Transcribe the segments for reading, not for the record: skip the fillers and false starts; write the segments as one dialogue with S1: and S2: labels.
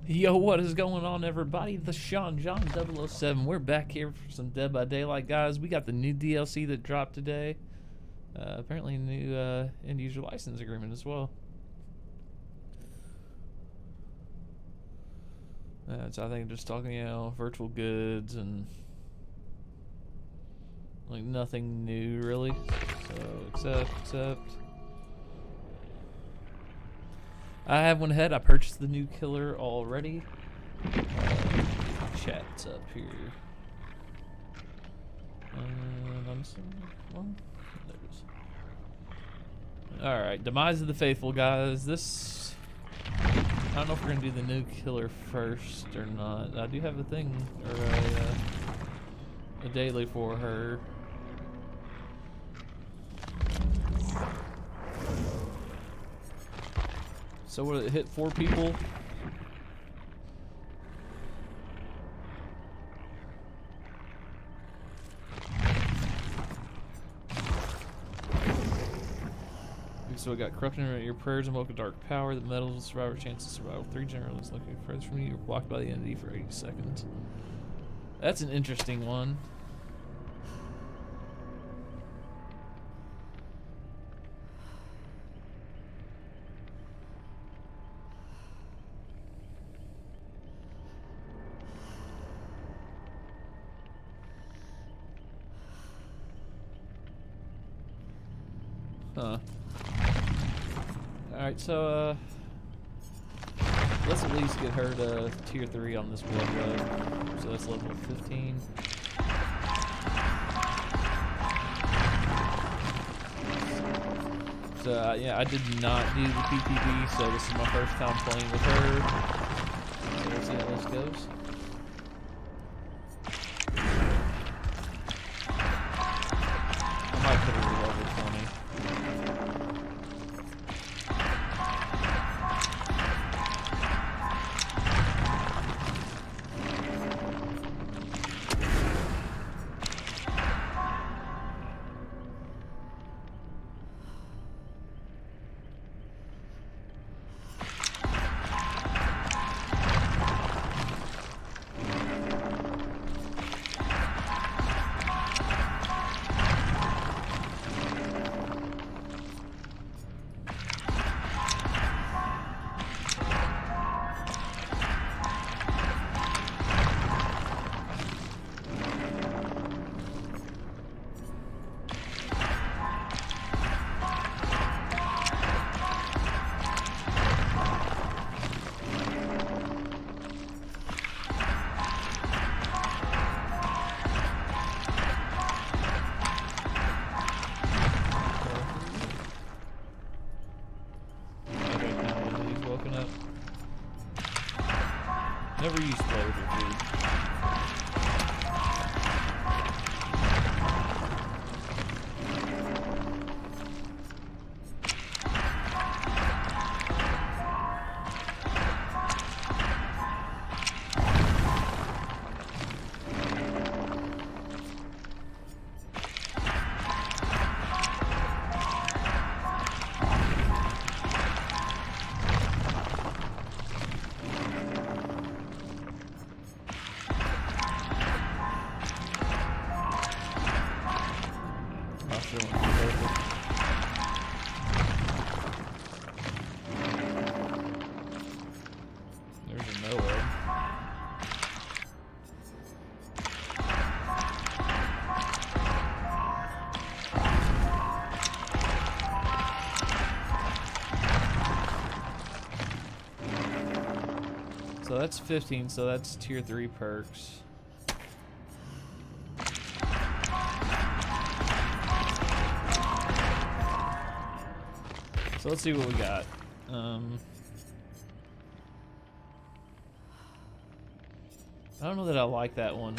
S1: Yo, what is going on, everybody? The Sean John 007. We're back here for some Dead by Daylight, guys. We got the new DLC that dropped today. Apparently a new end user license agreement as well. So I think just talking, virtual goods and like nothing new really. So accept. I have one ahead. I purchased the new killer already. Chat's up here. I'm assuming, well, there it is. Alright, Demise of the Faithful, guys. This, I don't know if we're gonna do the new killer first or not. I do have a thing, or a daily for her. So would it hit 4 people? So we got corruption in your prayers, invoke a dark power that metals survivor chances survival 3 generalists looking further from you. You're blocked by the entity for 80 seconds. That's an interesting one. Huh. Alright, so, let's at least get her to tier 3 on this blood road. So that's level 15. So, yeah, I did not do the PTB, so this is my first time playing with her. So we'll see how this goes. I might put her to level 20. Never used to play with her food. There's a Noah. So that's 15, so that's tier 3 perks. So let's see what we got. I don't know that I like that one.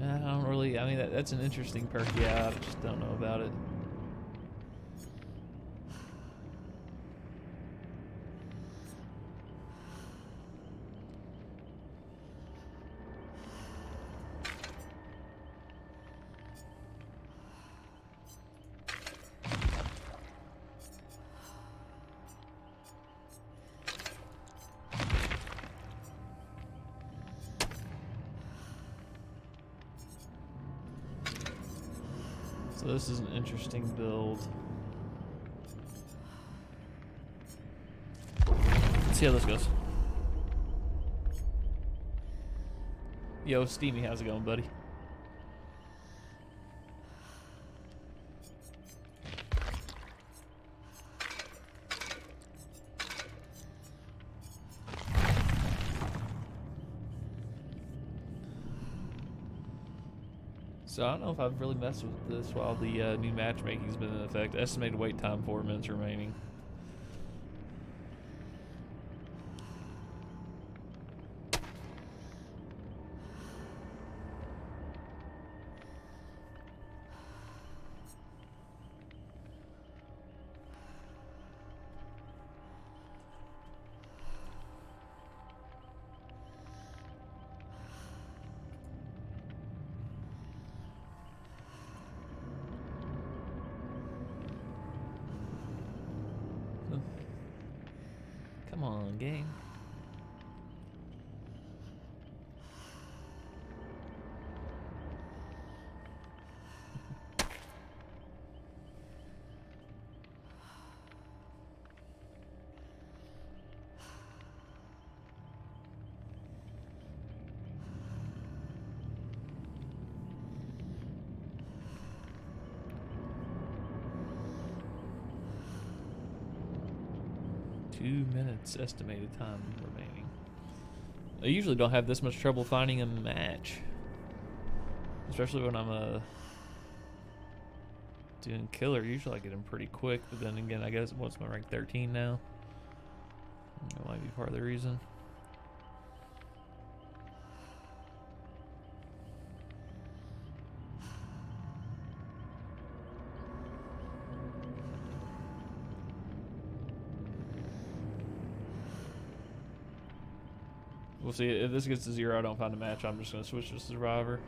S1: I don't really, I mean, that's an interesting perk, yeah, I just don't know about it. So this is an interesting build. Let's see how this goes. Yo, Steamy, how's it going, buddy? So I don't know if I've really messed with this while the new matchmaking's been in effect. Estimated wait time 4 minutes remaining. Come on, game. Minutes estimated time remaining. I usually don't have this much trouble finding a match, especially when I'm doing killer. Usually I get them pretty quick, but then again, I guess what's my rank 13 now? That might be part of the reason. We'll see. If this gets to 0, I don't find a match, I'm just going to switch to Survivor.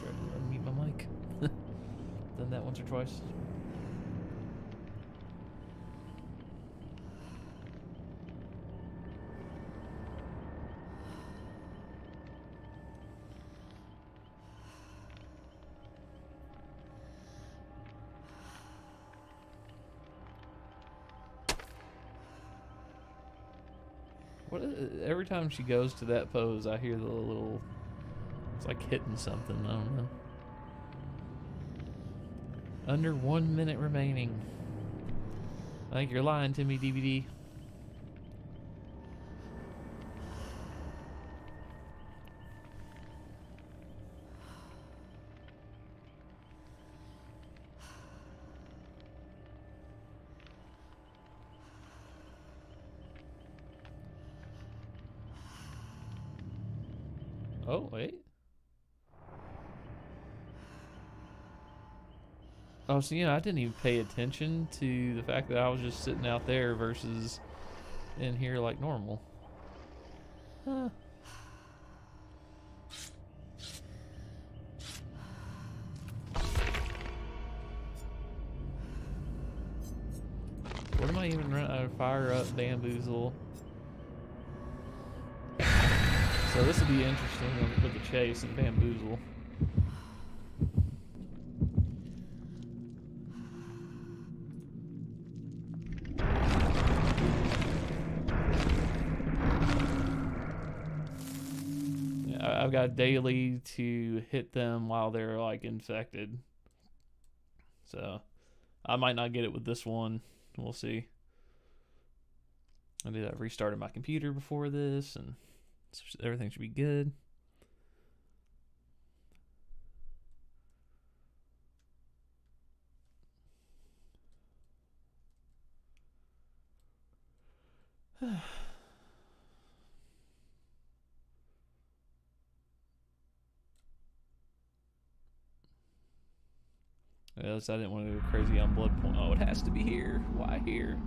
S1: Try to unmute my mic. Done that once or twice. Every time she goes to that pose, I hear the little... It's like hitting something, I don't know. Under 1 minute remaining. I think you're lying to me, DVD. Oh, wait. Oh, so, I didn't even pay attention to the fact that I was just sitting out there versus in here like normal. Huh. What am I even running? Fire up Bamboozle. So this will be interesting with the chase and Bamboozle. Yeah, I've got daily to hit them while they're like infected. So I might not get it with this one. We'll see. I restarted my computer before this, and everything should be good. Yes, I didn't want to go crazy on blood point. Oh, it has to be here. Why here?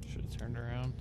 S1: Should have turned around.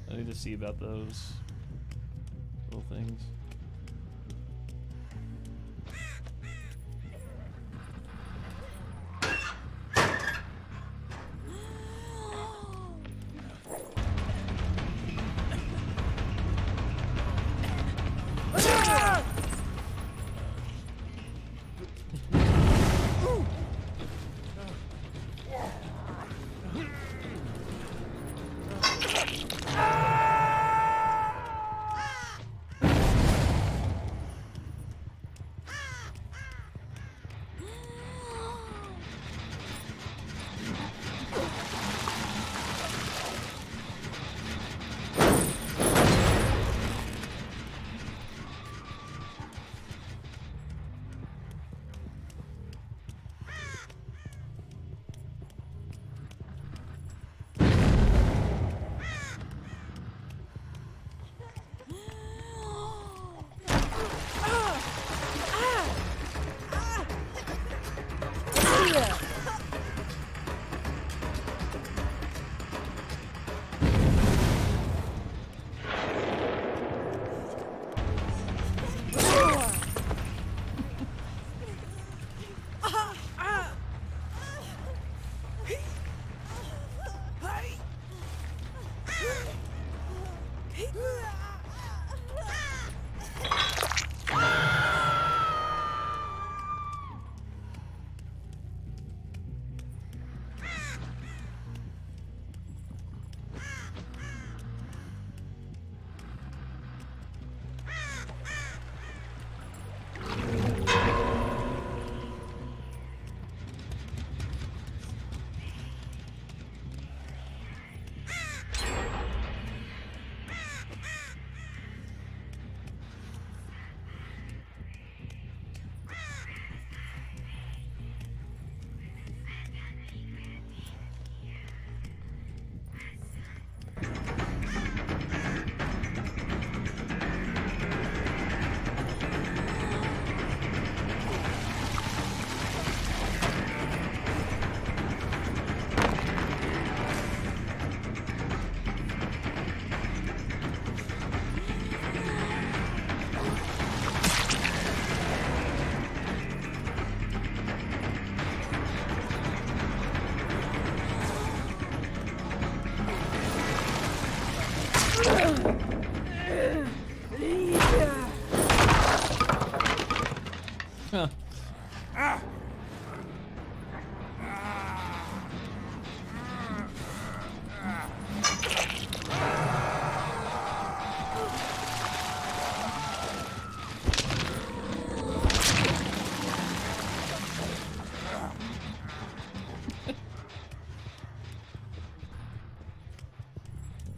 S1: I need to see about those little things. Huh.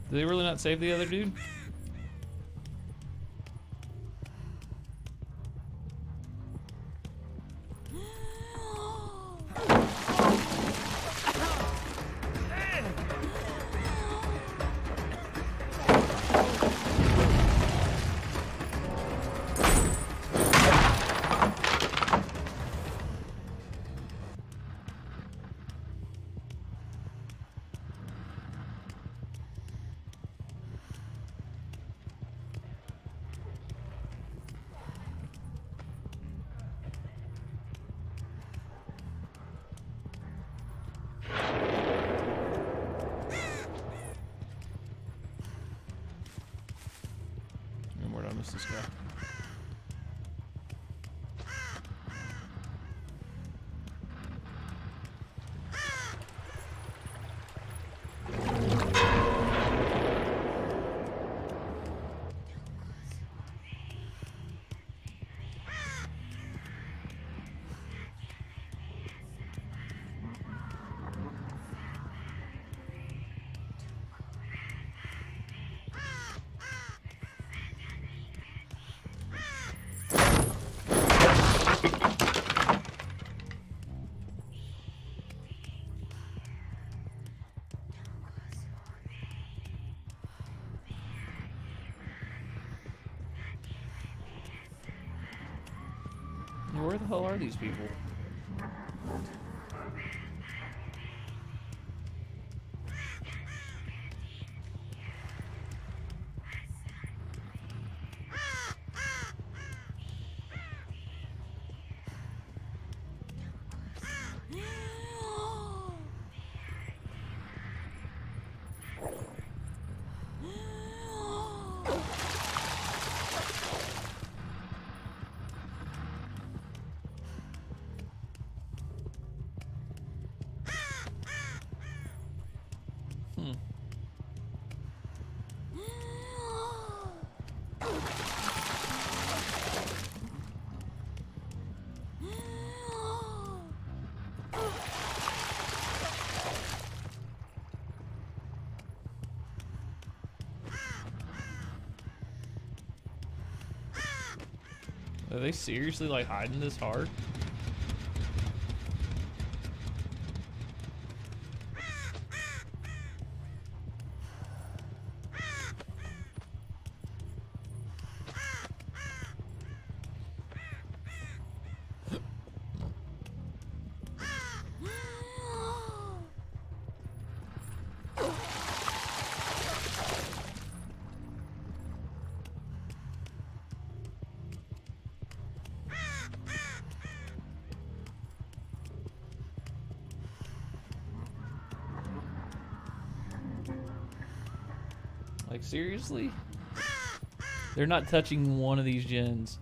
S1: Did they really not save the other dude? What's this guy? Where the hell are these people? Are they seriously like hiding this hard? Like, seriously? They're not touching one of these gens.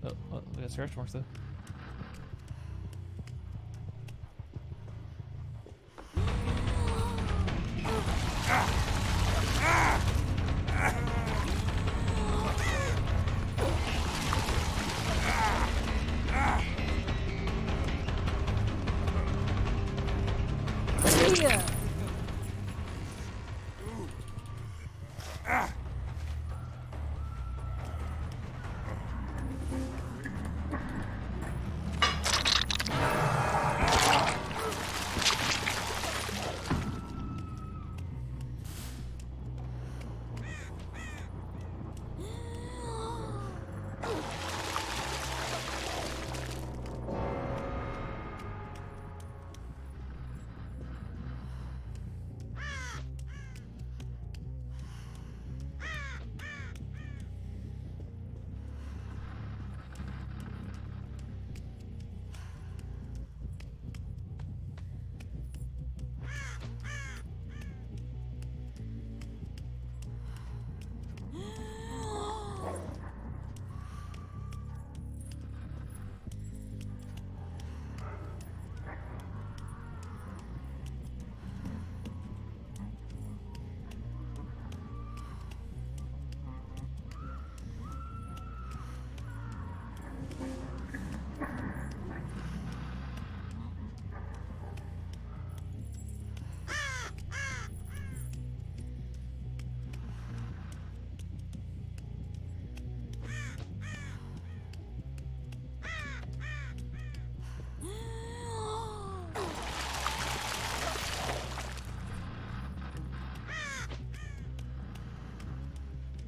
S1: Oh, we got scratch marks though.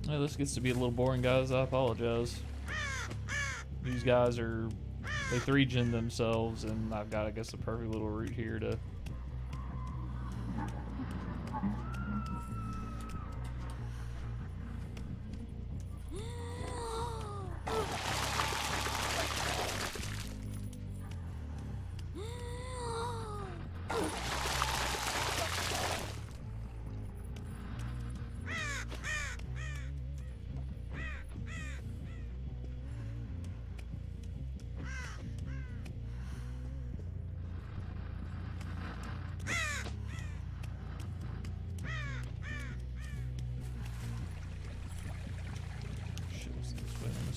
S1: Yeah, this gets to be a little boring, guys. I apologize. These guys are, they 3-gen themselves, and I've got, I guess, the perfect little route here to...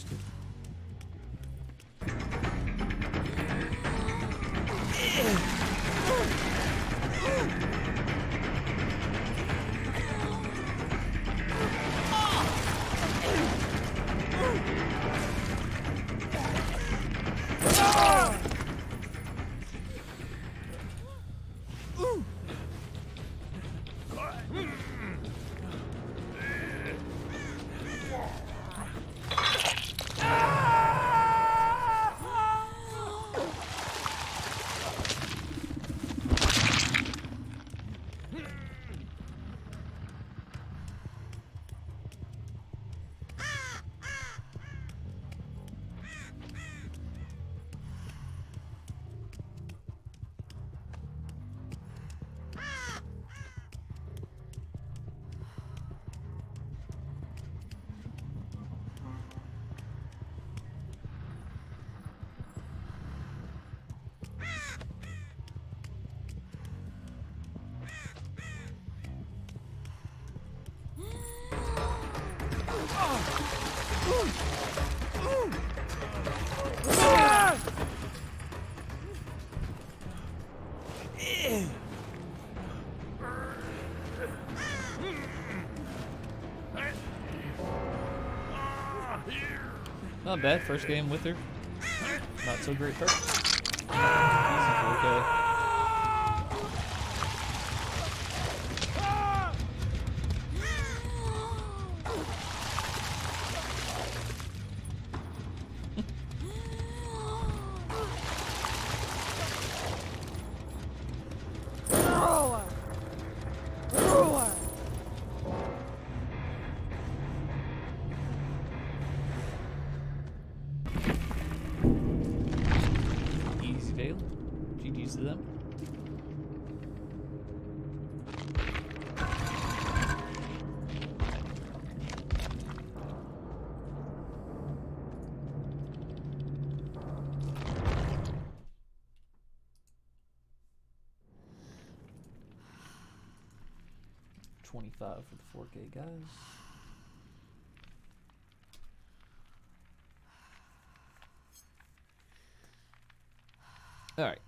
S1: used to. Not bad, first game with her. Not so great first. Easy 4K. GG's to them. $25 for the 4K guys. All right.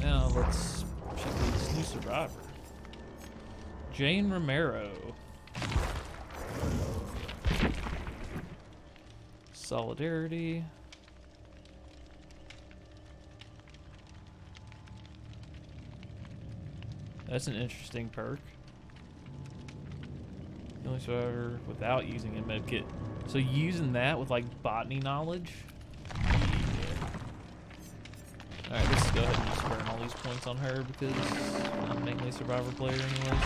S1: Now let's check out this new survivor. Jane Romero. Solidarity. That's an interesting perk. The only survivor without using a medkit. So using that with like botany knowledge. Alright, let's go ahead and just burn all these points on her because I'm mainly a survivor player anyways.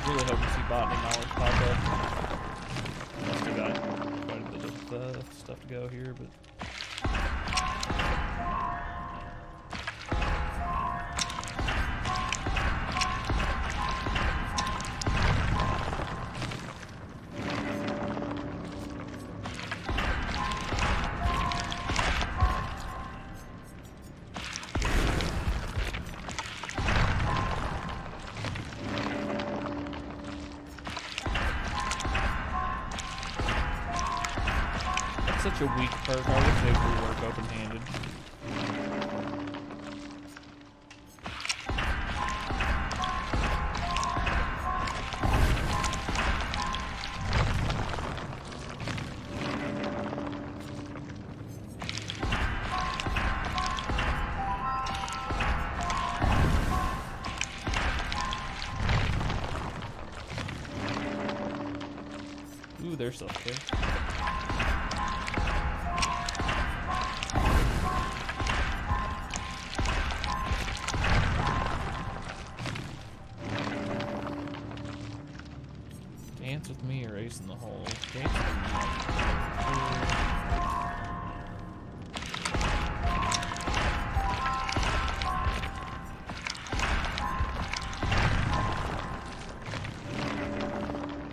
S1: Really hope to see botany knowledge pop up. Still got quite a bit of stuff to go here, but. Such a weak perk. I wish they could work open-handed. Ooh, there's self-care. Dance with me, erasing the hole. Dance with me.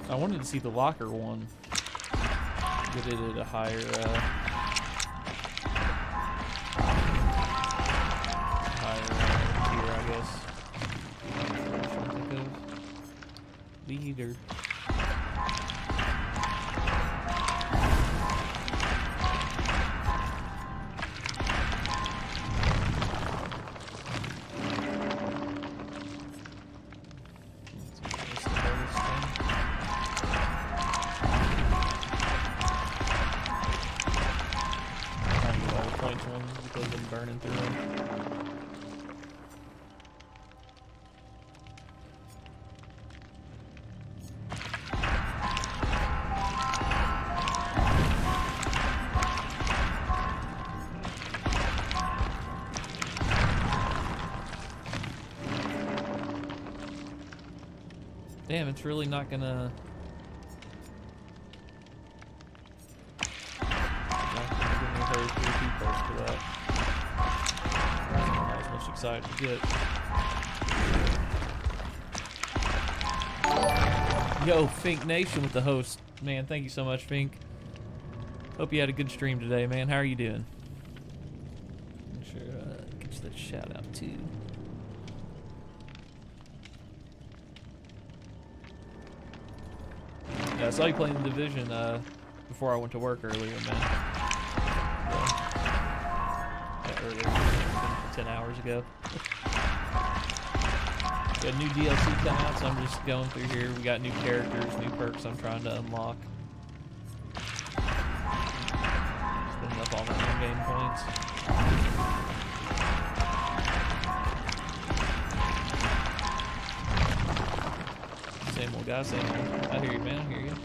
S1: I wanted to see the locker one. Get it at a higher, tier, I guess. What should I think of? Leader. Because I'm burning through them. Damn, it's really not gonna... Excited to get. Yo, Fink Nation with the host. Man, thank you so much, Fink. Hope you had a good stream today, man. How are you doing? I'm sure get you that shout out too. Yeah, I saw you playing the Division before I went to work earlier, man. Yeah, earlier. 10 hours ago. Got new DLC come out, so I'm just going through here. We got new characters, new perks I'm trying to unlock. Spending up all my in-game points. Same old guy, same old. I hear you, man. I hear you.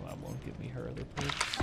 S1: Well, I won't give me her other perks.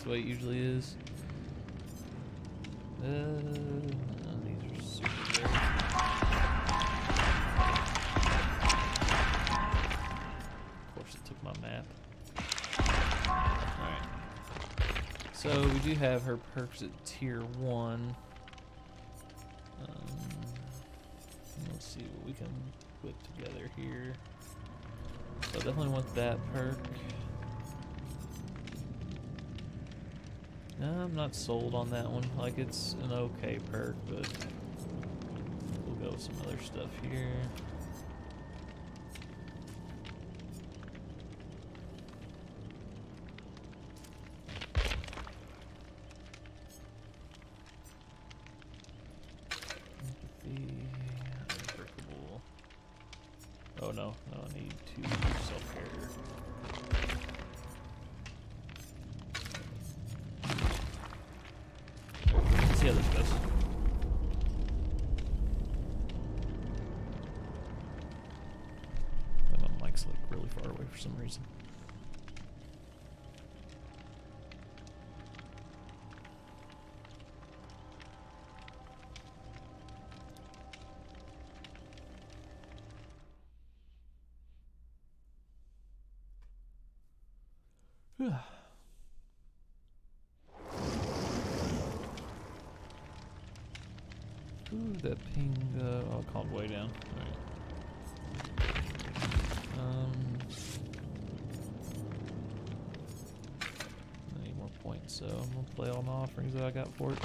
S1: It usually is. These are super rare. Of course, it took my map. Alright. So, we do have her perks at tier 1. Let's see what we can whip together here. So, I definitely want that perk. I'm not sold on that one. Like, it's an okay perk, but we'll go with some other stuff here. Empathy, unbreakable. Oh no, I need 2 self-care. See how this goes. for some reason. Ooh, that ping, I'll calm way down. Alright. I need more points, so I'm gonna play all my offerings that I got for it.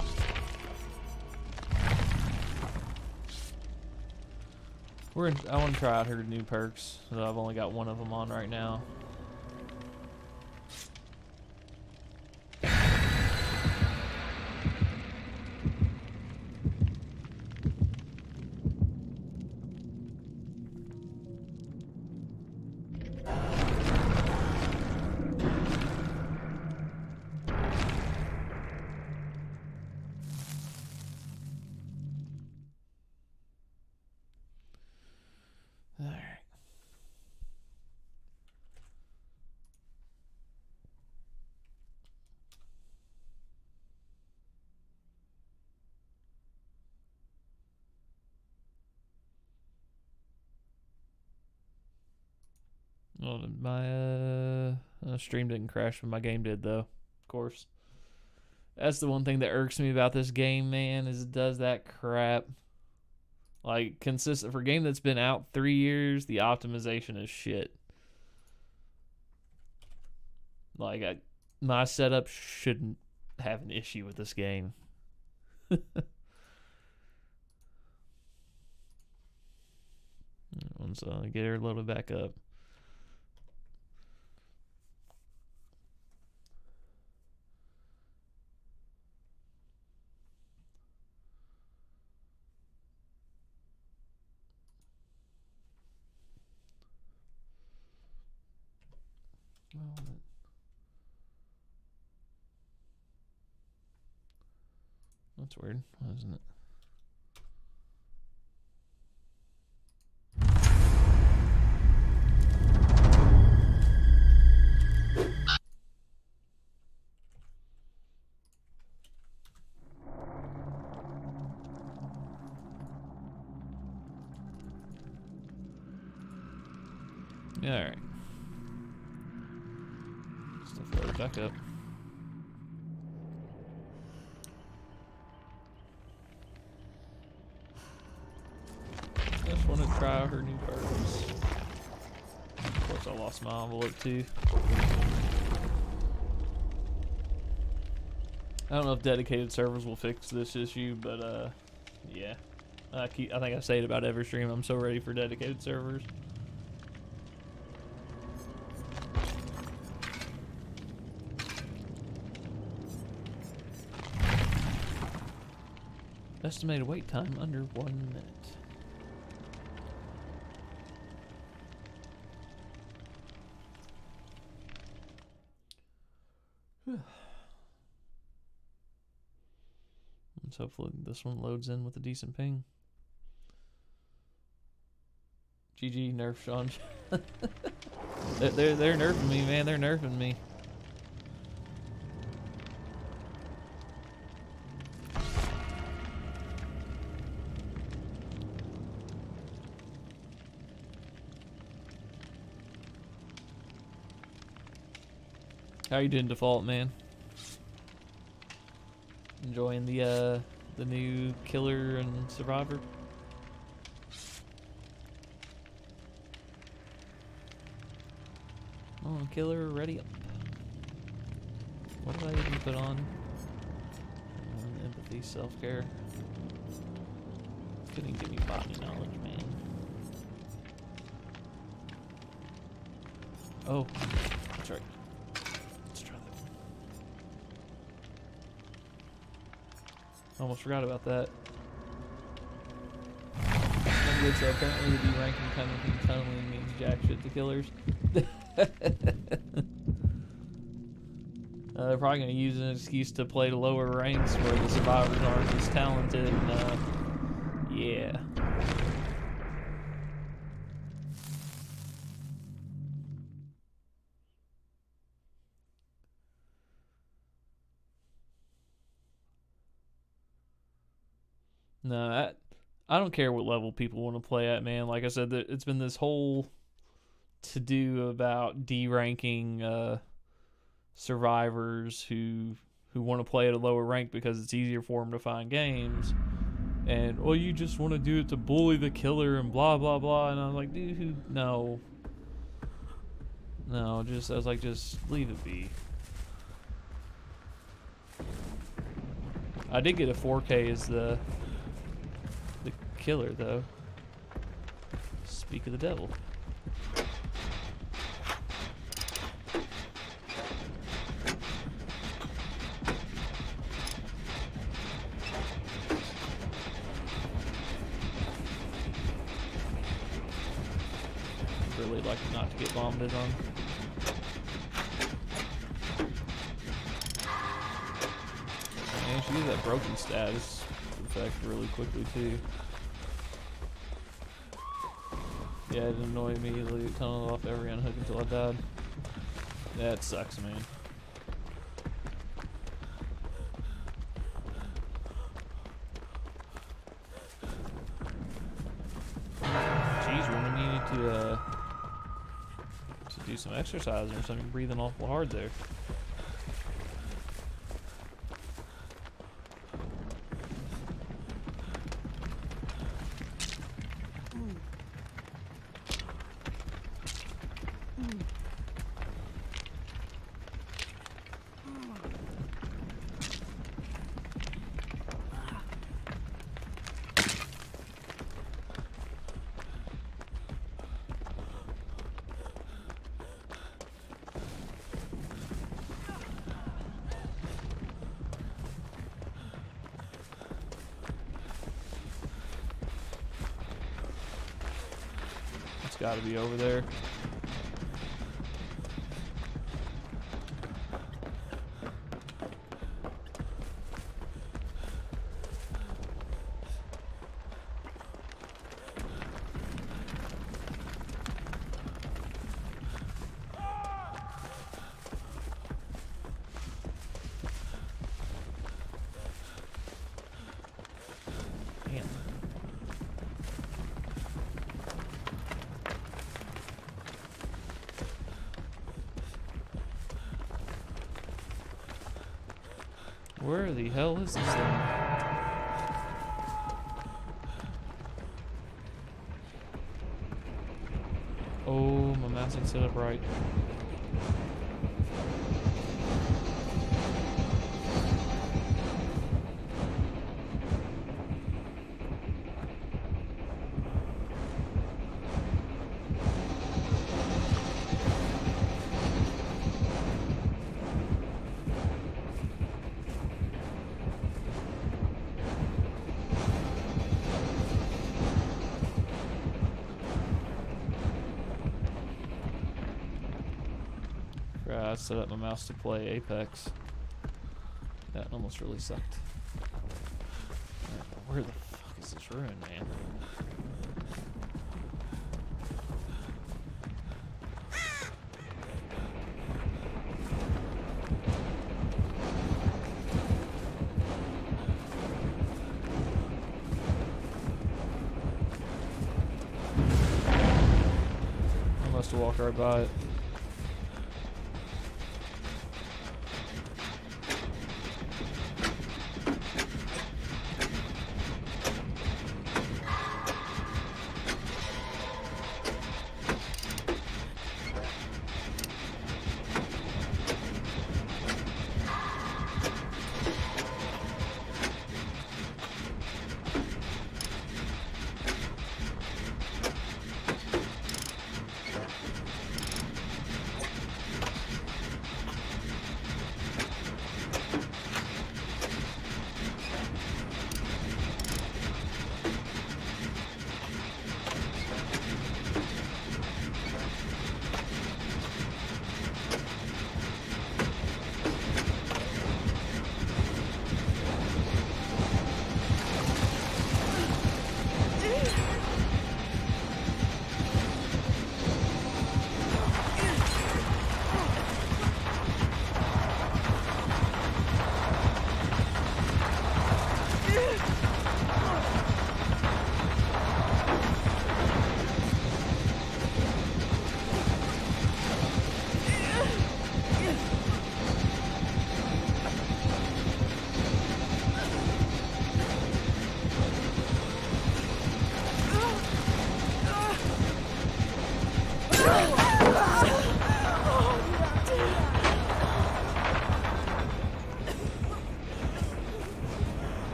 S1: I want to try out her new perks, so I've only got one of them on right now. Well, my stream didn't crash, but my game did, though. Of course. That's the one thing that irks me about this game, man, is it does that crap. Like, consistent for a game that's been out 3 years, the optimization is shit. Like, my setup shouldn't have an issue with this game. Once I get her loaded back up. Well, that's weird, isn't it? Yeah, all right. Stuff loaded back up. Just want to try out her new perks. Of course, I lost my envelope too. I don't know if dedicated servers will fix this issue, but yeah. I think I say it about every stream. I'm so ready for dedicated servers. Estimated wait time under 1 minute. Let's hopefully this one loads in with a decent ping. GG, nerf Sean. they're nerfing me, man. They're nerfing me. How you doing, Default, man? Enjoying the new Killer and Survivor? Oh, Killer, ready up. What did I even put on? Empathy, self-care. Couldn't give me botany knowledge, man. Oh, that's right. Almost forgot about that. So apparently the D-ranking coming from tunneling means jack shit to killers. They're probably going to use an excuse to play to lower ranks where the survivors aren't as talented. And, yeah. No, I don't care what level people want to play at, man. Like I said, it's been this whole to do about deranking survivors who want to play at a lower rank because it's easier for them to find games. And you just want to do it to bully the killer and blah blah blah. And I'm like, dude, no, just I was like, just leave it be. I did get a 4K as the killer though. Speak of the devil. Really like not to get vomited on. Man, she did that broken status effect really quickly too. Yeah, it annoyed me immediately. It tunneled off every unhook until I died. That sucks, man. Jeez, woman, you need to do some exercising or something. You're breathing awful hard there. Got to be over there. Damn. Where the hell is this thing? Oh, my mouse ain't set up right. I set up my mouse to play Apex. That almost really sucked. Right, where the fuck is this ruin, man? I must have walked right by it.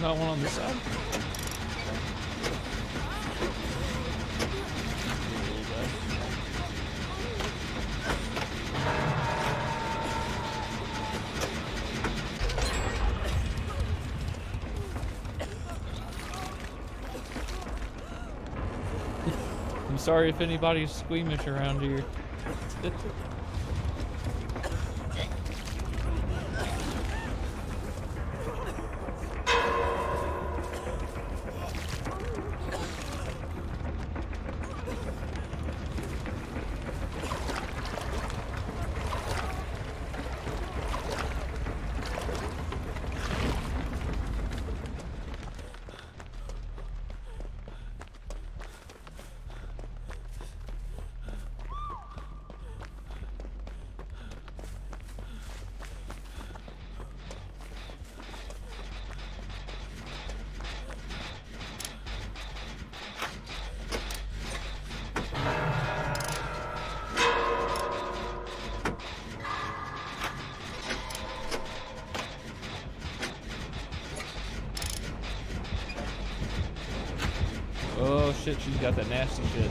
S1: Got one on this side. I'm sorry if anybody's squeamish around here. Oh shit, she's got that nasty shit.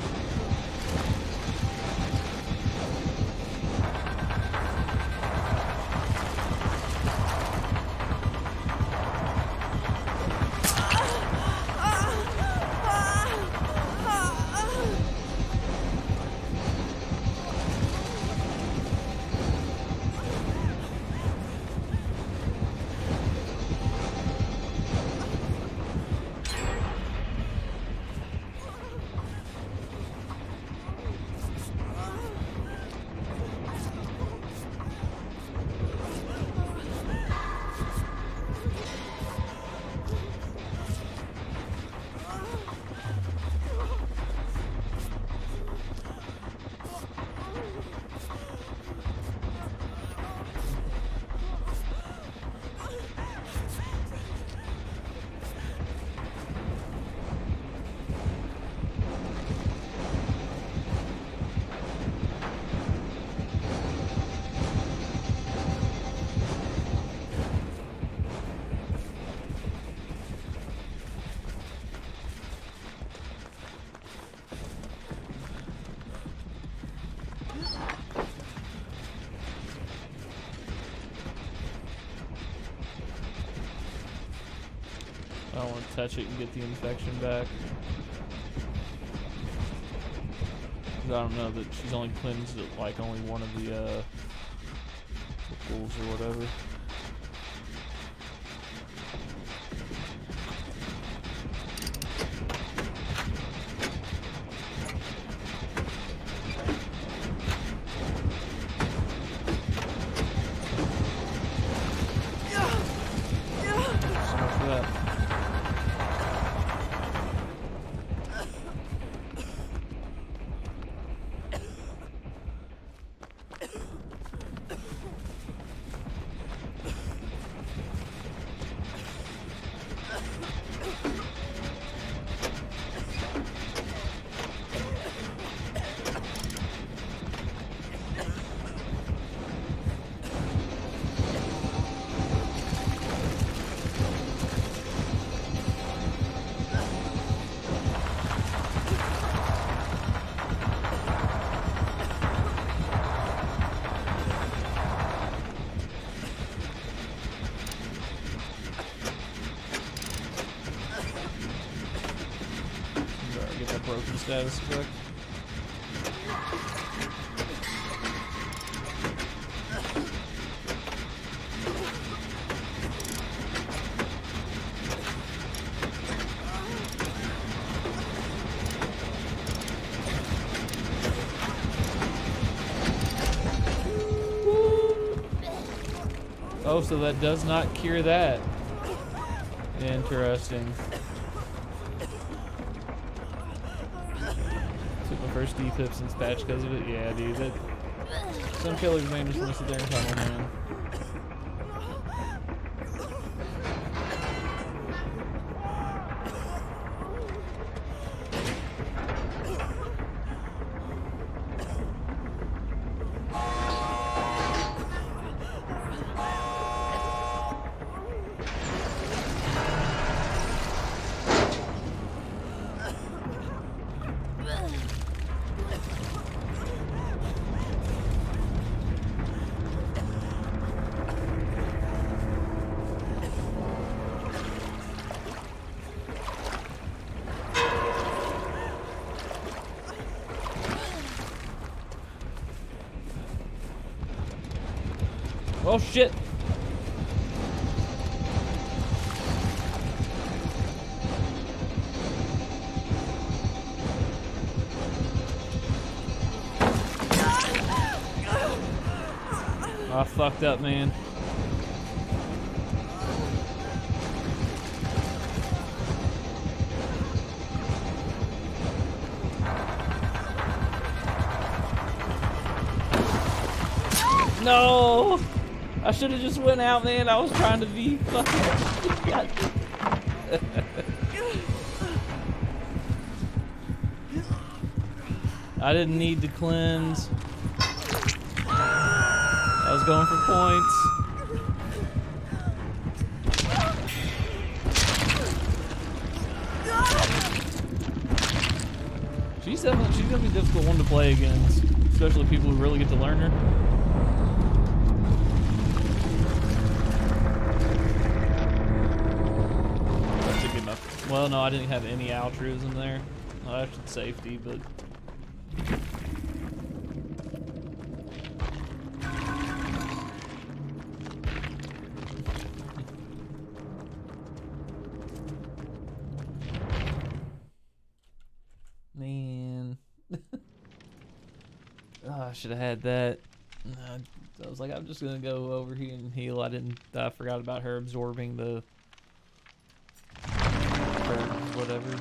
S1: I don't want to touch it and get the infection back. I don't know that she's only cleansed it like only one of the pools or whatever. status effect. Oh, so that does not cure that. Interesting. Took my first D-pip since patch because of it. Yeah, dude. That, some killers, man, just want to sit there and tunnel, man. Oh shit! I fucked up, man. No! I should have just went out, man. I was trying to be fucking... God. I didn't need to cleanse. I was going for points. She's gonna be a difficult one to play against, especially people who really get to learn her. Well, no, I didn't have any altruism there. Well, I should safety, but... Man. Oh, I should have had that. I was like, I'm just gonna go over here and heal. I forgot about her absorbing the... whatever.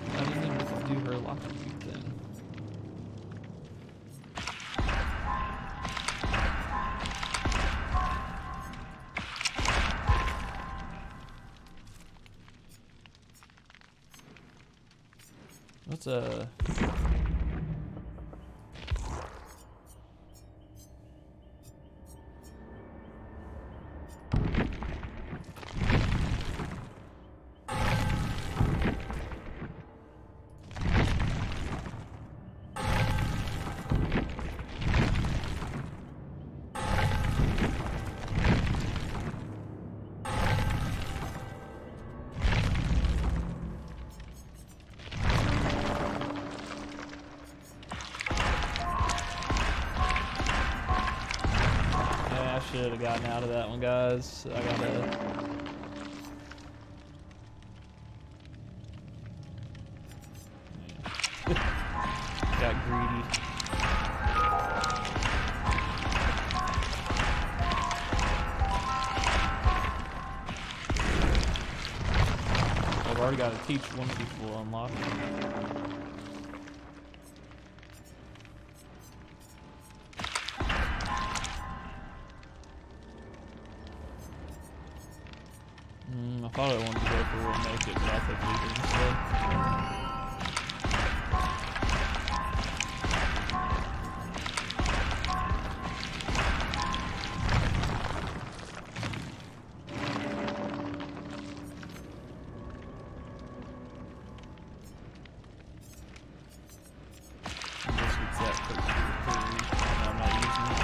S1: I didn't even get to do her electrocute thing. What's a... Should have gotten out of that one, guys. I gotta... Got greedy. I've already got to teach one people to unlock it. I thought I wanted to go for a make it, but I took leader instead. I guess it's that pretty, I'm not using it.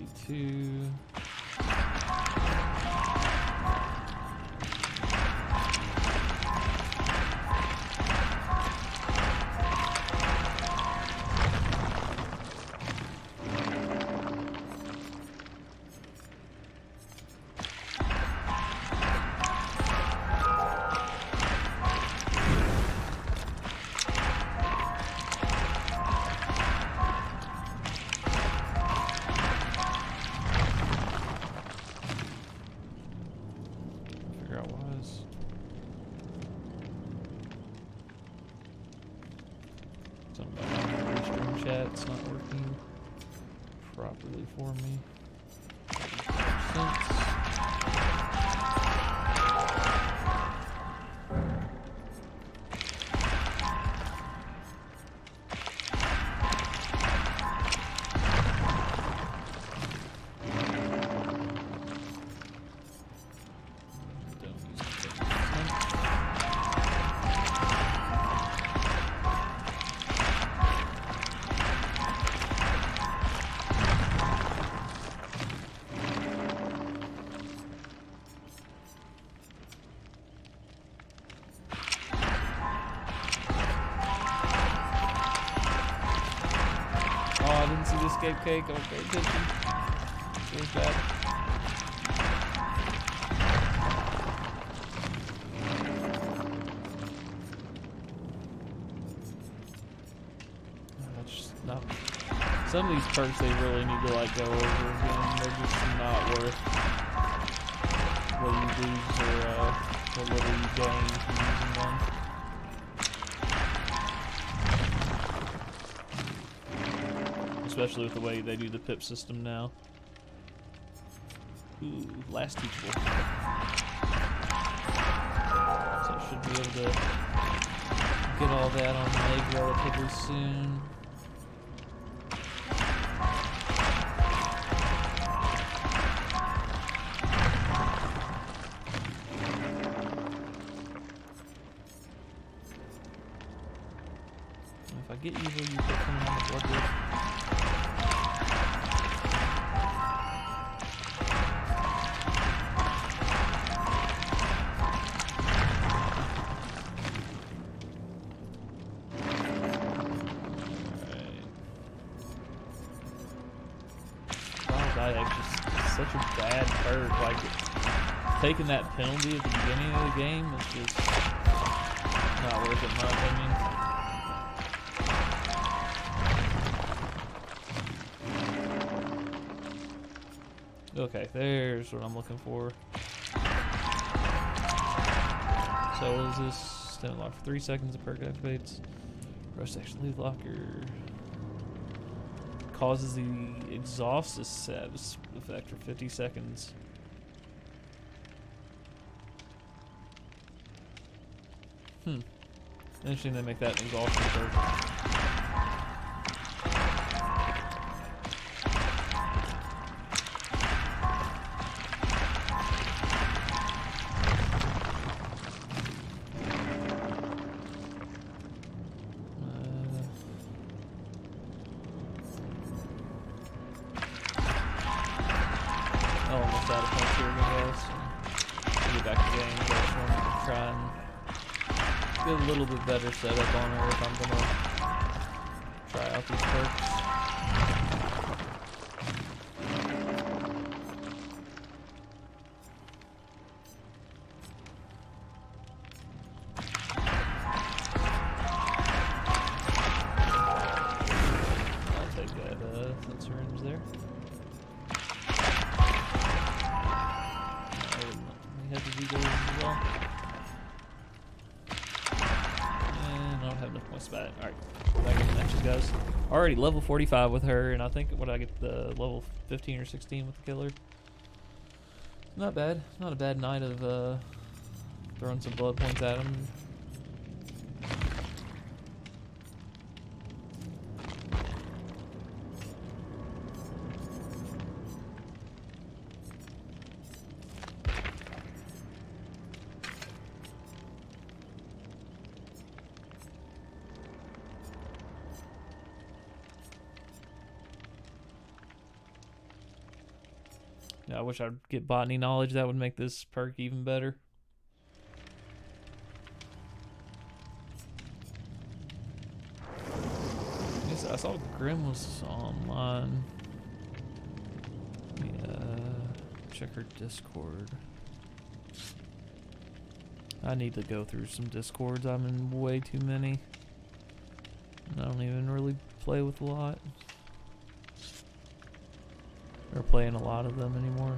S1: C2. It's not working properly for me. Escape cake, don't pay attention. Feels bad. That's just not. Some of these perks they really need to like go over again. They're just not worth what you lose or what little you gain from using them. Especially with the way they do the pip system now. Ooh, last teachable. So I should be able to get all that on leg relatively soon. And if I get evil, you put someone on the blood. Such a bad perk, like taking that penalty at the beginning of the game is just not worth it in my opinion. Okay, there's what I'm looking for. So what is this? Stand lock for 3 seconds, the perk activates. Rush action, leave locker. Causes the exhaust to set effect for 50 seconds. Interesting they make that an exhaustion perk. Almost out of punch here, guys. Get back to the game. I just want to try and get a little bit better setup on her if I'm gonna try out these perks. I'll take that syringe there. Have the Eagles as well. And I don't have enough points back. Alright, back in the matches, guys. Already level 45 with her, and I think what I get the level 15 or 16 with the killer. Not bad. Not a bad night of throwing some blood points at him. Yeah, I wish I'd get botany knowledge. That would make this perk even better. I saw Grim was online. Let me check her Discord. I need to go through some Discords. I'm in way too many. I don't even really play with a lot. Or playing a lot of them anymore.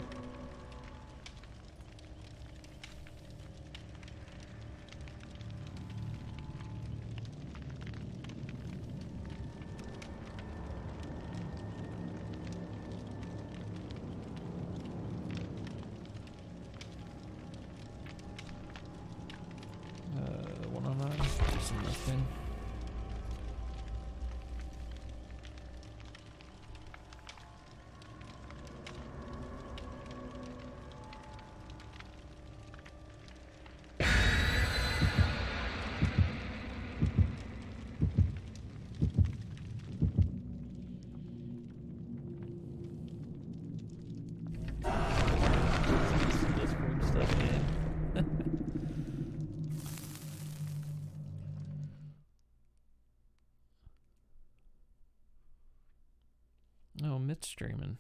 S1: Oh, Mitt's streaming.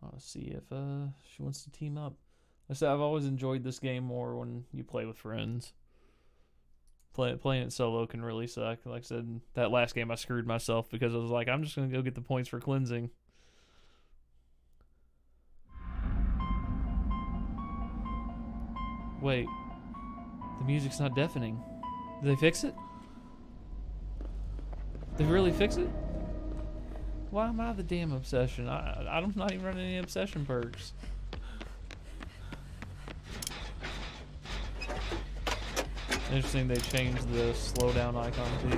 S1: I'll see if she wants to team up. Like I said, I've always enjoyed this game more when you play with friends. Playing it solo can really suck. Like I said, that last game I screwed myself because I was like, I'm just gonna go get the points for cleansing. Wait, the music's not deafening. Did they fix it? They really fix it? Why am I the damn obsession? I'm not even running any obsession perks. Interesting they changed the slowdown icon too.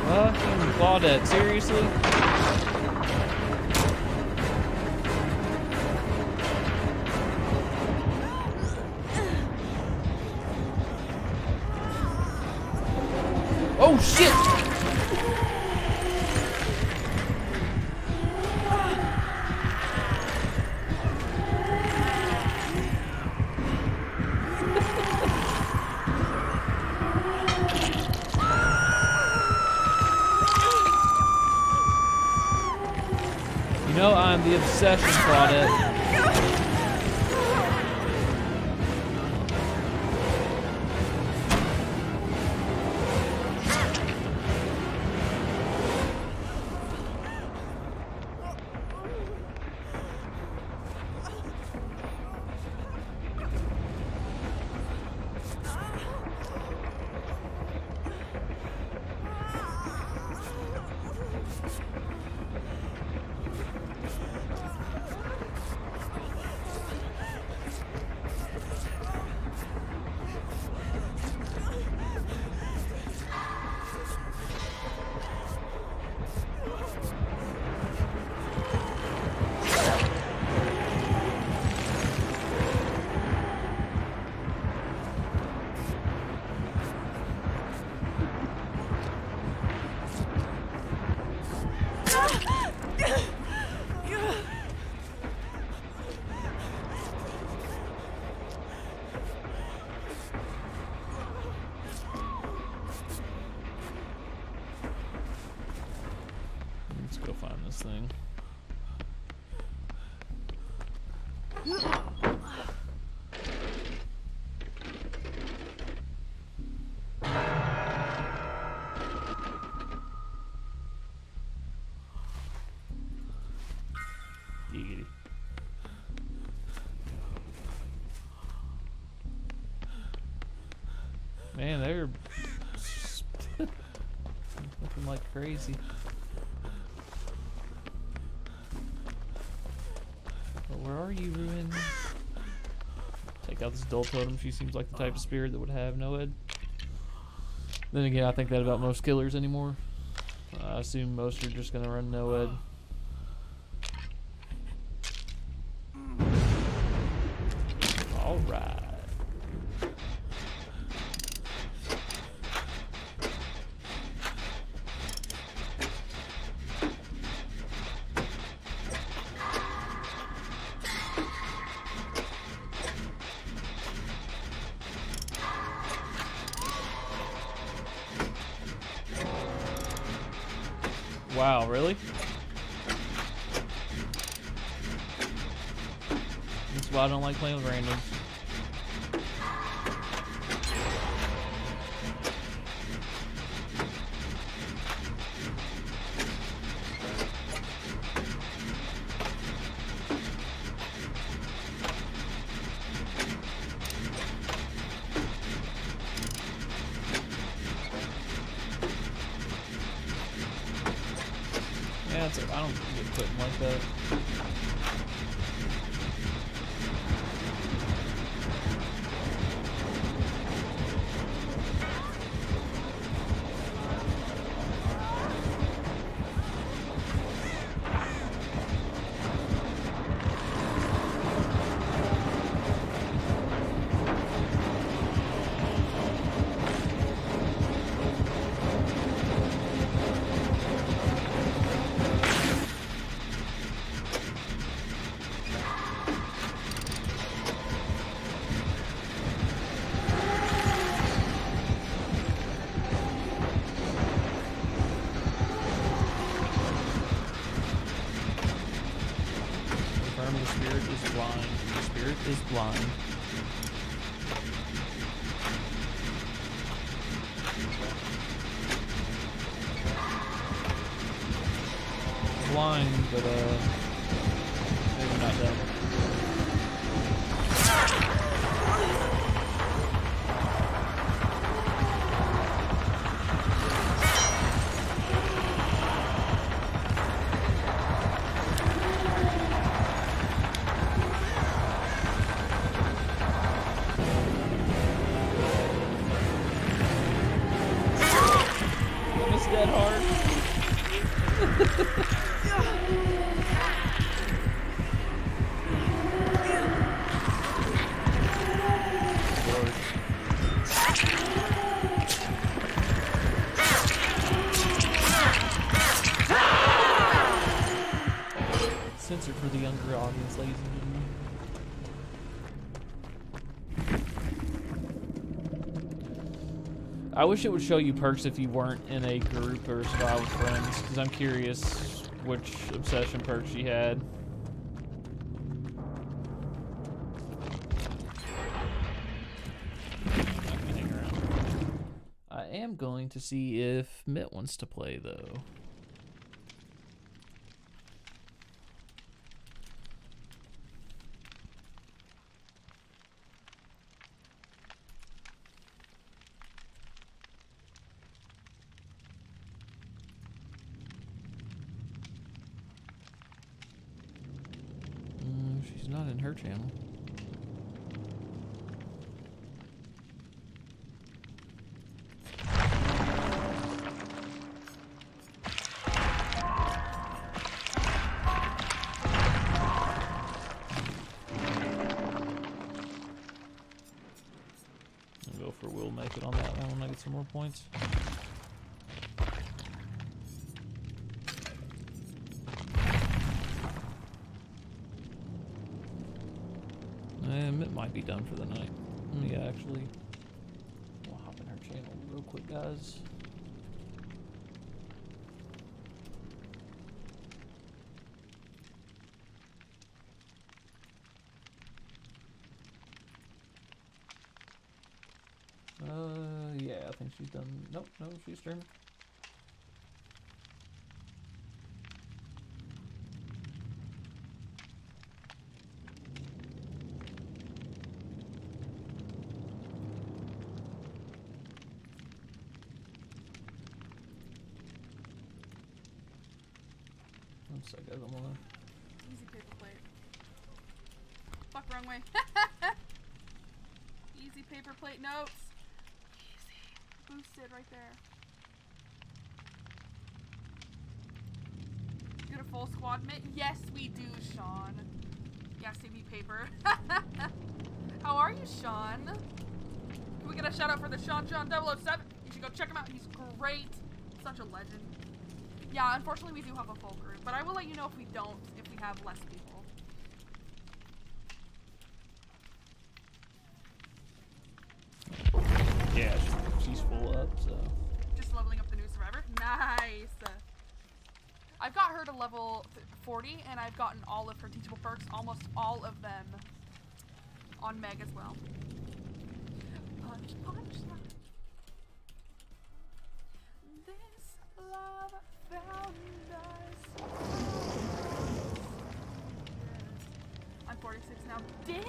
S1: Fucking Claudette, seriously? Oh shit! You know I'm the obsession, Claudette. Thing. Giggity. Man, they're looking like crazy. Where are you, Ruin? Take out this dull totem. She seems like the type of spirit that would have no head. Then again, I think that about most killers anymore. I assume most are just gonna run no head. Alright. Wow, really? That's why I don't like playing with randoms. Yeah, it's I don't get put in like that. The spirit is blind. The spirit is blind. Blind, but maybe not dumb. That hard. Censored for the younger audience, ladies and gentlemen. I wish it would show you perks if you weren't in a group or survival with friends, because I'm curious which obsession perks you had. I'm gonna hang around. I am going to see if Mitt wants to play, though. She's not in her channel. I'll go for Will make it on that one when I get some more points. It might be done for the night. Let me actually we'll hop in her channel real quick, guys. Yeah, I think she's done. Nope, no, she's streaming. One sec, guys, I'm on.
S2: Easy paper plate. Fuck, wrong way. Easy paper plate notes. Easy. Boosted right there. You got a full squad, Mitt? Yes, we do, Sean. Yeah, save me paper. How are you, Sean? Can we get a shout out for the Sean 007? You should go check him out. He's great. Such a legend. Yeah, unfortunately we do have a full group, but I will let you know if we don't, if we have less people.
S1: Yeah, she's full up, so.
S2: Just leveling up the new survivor. Nice. I've got her to level 40, and I've gotten all of her teachable perks, almost all of them, on Meg as well. Punch, punch, slap. This love found us. I'm 46 now. Damn!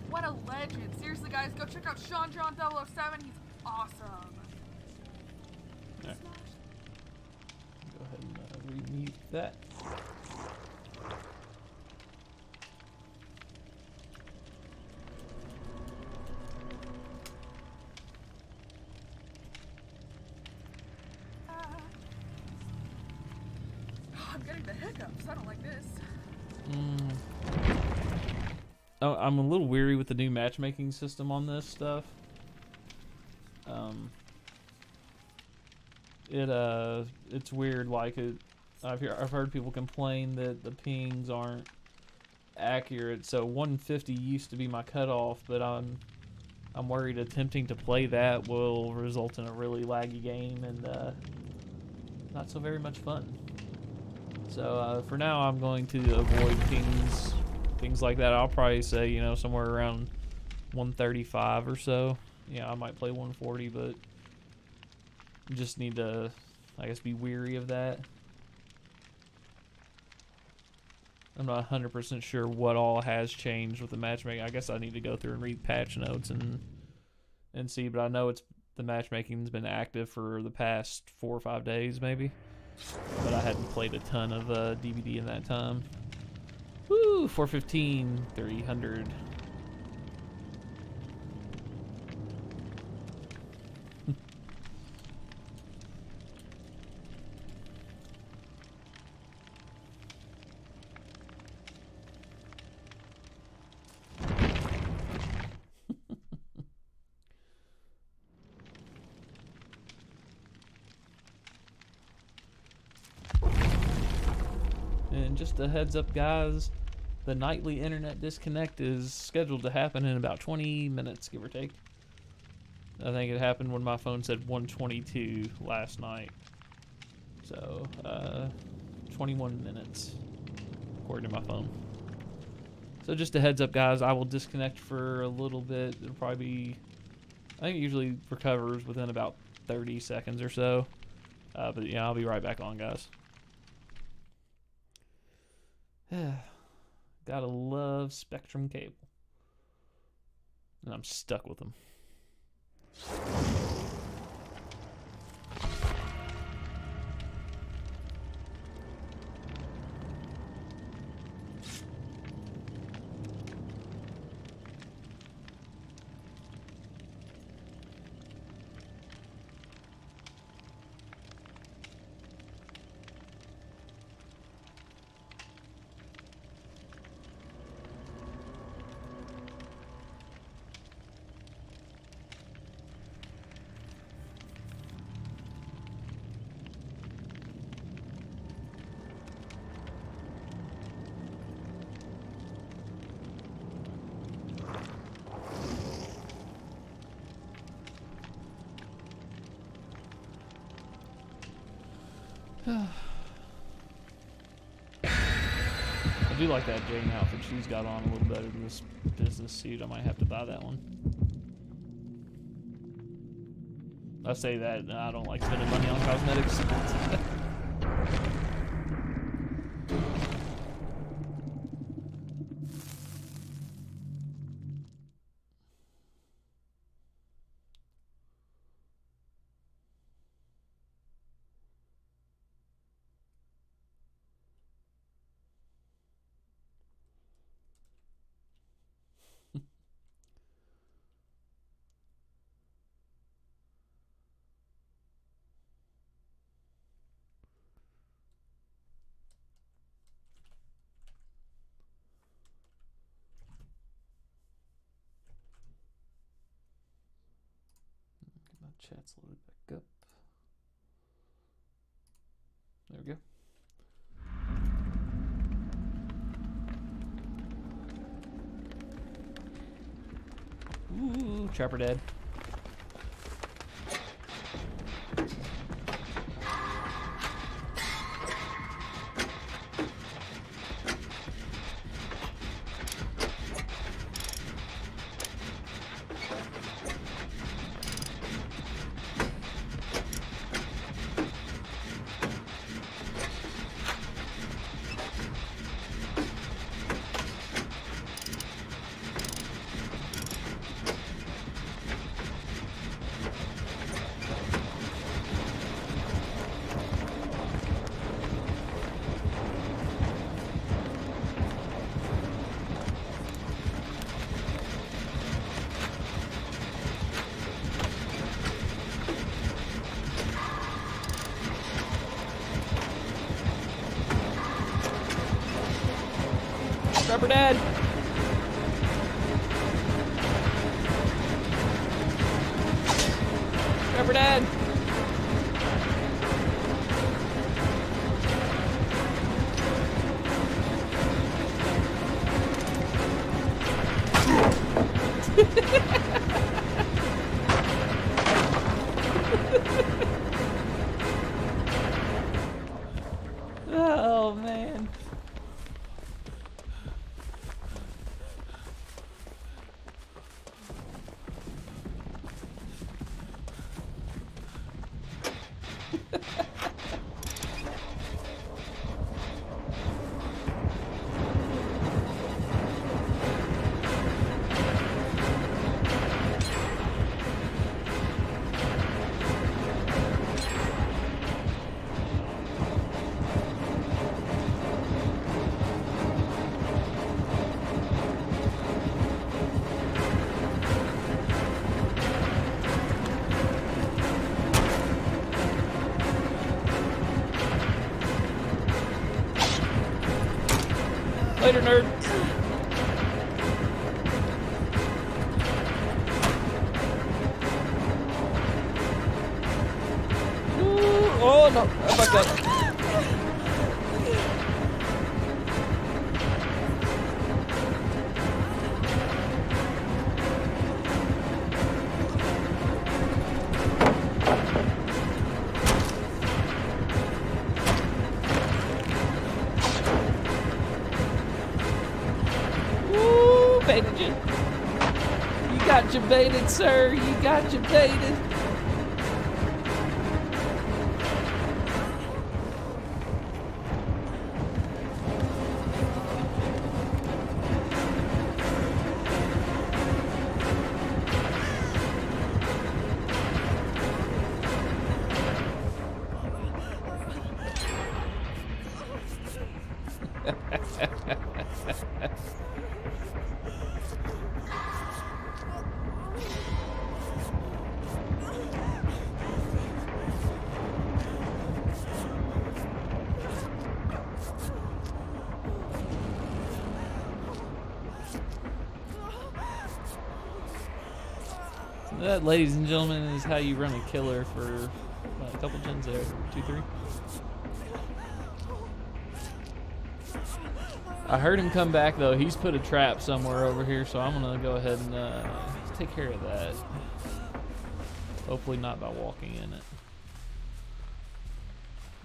S2: What a legend. Seriously, guys, go check out Sean John 007. He's awesome.
S1: Right. Go ahead and remute that.
S2: I'm getting the hiccups. I don't like this.
S1: Oh, I'm a little weary with the new matchmaking system on this stuff. It's weird. Like I've heard people complain that the pings aren't accurate. So 150 used to be my cutoff, but I'm worried attempting to play that will result in a really laggy game and not so very much fun. So for now, I'm going to avoid things like that. I'll probably say, you know, somewhere around 135 or so. Yeah, I might play 140, but just need to, I guess, be weary of that. I'm not 100% sure what all has changed with the matchmaking. I guess I need to go through and read patch notes and see, but I know the matchmaking's been active for the past 4 or 5 days, maybe. But I hadn't played a ton of DBD in that time. Woo, 415, 300. And just a heads up, guys, the nightly internet disconnect is scheduled to happen in about 20 minutes, give or take. I think it happened when my phone said 122 last night. So, 21 minutes, according to my phone. So just a heads up, guys, I will disconnect for a little bit. It'll probably be, I think it usually recovers within about 30 seconds or so. But yeah, I'll be right back on, guys. Gotta love Spectrum cable. And I'm stuck with them. I do like that Jane outfit she's got on a little better than this business suit. I might have to buy that one. I say that, and I don't like spending money on cosmetics. Chat's loaded back up. There we go. Ooh, Trapper dead. Trapper Dad. Trapper Dad. Oh man. Later, nerd. Ooh, oh no, I fucked up. Baited you. You got you baited, sir. You got you baited. That, ladies and gentlemen, is how you run a killer for a couple gens there. 2, 3. I heard him come back though. He's put a trap somewhere over here, so I'm gonna go ahead and take care of that. Hopefully not by walking in it.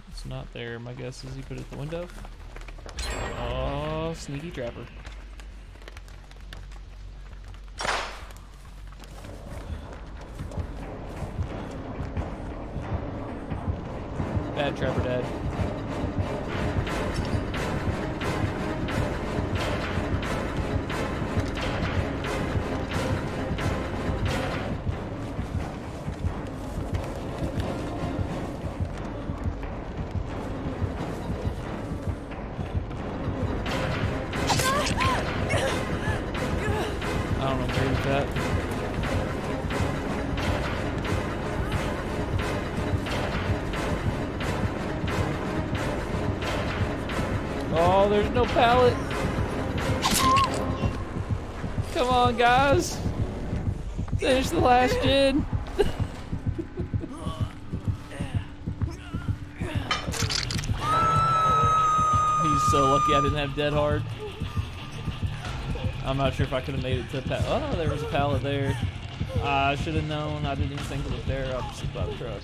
S1: It's not there. My guess is he put it at the window. Oh, sneaky trapper. Bad Trapper Dad. I don't agree with that. Oh, there's no pallet. Come on, guys. Finish the last gen. He's so lucky I didn't have Dead Hard. I'm not sure if I could have made it to pallet. Oh, there was a pallet there. I should have known. I didn't even think it was there. Opposite by the truck.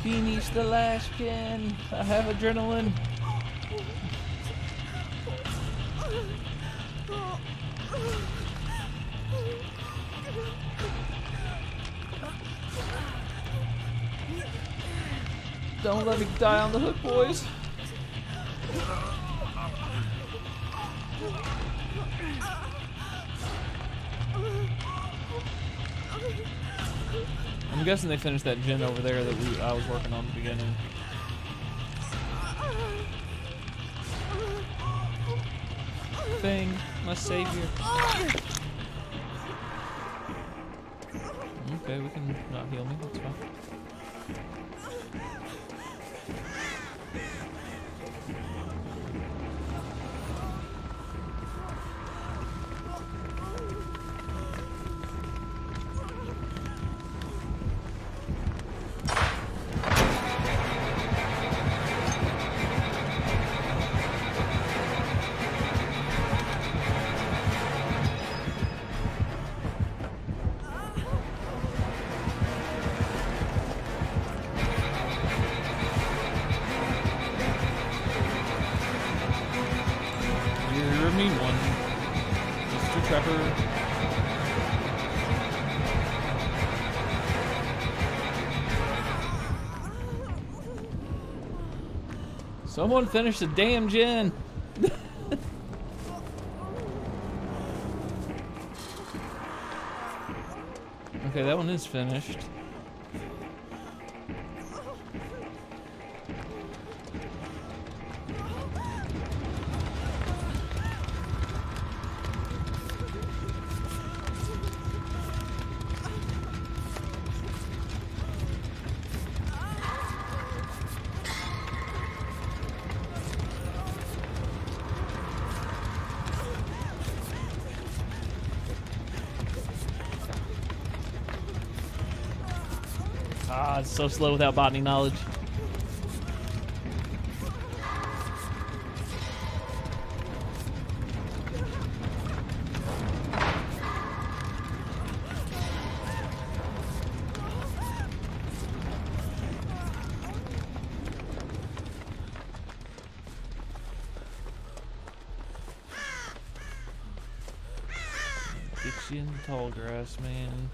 S1: Finish the last gen. I have adrenaline. Don't let me die on the hook, boys. I'm guessing they finished that gen over there that I was working on at the beginning. Thing, my savior. Okay, we can not heal me, that's fine. someone. Mr. Trevor. Someone finish the damn gin. Okay, that one is finished. Ah, it's so slow without botany knowledge. Get you in the tall grass, man.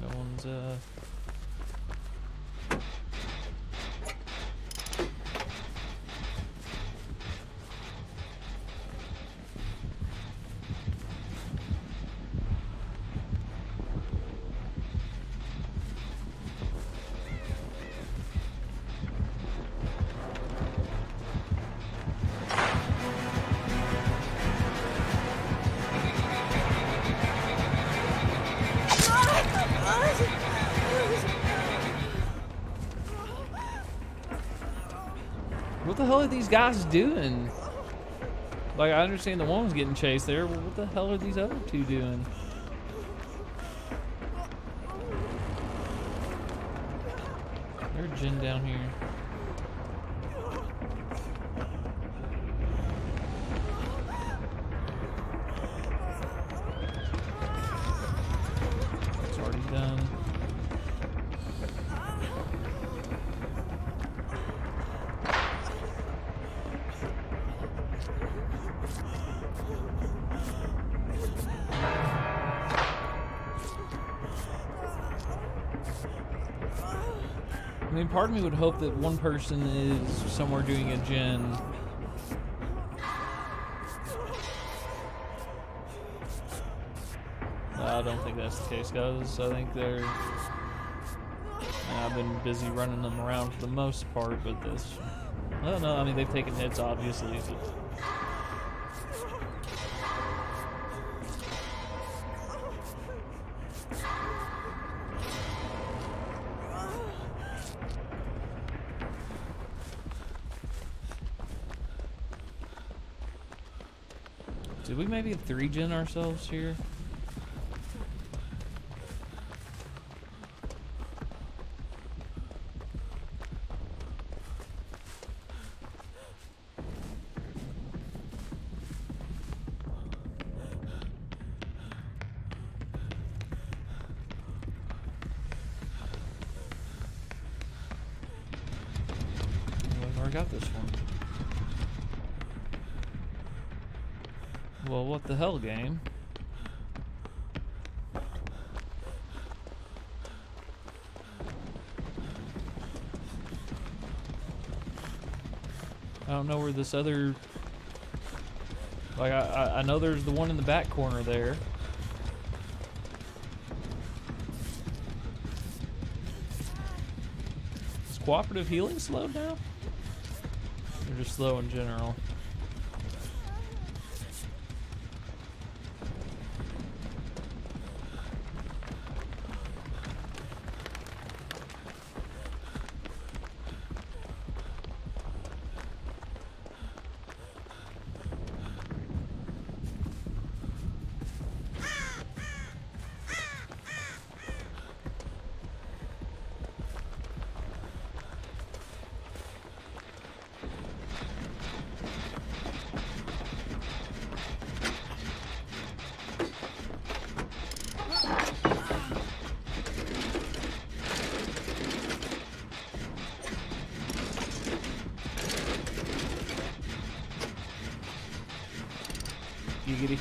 S1: No one's What the hell are these guys doing? Like, I understand the one was getting chased there, but what the hell are these other two doing? There's Jin down here. It's already done. I mean, part of me would hope that one person is somewhere doing a gen. I don't think that's the case, guys. I think they're... I've been busy running them around for the most part, but this... I don't know, I mean, they've taken hits, obviously, but... Did we maybe 3-gen ourselves here? I've already got this one. Well, what the hell, game? I don't know where this other... Like, I know there's the one in the back corner there. Is cooperative healing slow now? Or just slow in general? giggity.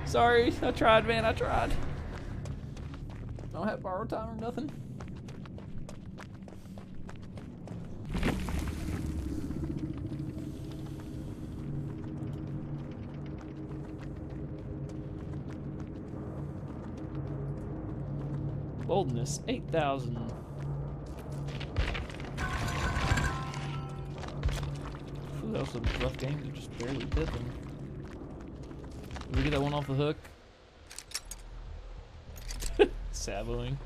S1: Sorry, I tried, man. I tried. Don't have borrow time or nothing. Boldness, 8,000. That was a rough game to just barely did them. Did we get that one off the hook? Savoing.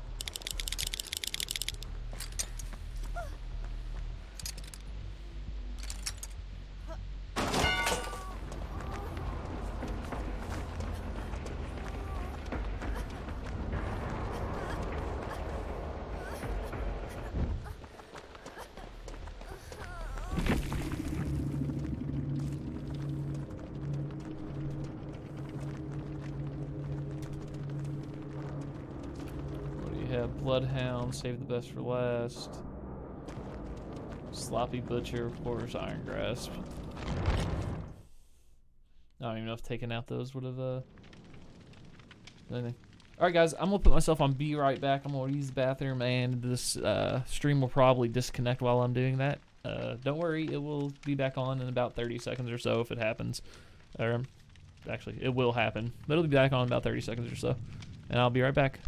S1: Bloodhound, save the best for last. Sloppy Butcher, of course, Iron Grasp. I don't even know if taking out those would have anything. Alright guys, I'm gonna put myself on be right back. I'm gonna use the bathroom and this stream will probably disconnect while I'm doing that. Don't worry, it will be back on in about 30 seconds or so if it happens. Actually, it will happen, but it'll be back on in about 30 seconds or so. And I'll be right back.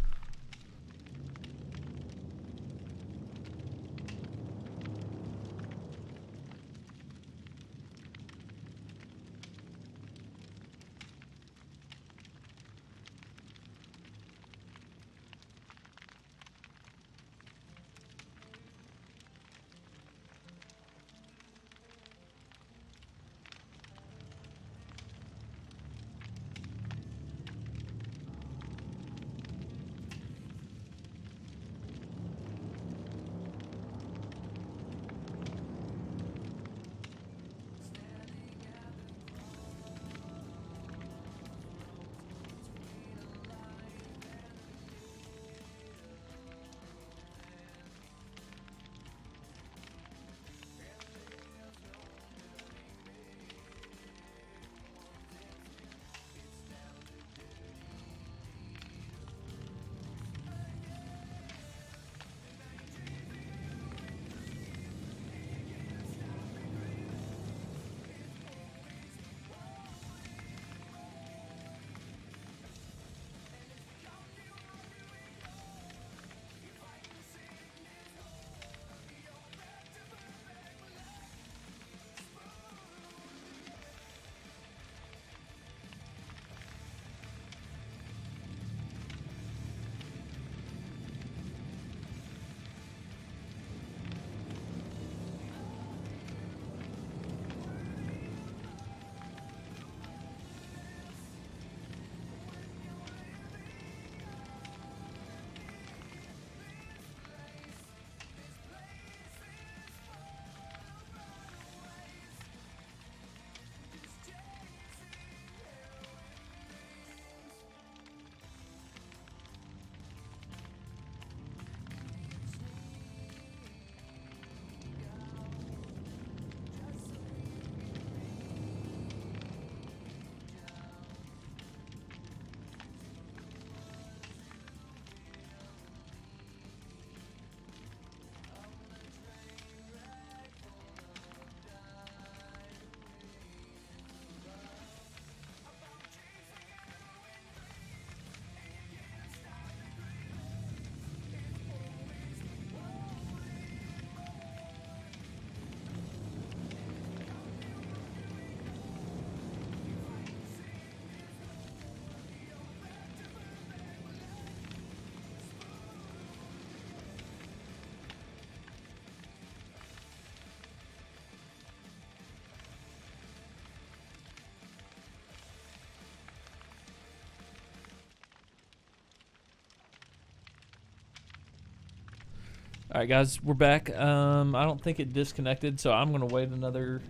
S1: Alright guys, we're back. I don't think it disconnected, so I'm gonna wait another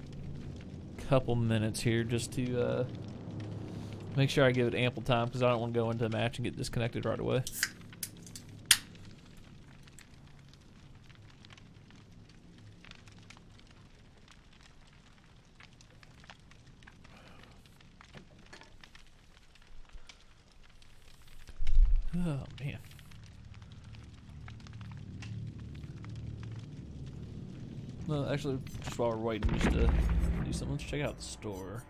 S1: couple minutes here just to make sure I give it ample time, because I don't want to go into a match and get disconnected right away. Oh man. No, actually, just while we're waiting, just to do something, let's check out the store.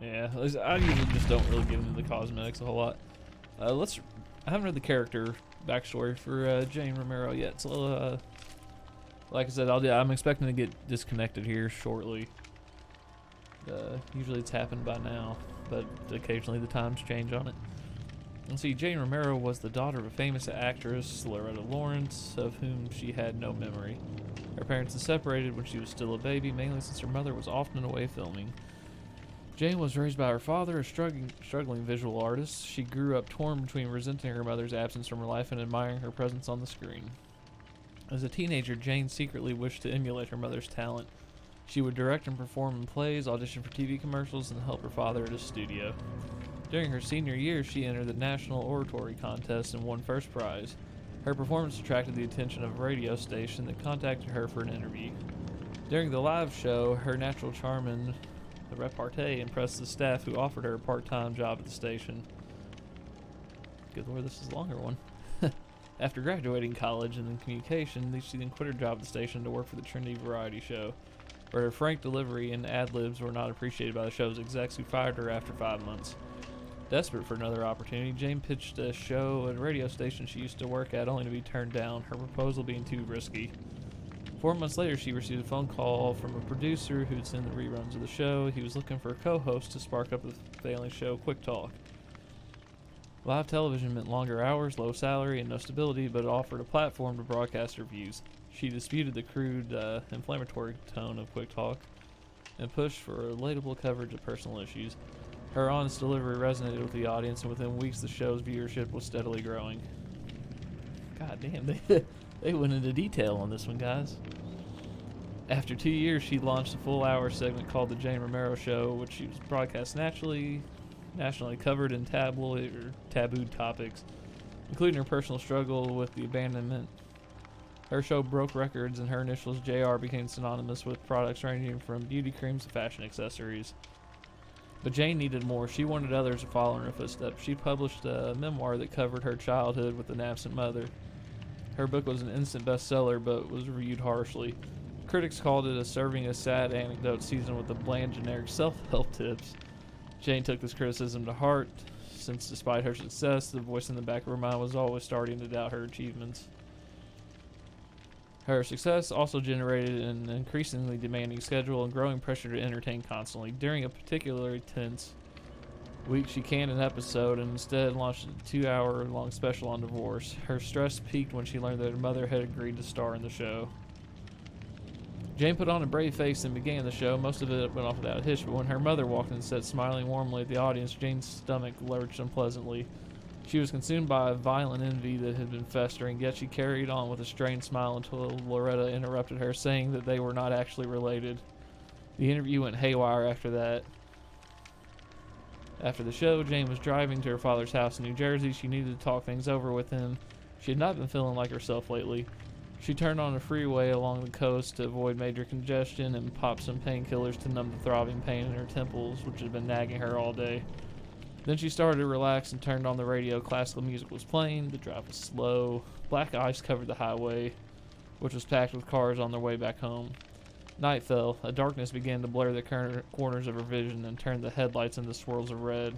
S1: Yeah, I usually just don't really get into the cosmetics a whole lot. I haven't read the character backstory for Jane Romero yet, so like I said, I'm expecting to get disconnected here shortly. Usually it's happened by now, but occasionally the times change on it. Let's see, Jane Romero was the daughter of a famous actress, Loretta Lawrence, of whom she had no memory. Her parents had separated when she was still a baby, mainly since her mother was often away filming. Jane was raised by her father, a struggling visual artist. She grew up torn between resenting her mother's absence from her life and admiring her presence on the screen. As a teenager, Jane secretly wished to emulate her mother's talent. She would direct and perform in plays, audition for TV commercials, and help her father at his studio. During her senior year, she entered the National Oratory Contest and won first prize. Her performance attracted the attention of a radio station that contacted her for an interview. During the live show, her natural charm and repartee impressed the staff, who offered her a part-time job at the station. Good lord, this is a longer one. After graduating college in communication, she then quit her job at the station to work for the Trinity Variety Show, where her frank delivery and ad-libs were not appreciated by the show's execs, who fired her after 5 months. Desperate for another opportunity, Jane pitched a show at a radio station she used to work at, only to be turned down, her proposal being too risky. 4 months later, she received a phone call from a producer who'd seen the reruns of the show. He was looking for a co-host to spark up the failing show, Quick Talk. Live television meant longer hours, low salary, and no stability, but it offered a platform to broadcast her views. She disputed the crude, inflammatory tone of Quick Talk and pushed for relatable coverage of personal issues. Her honest delivery resonated with the audience, and within weeks, the show's viewership was steadily growing. God damn, they went into detail on this one, guys. After 2 years, she launched a full-hour segment called The Jane Romero Show, which she was broadcast nationally covered in tabloid or tabooed topics, including her personal struggle with the abandonment. Her show broke records, and her initials JR became synonymous with products ranging from beauty creams to fashion accessories. But Jane needed more. She wanted others to follow in her footsteps. She published a memoir that covered her childhood with an absent mother. Her book was an instant bestseller, but was reviewed harshly. Critics called it a serving of sad anecdotes seasoned with the bland, generic self-help tips. Jane took this criticism to heart, since despite her success, the voice in the back of her mind was always starting to doubt her achievements. Her success also generated an increasingly demanding schedule and growing pressure to entertain constantly. During a particularly tense week, she canned an episode and instead launched a 2-hour-long special on divorce. Her stress peaked when she learned that her mother had agreed to star in the show. Jane put on a brave face and began the show. Most of it went off without a hitch, but when her mother walked in and sat smiling warmly at the audience, Jane's stomach lurched unpleasantly. She was consumed by a violent envy that had been festering, yet she carried on with a strained smile until Loretta interrupted her, saying that they were not actually related. The interview went haywire after that. After the show, Jane was driving to her father's house in New Jersey. She needed to talk things over with him. She had not been feeling like herself lately. She turned on a freeway along the coast to avoid major congestion and popped some painkillers to numb the throbbing pain in her temples, which had been nagging her all day. Then she started to relax and turned on the radio. Classical music was playing. The drive was slow. Black ice covered the highway, which was packed with cars on their way back home. Night fell. A darkness began to blur the corners of her vision and turned the headlights into swirls of red.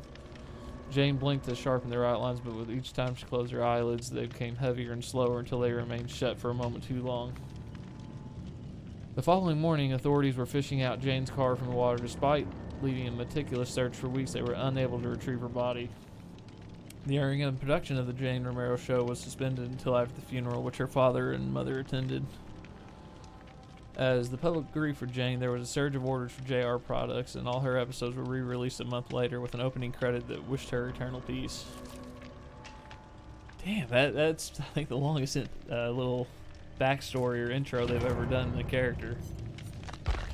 S1: Jane blinked to sharpen their outlines, but with each time she closed her eyelids, they became heavier and slower until they remained shut for a moment too long. The following morning, authorities were fishing out Jane's car from the water. Despite leading a meticulous search for weeks, they were unable to retrieve her body. The airing and production of the Jane Romero show was suspended until after the funeral, which her father and mother attended. As the public grieved for Jane, there was a surge of orders for JR products, and all her episodes were re-released a month later with an opening credit that wished her eternal peace. Damn, that's I think the longest little backstory or intro they've ever done in a character.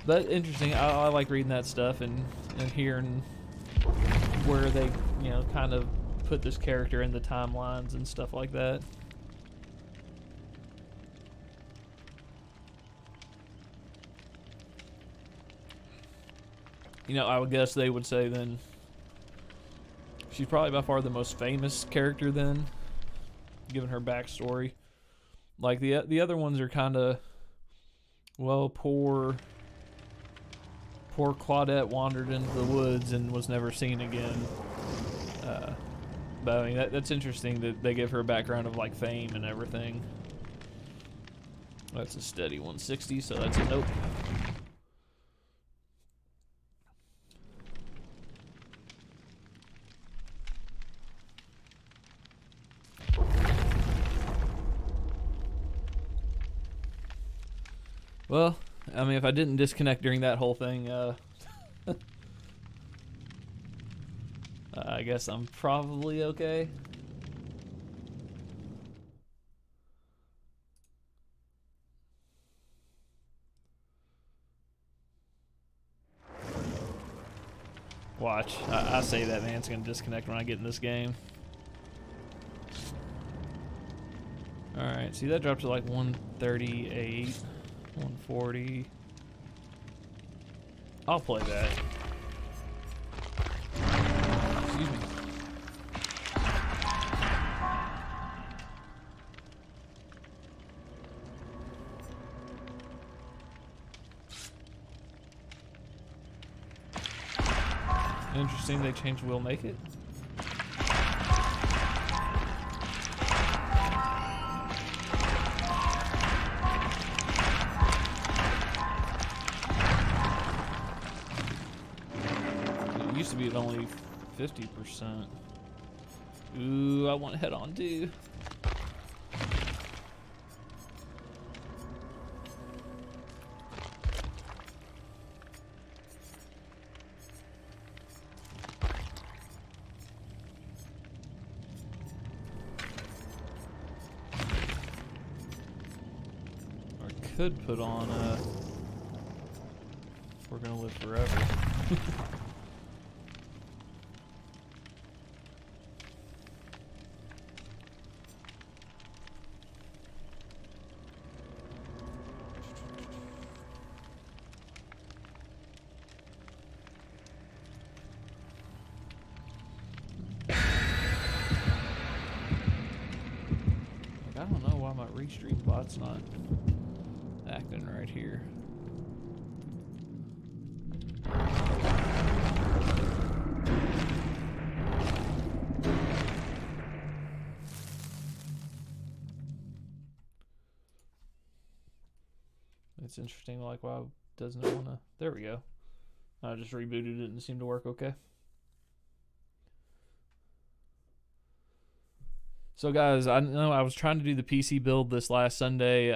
S1: But interesting. I like reading that stuff and hearing where they, you know, kind of put this character in the timelines and stuff like that. You know, I would guess they would say then she's probably by far the most famous character then, given her backstory. Like the other ones are kind of, well, poor Claudette wandered into the woods and was never seen again. But I mean, that's interesting that they give her a background of like fame and everything. That's a steady 160, so that's a nope. Well, I mean, if I didn't disconnect during that whole thing, I guess I'm probably okay. Watch. I say that, man. It's going to disconnect when I get in this game. Alright, see, that dropped to like 138. 140. I'll play that. Excuse me. Interesting, they changed Will Make It. Used to be at only 50%. Ooh, I want head on too. I could put on We're Gonna Live Forever. I don't know why my restream bot's not acting right here. It's interesting, like, why doesn't it want to... There we go. I just rebooted it and it seemed to work okay. So guys, I know I was trying to do the PC build this last Sunday.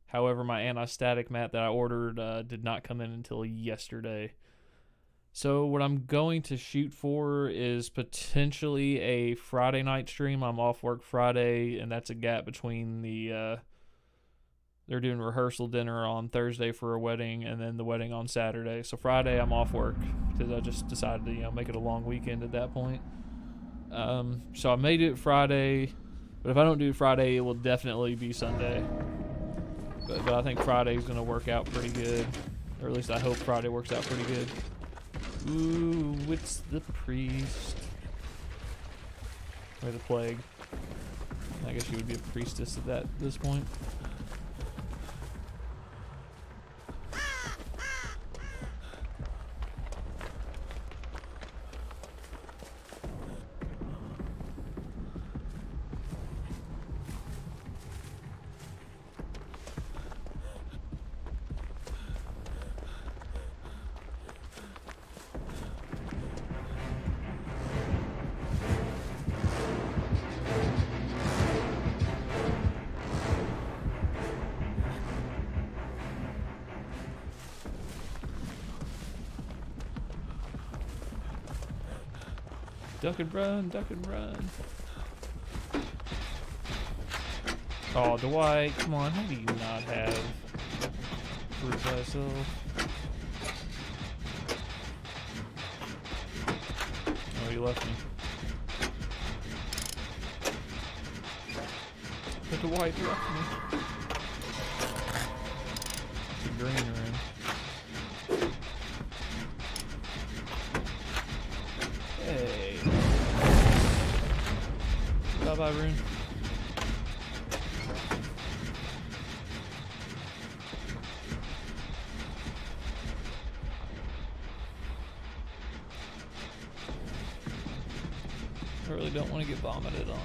S1: However, my anti-static mat that I ordered did not come in until yesterday. So what I'm going to shoot for is potentially a Friday night stream. I'm off work Friday, and that's a gap between the... they're doing rehearsal dinner on Thursday for a wedding, and then the wedding on Saturday. So Friday I'm off work because I just decided to, you know, make it a long weekend at that point. So I may do it Friday, but if I don't do it Friday, it will definitely be Sunday. But I think Friday's going to work out pretty good, or at least I hope Friday works out pretty good. Ooh, it's the priest. Or the plague. I guess you would be a priestess at this point. Duck and run, duck and run. Oh, Dwight, come on, how do you not have fruit by yourself? Oh, you left me. But Dwight left me. It's a green room. Hey. Bye-bye, Rune. I really don't want to get vomited on.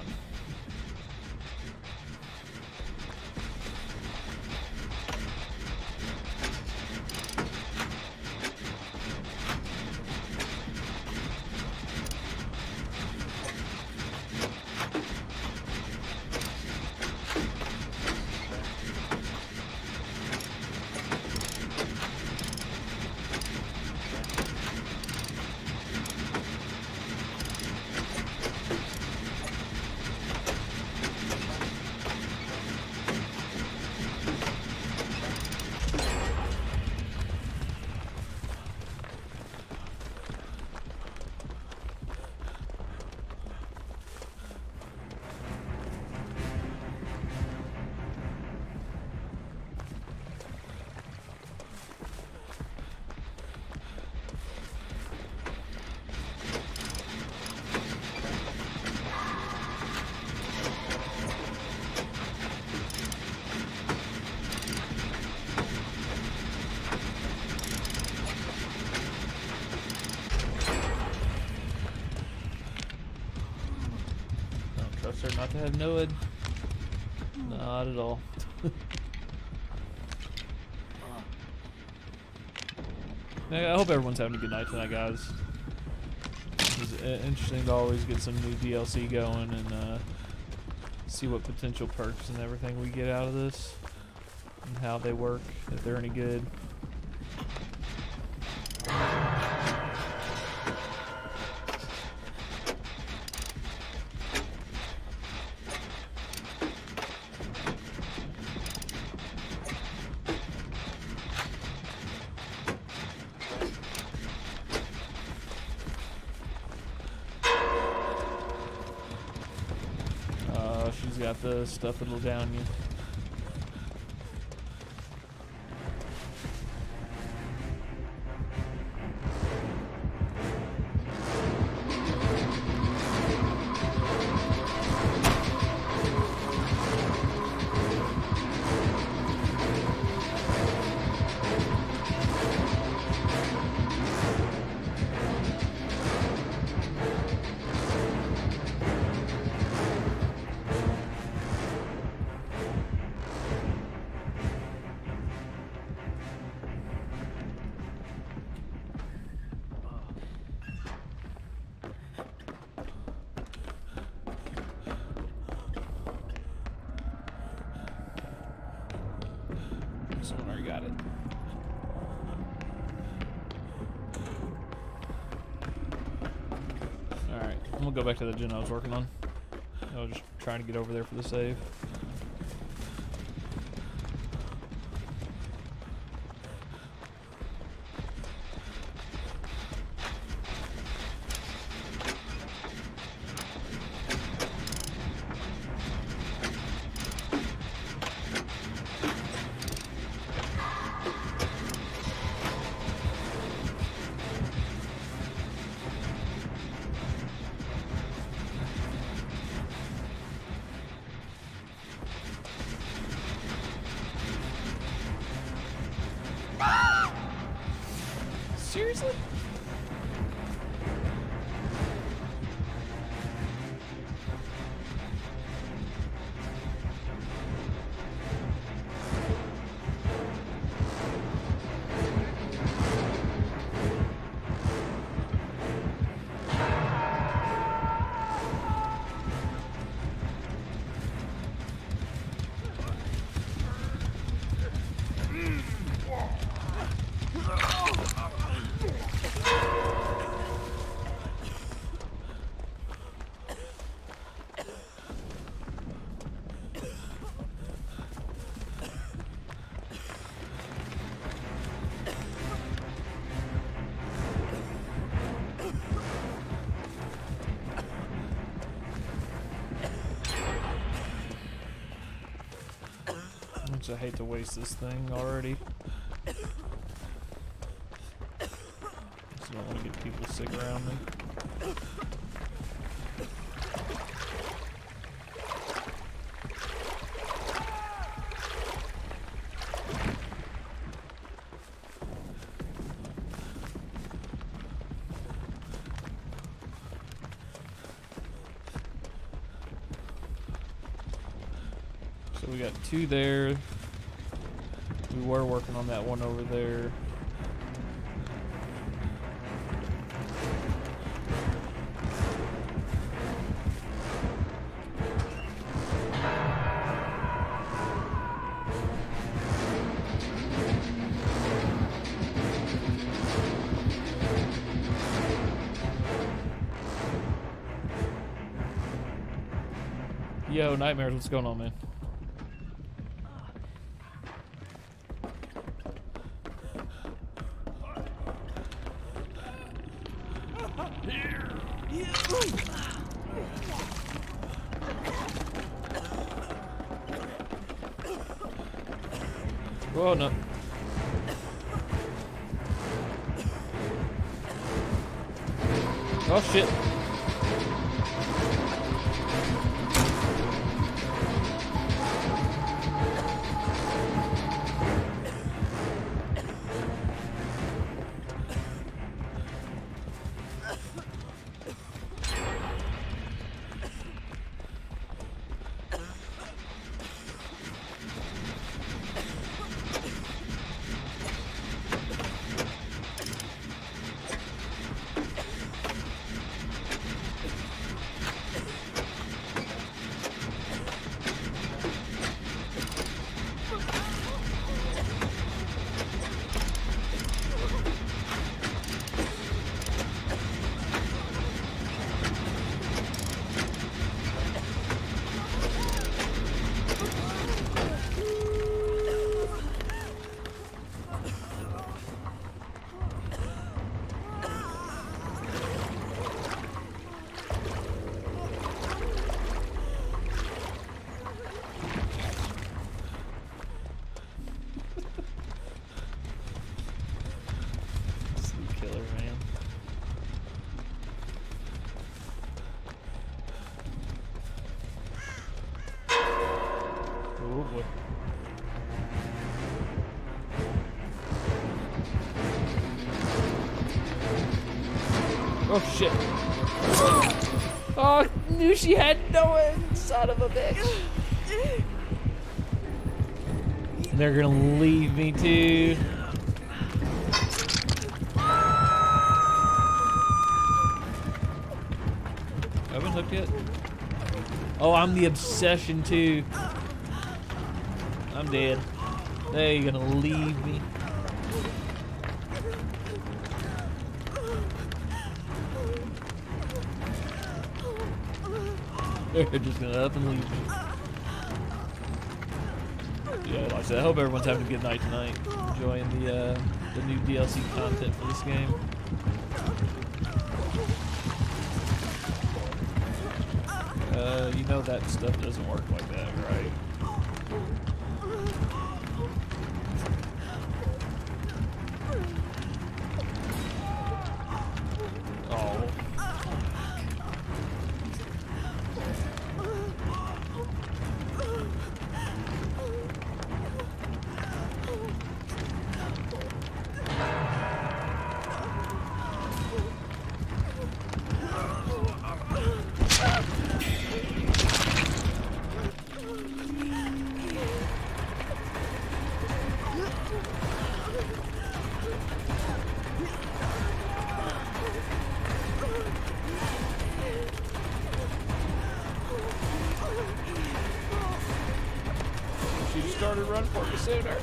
S1: Trust her not to have NOID. Not at all. I hope everyone's having a good night tonight, guys. It's interesting to always get some new DLC going and see what potential perks and everything we get out of this and how they work, if they're any good. She's got the stuff that'll down you. Someone already got it. Alright, I'm gonna go back to the gen I was working on. I was just trying to get over there for the save. Seriously? much I hate to waste this thing already. Just don't want to get people sick around me. So we got 2 there. We were working on that one over there. Yo, Nightmares, what's going on, man? Oh no. Oh shit. Oh shit. Oh, I knew she had no end, son of a bitch. And they're gonna leave me too. I haven't hooked yet. Oh, I'm the obsession too. I'm dead. They're gonna leave me. They're just gonna up and leave me. Yeah, like I said, I hope everyone's having a good night tonight. Enjoying the new DLC content for this game. You know that stuff doesn't work like that, right? Oh. Started run for me sooner.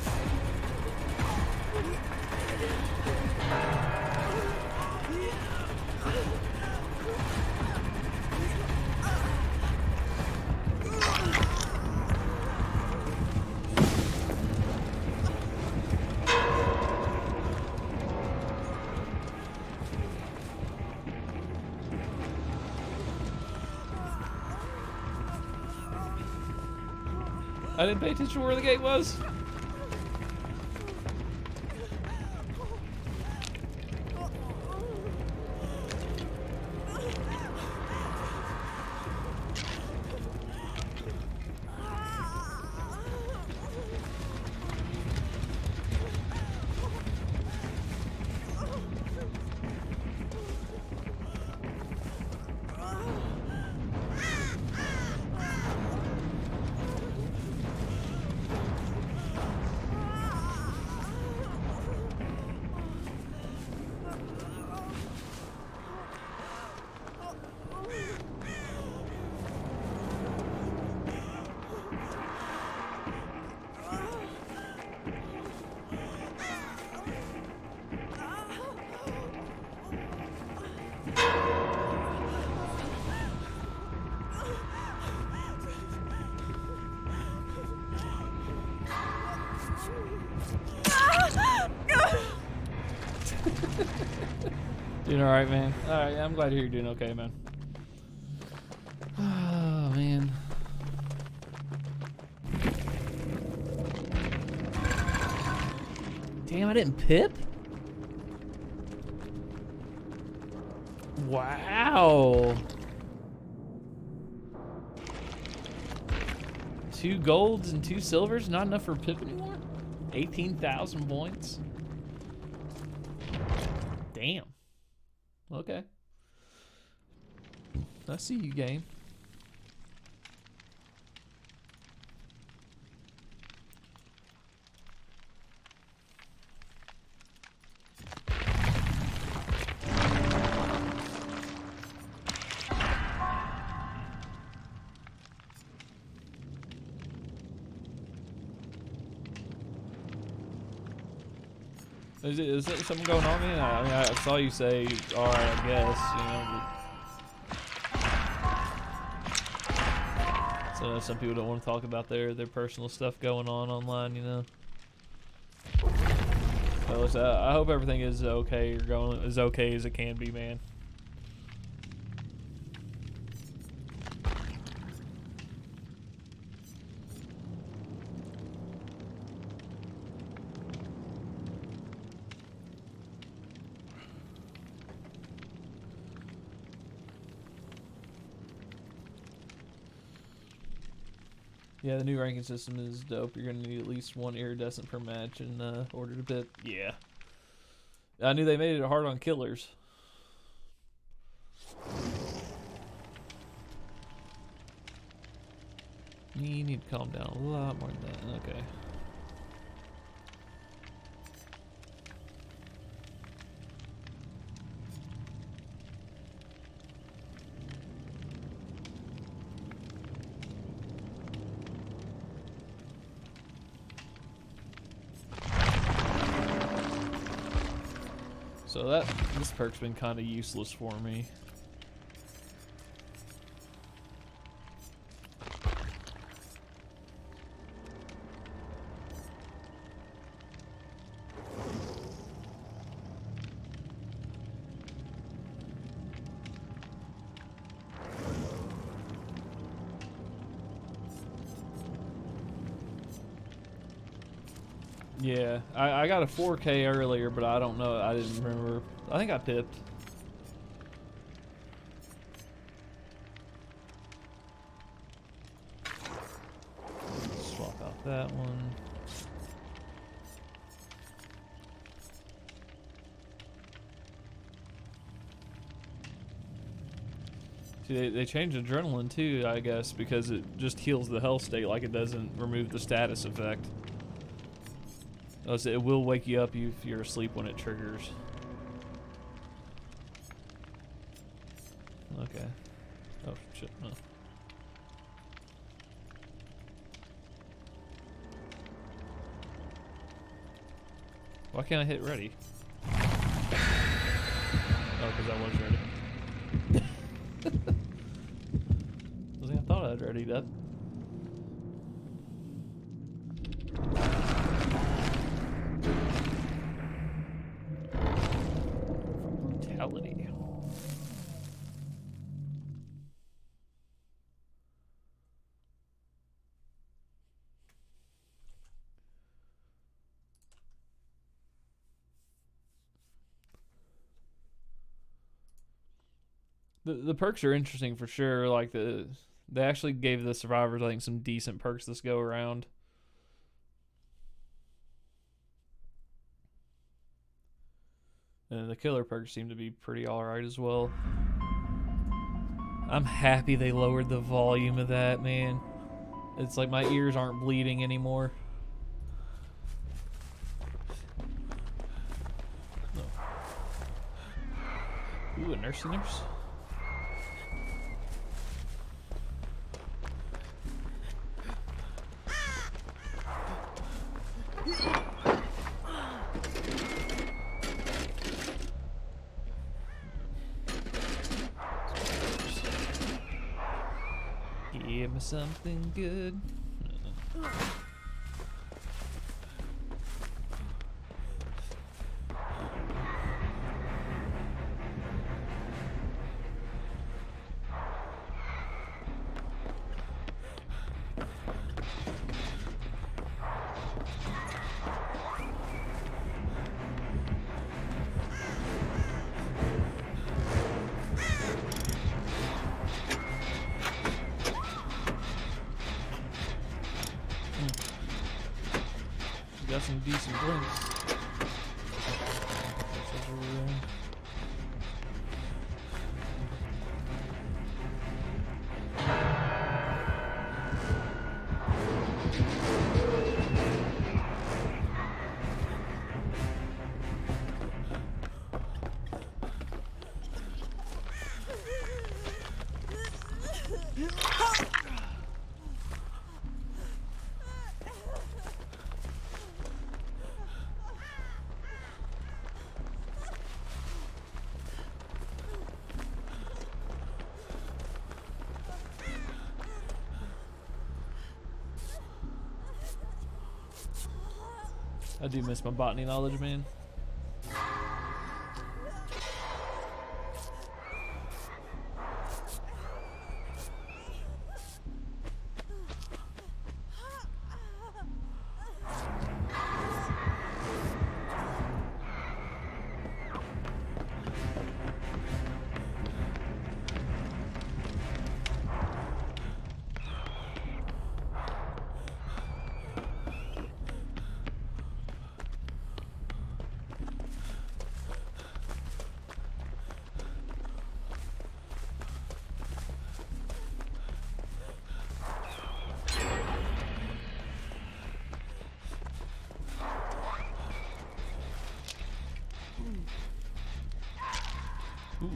S1: I didn't pay attention to where the gate was. Doing all right, man. All right, I'm glad to hear you're doing okay, man. Oh, man. Damn, I didn't pip? Wow. 2 golds and 2 silvers, not enough for pip anymore? 18,000 points? Damn. Okay. I see you, game. Is there something going on, man? I mean, I saw you say, all right, I guess, you know. So some people don't want to talk about their personal stuff going on online, you know. Well, I hope everything is okay, or going as okay as it can be, man. Yeah, the new ranking system is dope. You're gonna need at least 1 iridescent per match in order to pip. Yeah. I knew they made it hard on killers. You need to calm down a lot more than that. Okay. So this perk's been kind of useless for me. Yeah, I got a 4K earlier, but I don't know. I didn't remember. I think I pipped. Swap out that one. See, they changed adrenaline too, I guess, because it just heals the health state, like it doesn't remove the status effect. It will wake you up if you're asleep when it triggers. Okay. Oh shit, no. Why can't I hit ready? Oh, because I was ready. I thought I'd readied up. Brutality. The perks are interesting for sure. Like they actually gave the survivors, I think, some decent perks this go around. And the killer perks seem to be pretty alright as well. I'm happy they lowered the volume of that, man. It's like my ears aren't bleeding anymore. No. Ooh, a nursey nurse. Give me something good. some decent drinks. What's over there? I do miss my botany knowledge, man. Ooh.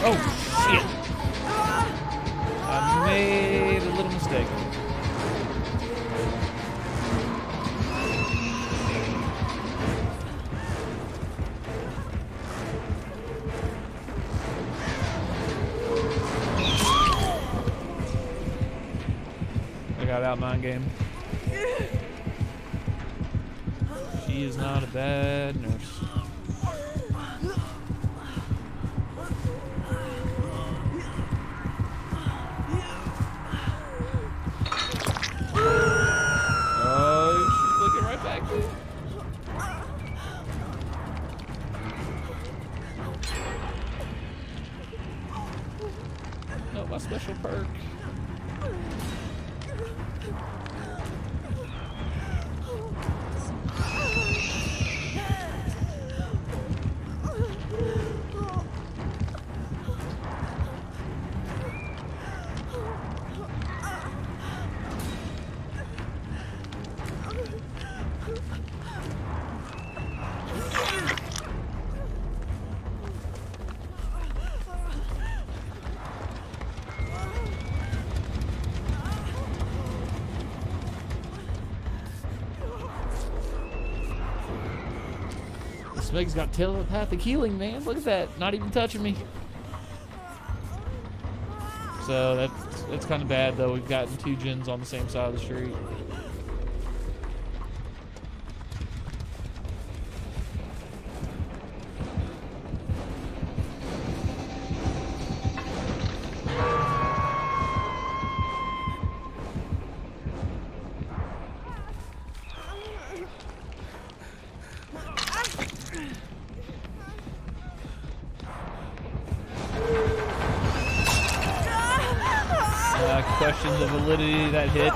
S1: Oh, shit. I made a little mistake. I got out mind game. She is not a bad nurse. No, my special perk. Meg's got telepathic healing, man. Look at that. Not even touching me. So that's kind of bad, though. We've gotten two gens on the same side of the street. Question the validity of that hit.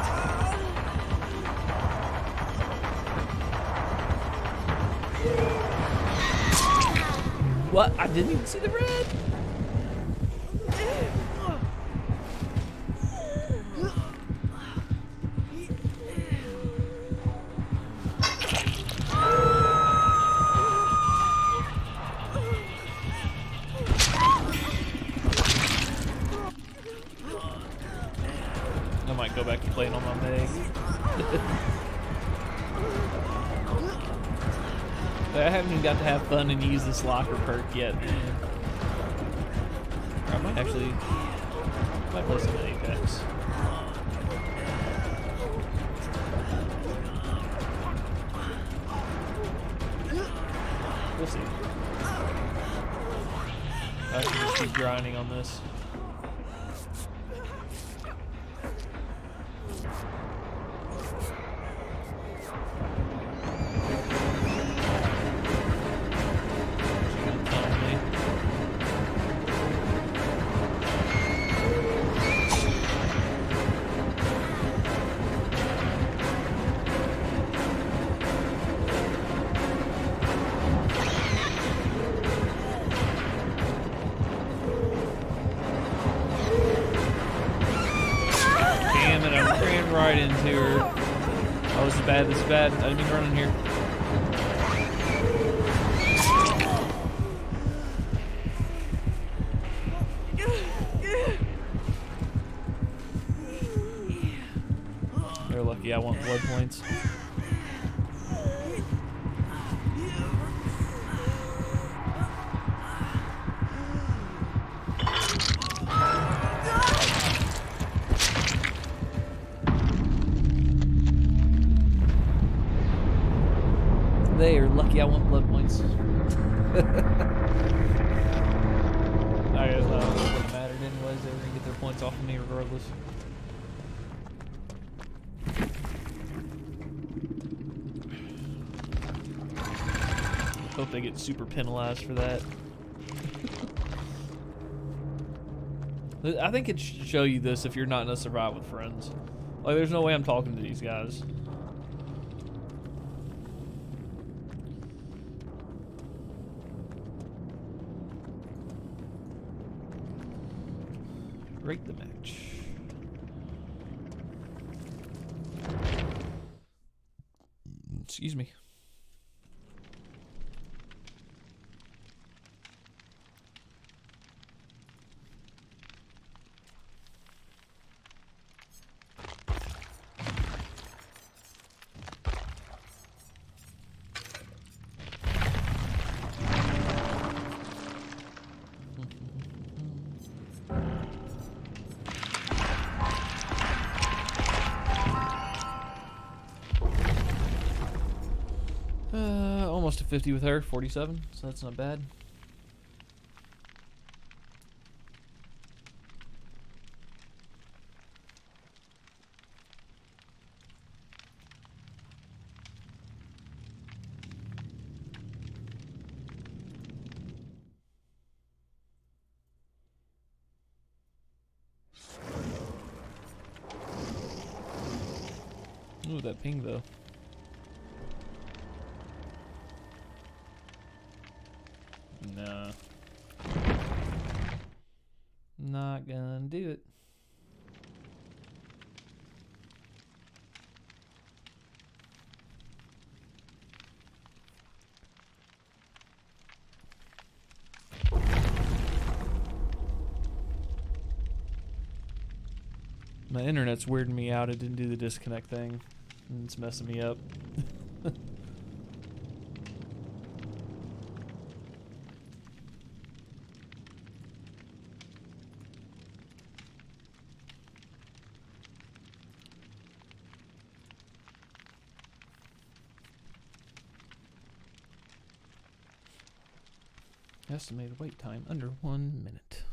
S1: What? I didn't even see the red. I might go back to playing on my Meg. I haven't even got to have fun and use this locker perk yet, man. Or I might actually play some Apex. We'll see. I should just keep grinding on this. right into her. Oh, this is bad. This is bad. I didn't mean to run in here. They're lucky I want blood points. They are lucky I want blood points. I guess it wouldn't matter anyways. They were gonna get their points off of me regardless. Hope they get super penalized for that. I think it should show you this if you're not in a survive with friends. Like, there's no way I'm talking to these guys. Rate the match. Excuse me. Almost a 50 with her, 47, so that's not bad. Ooh, that ping though. No. Not gonna do it. My internet's weirding me out. It didn't do the disconnect thing. And it's messing me up. Estimated wait time under 1 minute.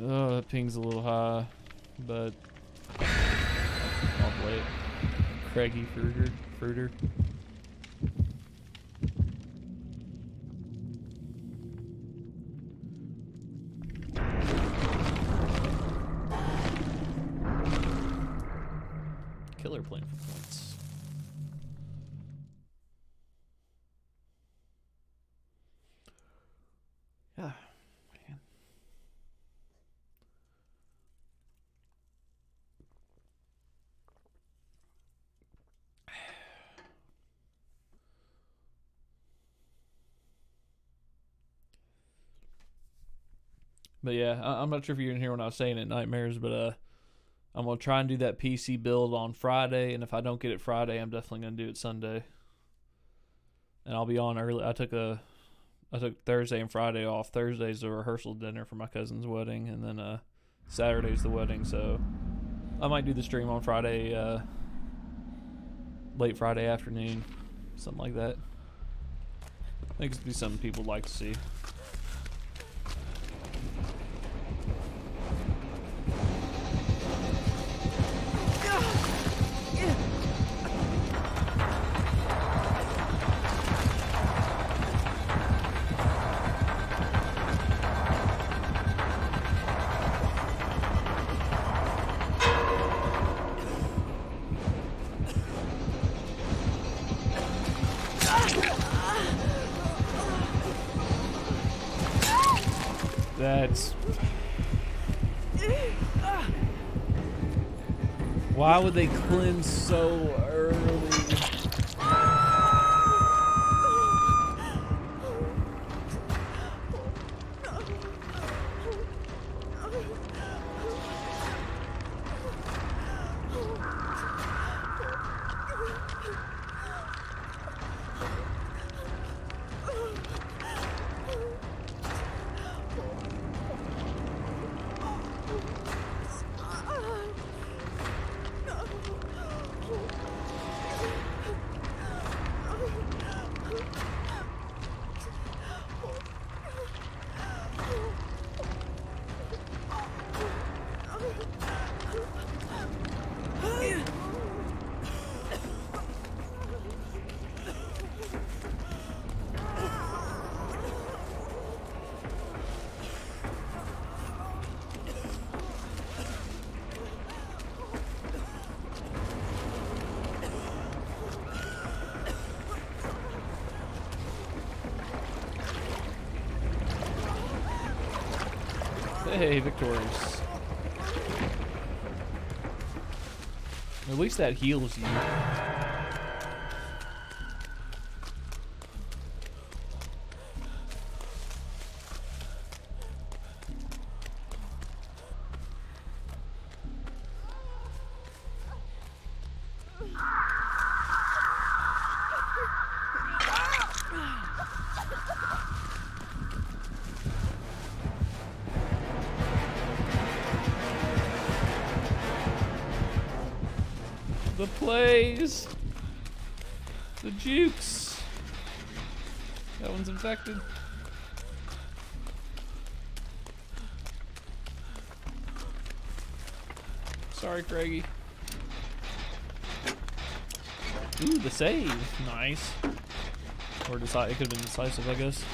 S1: Oh, that ping's a little high. But I'll play it. Craggy Fruiter. Killer playing for points. Yeah. But yeah, I'm not sure if you're in here when I was saying it, Nightmares, but I'm going to try and do that PC build on Friday, and if I don't get it Friday, I'm definitely going to do it Sunday. And I'll be on early. I took Thursday and Friday off. Thursday's the rehearsal dinner for my cousin's wedding, and then Saturday's the wedding, so I might do the stream on Friday, late Friday afternoon, something like that. I think it'd be something people would like to see. That's... Why would they cleanse so early? Hey, victorious. At least that heals you. The plays. The jukes. That one's infected. Sorry, Craigie. Ooh, the save. Nice. Or decide. It could have been decisive, I guess.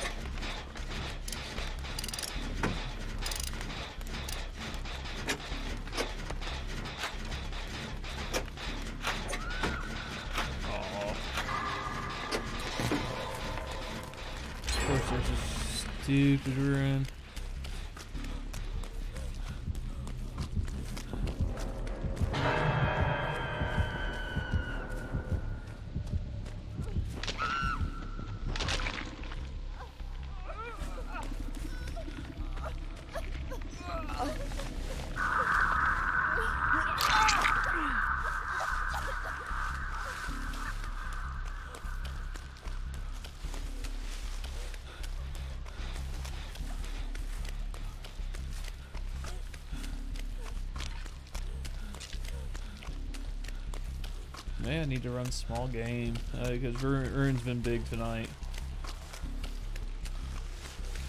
S1: Stupid ruin. Man, I need to run small game because Ruin's been big tonight.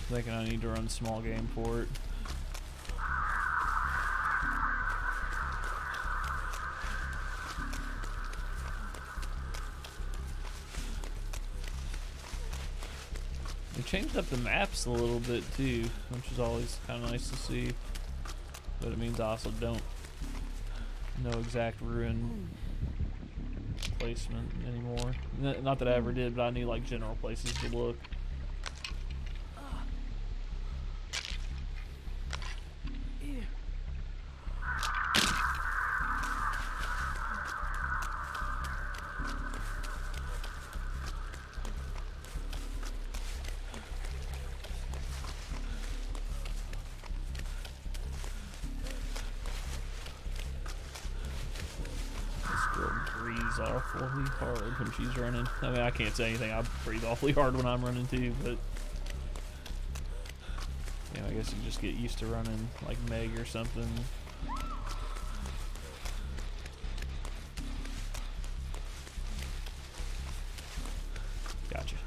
S1: Thinking I need to run small game for it. They changed up the maps a little bit too, which is always kind of nice to see. But it means I also don't know exact Ruin placement anymore. Not that I ever did, but I knew like general places to look. Awfully hard when she's running. I mean, I can't say anything. I breathe awfully hard when I'm running too, but yeah, I guess you just get used to running like Meg or something. Gotcha.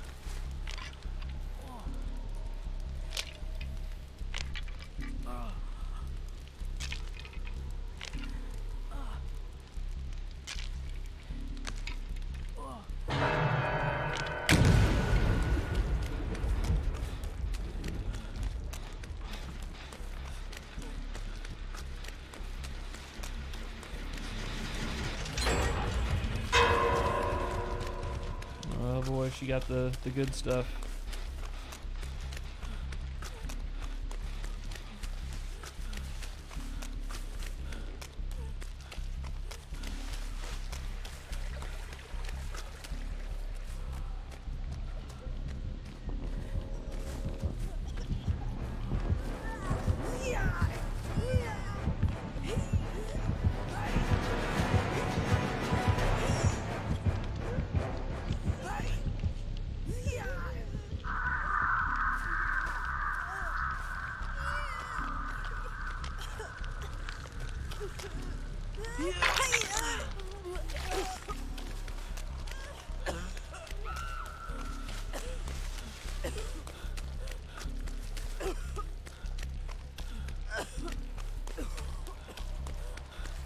S1: Boy, she got the good stuff.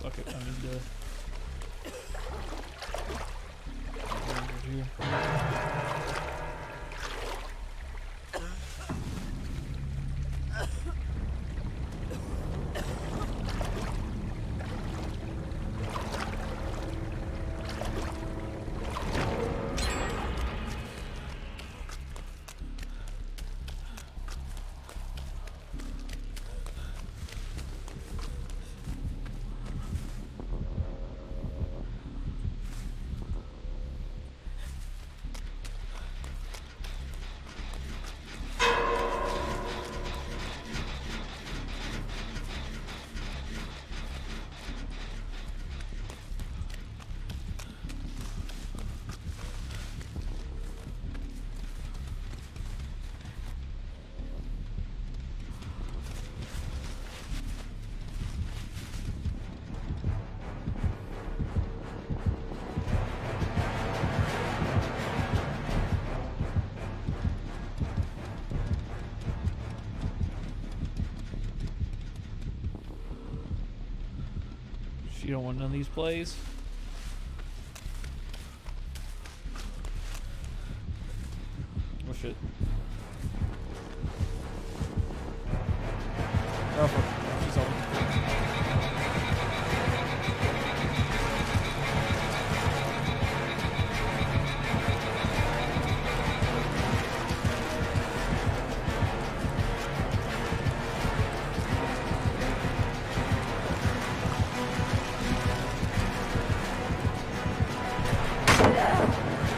S1: Fuck it, I need to... Over here. You don't want none of these plays? Oh shit. Oh fuck. She's on.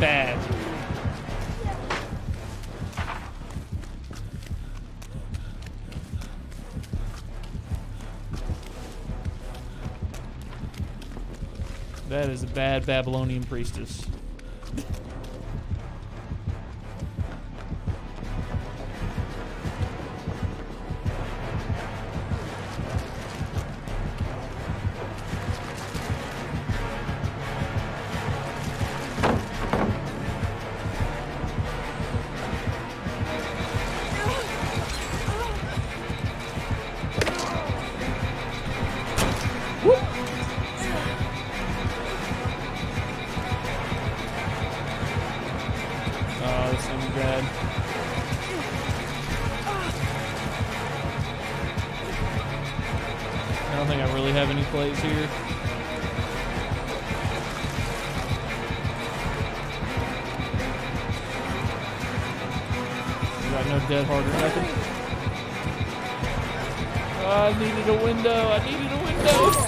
S1: Bad. That is a bad Babylonian priestess. Oh, this is gonna be bad. I don't think I really have any plays here. Got no dead hard or nothing. Oh, I needed a window. I needed a window.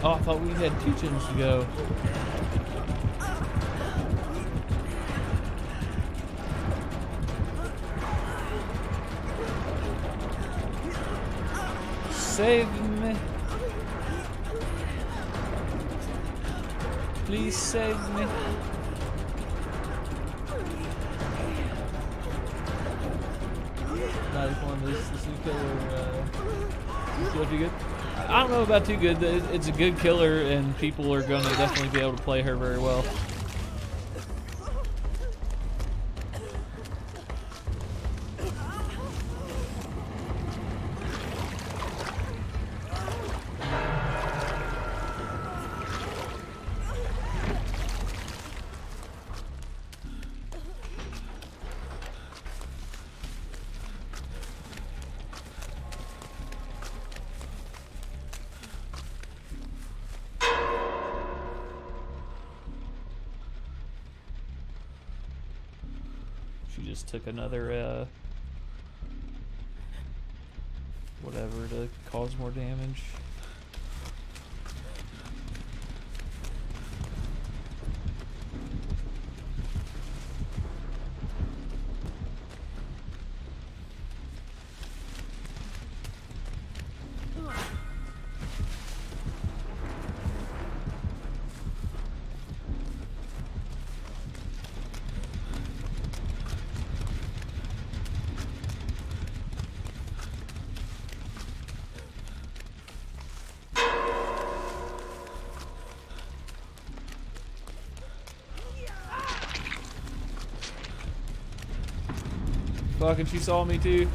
S1: Oh, I thought we had 2 gens to go. Save me. Please save me. Nice one. This new killer feel too good. I don't know about too good. It's a good killer, and people are going to definitely be able to play her very well. She just took another, whatever to cause more damage. Fucking, she saw me too.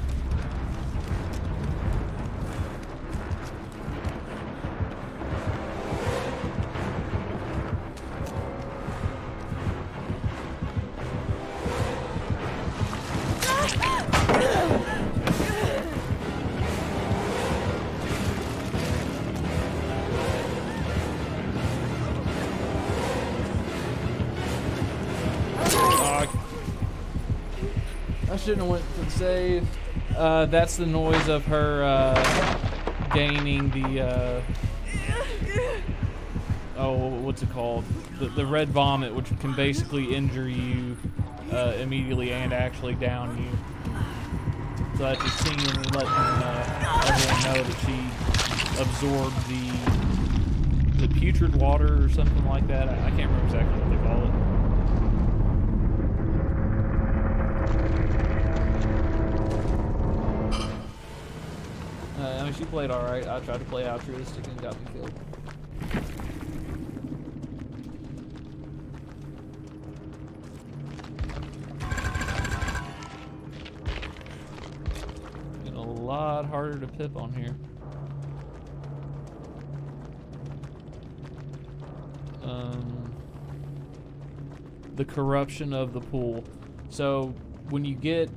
S1: I shouldn't have went for the save. That's the noise of her gaining the oh, what's it called? The red vomit, which can basically injure you immediately and actually down you. So that's just seeing and letting everyone know that she absorbed the putrid water or something like that. I can't remember exactly what they call it. I mean, she played alright. I tried to play altruistic and got me killed. Getting a lot harder to pip on here. The corruption of the pool. So when you get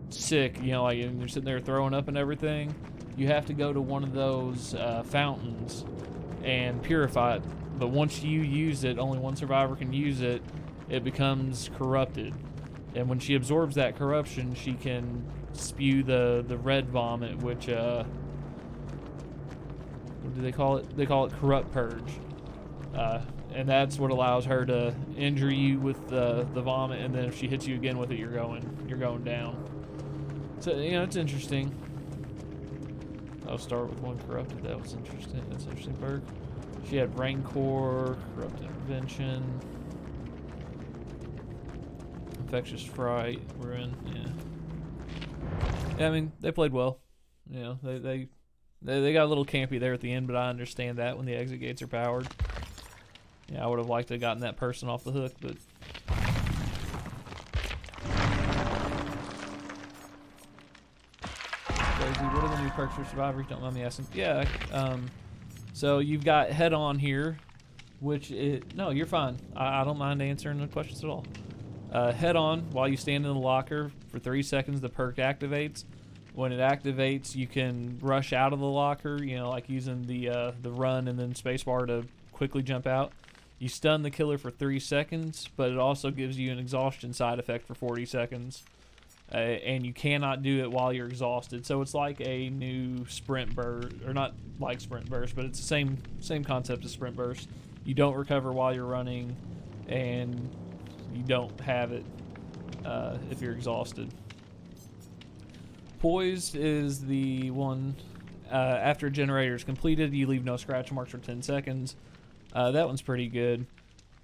S1: sick, you know, like you're sitting there throwing up and everything, you have to go to one of those fountains and purify it. But once you use it, only one survivor can use it, it becomes corrupted. And when she absorbs that corruption, she can spew the red vomit, which what do they call it? They call it corrupt purge. And that's what allows her to injure you with the vomit, and then if she hits you again with it, you're going down. So, you know, it's interesting. I'll start with one corrupted. That was interesting. That's an interesting perk. She had Rancor, Corrupt Intervention, Infectious Fright, Ruin. Yeah, I mean, they played well. You know, they got a little campy there at the end, but I understand that when the exit gates are powered. Yeah, I would have liked to have gotten that person off the hook, but crazy. What are the new perks for survivors? Don't mind me asking. Yeah, so you've got Head On here, which is, no, you're fine. I don't mind answering the questions at all. Head On, while you stand in the locker for 3 seconds, the perk activates. When it activates, you can rush out of the locker, you know, like using the run and then spacebar to quickly jump out. You stun the killer for 3 seconds, but it also gives you an exhaustion side effect for 40 seconds. And you cannot do it while you're exhausted. So it's like a new sprint burst, or not like sprint burst, but it's the same concept as sprint burst. You don't recover while you're running, and you don't have it if you're exhausted. Poised is the one, after a generator is completed, you leave no scratch marks for 10 seconds. That one's pretty good.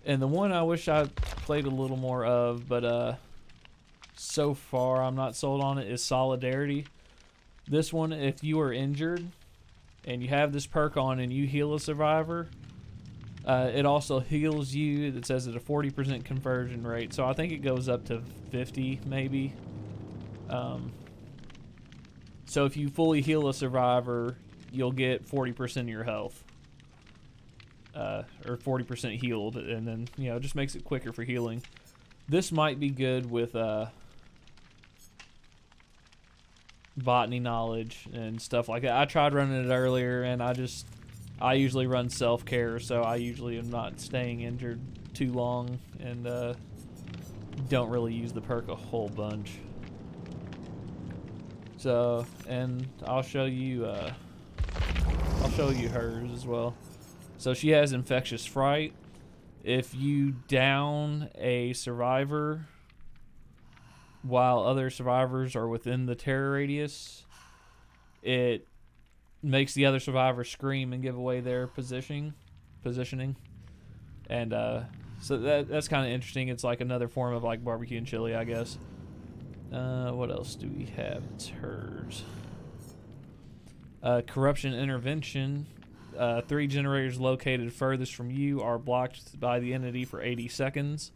S1: And the one I wish I played a little more of, but so far I'm not sold on it, is Solidarity. This one, if you are injured and you have this perk on and you heal a survivor, it also heals you. It says at a 40% conversion rate, so I think it goes up to 50 maybe. So if you fully heal a survivor, you'll get 40% of your health. Or 40% healed, and then, you know, it just makes it quicker for healing. This might be good with botany knowledge and stuff like that. I tried running it earlier, and I usually run self-care, so I usually am not staying injured too long, and don't really use the perk a whole bunch. So, and I'll show you hers as well. So she has Infectious Fright. If you down a survivor while other survivors are within the terror radius, it makes the other survivor scream and give away their positioning. And so that's kind of interesting. It's like another form of like barbecue and chili, I guess. What else do we have? It's hers. Corruption Intervention. 3 generators located furthest from you are blocked by the entity for 80 seconds.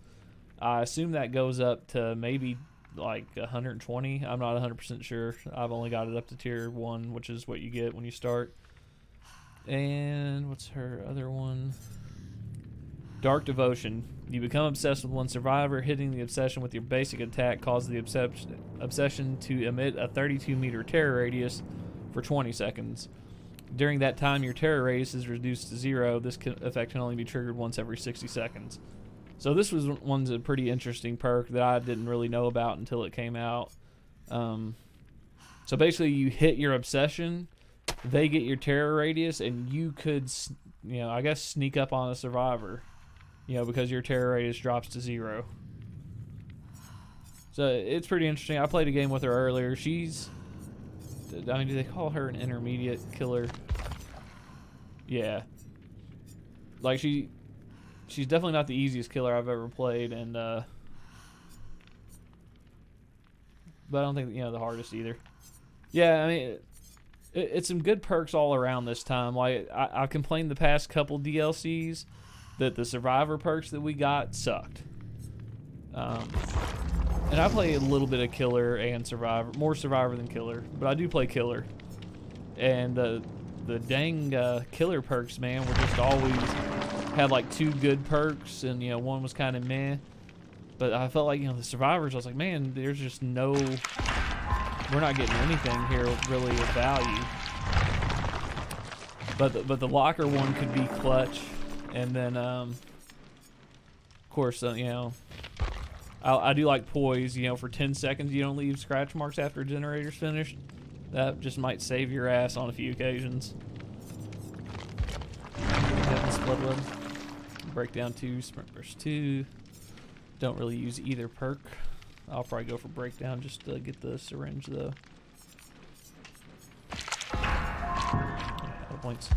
S1: I assume that goes up to maybe like 120. I'm not 100% sure. I've only got it up to tier 1, which is what you get when you start. And what's her other one? Dark Devotion. You become obsessed with one survivor. Hitting the obsession with your basic attack causes the obsession to emit a 32-meter terror radius for 20 seconds. During that time, your terror radius is reduced to 0. This effect can only be triggered once every 60 seconds. So this was one's a pretty interesting perk that I didn't really know about until it came out. So basically, you hit your obsession, they get your terror radius, and you could, you know, I guess sneak up on a survivor, you know, because your terror radius drops to 0. So it's pretty interesting. I played a game with her earlier. She's, I mean, do they call her an intermediate killer? Yeah. Like she's definitely not the easiest killer I've ever played, and but I don't think, you know, the hardest either. Yeah, I mean, it's some good perks all around this time. Like I complained the past couple DLCs that the survivor perks that we got sucked. And I play a little bit of killer and survivor, more survivor than killer, but I do play killer. And the dang killer perks, man, were just always had like 2 good perks, and you know, one was kind of meh. But I felt like, you know, the survivors, I was like, man, there's just no, we're not getting anything here really of value. But the locker one could be clutch, and then of course, you know, I do like poise. You know, for 10 seconds you don't leave scratch marks after a generator's finished. That just might save your ass on a few occasions. Bloodwood. Breakdown 2, Sprint Burst 2. Don't really use either perk. I'll probably go for Breakdown just to get the syringe though. Out of points.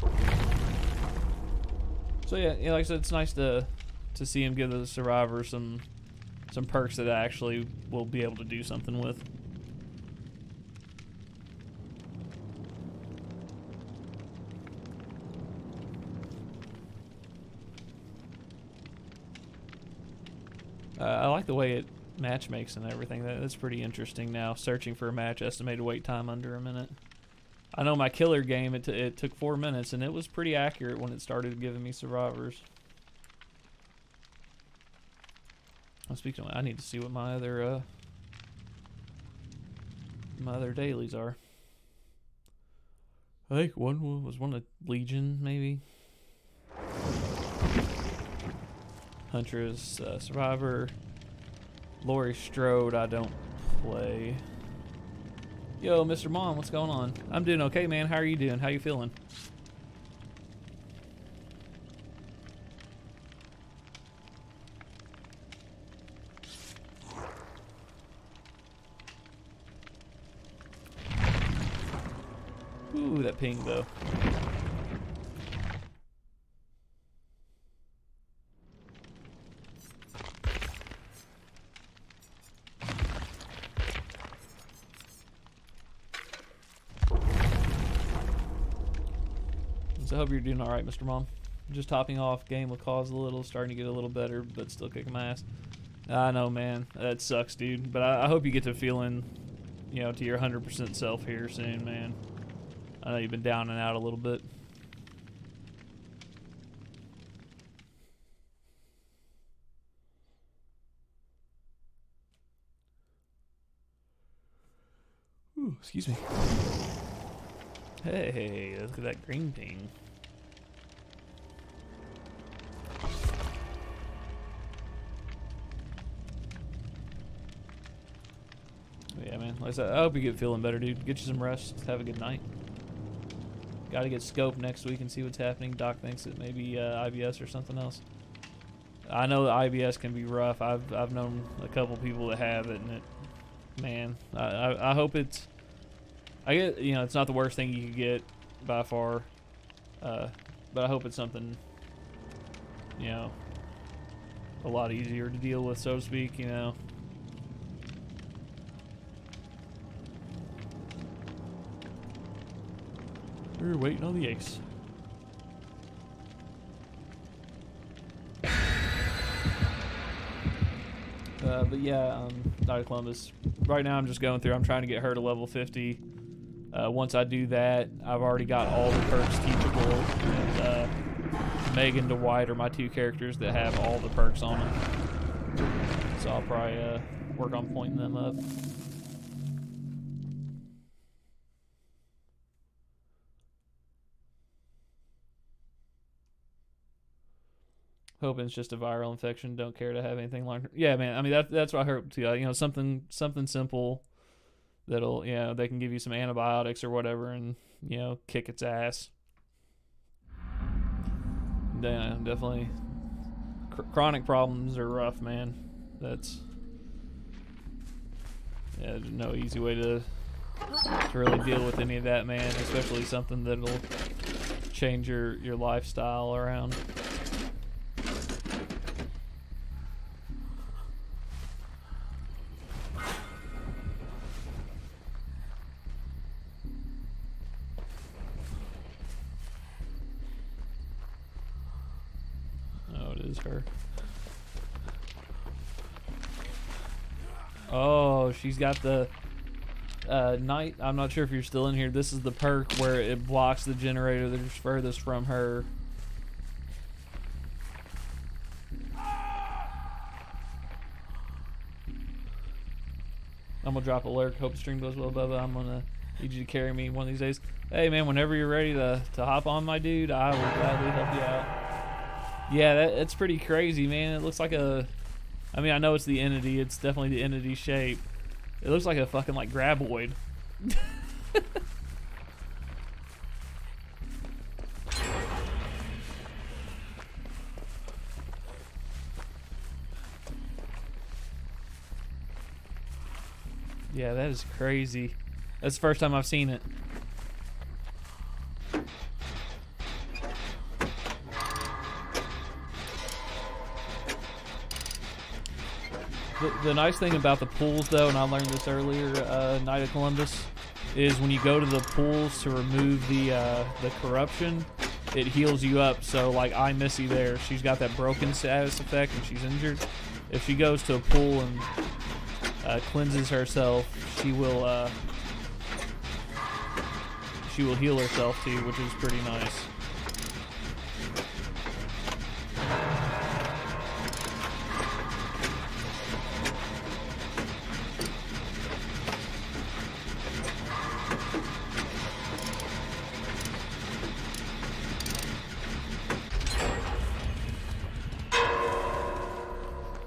S1: So yeah, like I said, it's nice to see him give the survivor some perks that I actually will be able to do something with. I like the way it match makes and everything. That's pretty interesting now. Searching for a match, estimated wait time under a minute. I know my killer game, it took 4 minutes, and it was pretty accurate when it started giving me survivors. Speaking of, I need to see what my other dailies are. I think one was one of Legion, maybe. Huntress, Survivor, Laurie Strode. I don't play. Yo, Mr. Mom, what's going on? I'm doing okay, man. How are you doing? How you feeling? Ooh, that ping though. So I hope you're doing all right, Mr. Mom. Just topping off game with cause a little, starting to get a little better, but still kicking my ass. I know, man. That sucks, dude. But I hope you get to feeling, you know, to your 100% self here soon, man. I know you've been down and out a little bit. Ooh, excuse me. Hey, look at that green ping. Yeah, man. Like I said, I hope you get feeling better, dude. Get you some rest. Have a good night. Got to get scoped next week and see what's happening. Doc thinks it may be IBS or something else. I know that IBS can be rough. I've known a couple people that have it, and it, man, I hope it's. I get, you know, it's not the worst thing you could get by far, but I hope it's something, you know, a lot easier to deal with, so to speak, you know. We're waiting on the ace. But yeah, Knight of Columbus. Right now I'm just going through. I'm trying to get her to level 50. Once I do that, I've already got all the perks teachable. And Megan to White are my two characters that have all the perks on them. So I'll probably work on pointing them up. Hoping it's just a viral infection. Don't care to have anything long. Yeah, man. I mean, that's what I hope too. You know, something simple that'll, you know, they can give you some antibiotics or whatever, and you know, kick its ass. Yeah, definitely. Chronic problems are rough, man. That's there's no easy way to really deal with any of that, man. Especially something that'll change your lifestyle around. Her. Oh, she's got the night. I'm not sure if you're still in here. This is the perk where it blocks the generator that's furthest from her. I'm gonna drop a lurk. Hope the stream goes well, Bubba. I'm gonna need you to carry me one of these days. Hey man, whenever you're ready to hop on, my dude, I will gladly help you out. Yeah, it's pretty crazy, man. It looks like a... I mean, I know it's the entity. It's definitely the entity shape. It looks like a fucking, like, graboid. Yeah, that is crazy. That's the first time I've seen it. The nice thing about the pools, though, and I learned this earlier, Knight of Columbus, is when you go to the pools to remove the corruption, it heals you up. So, like Missy there, she's got that broken status effect and she's injured. If she goes to a pool and cleanses herself, she will heal herself too, which is pretty nice.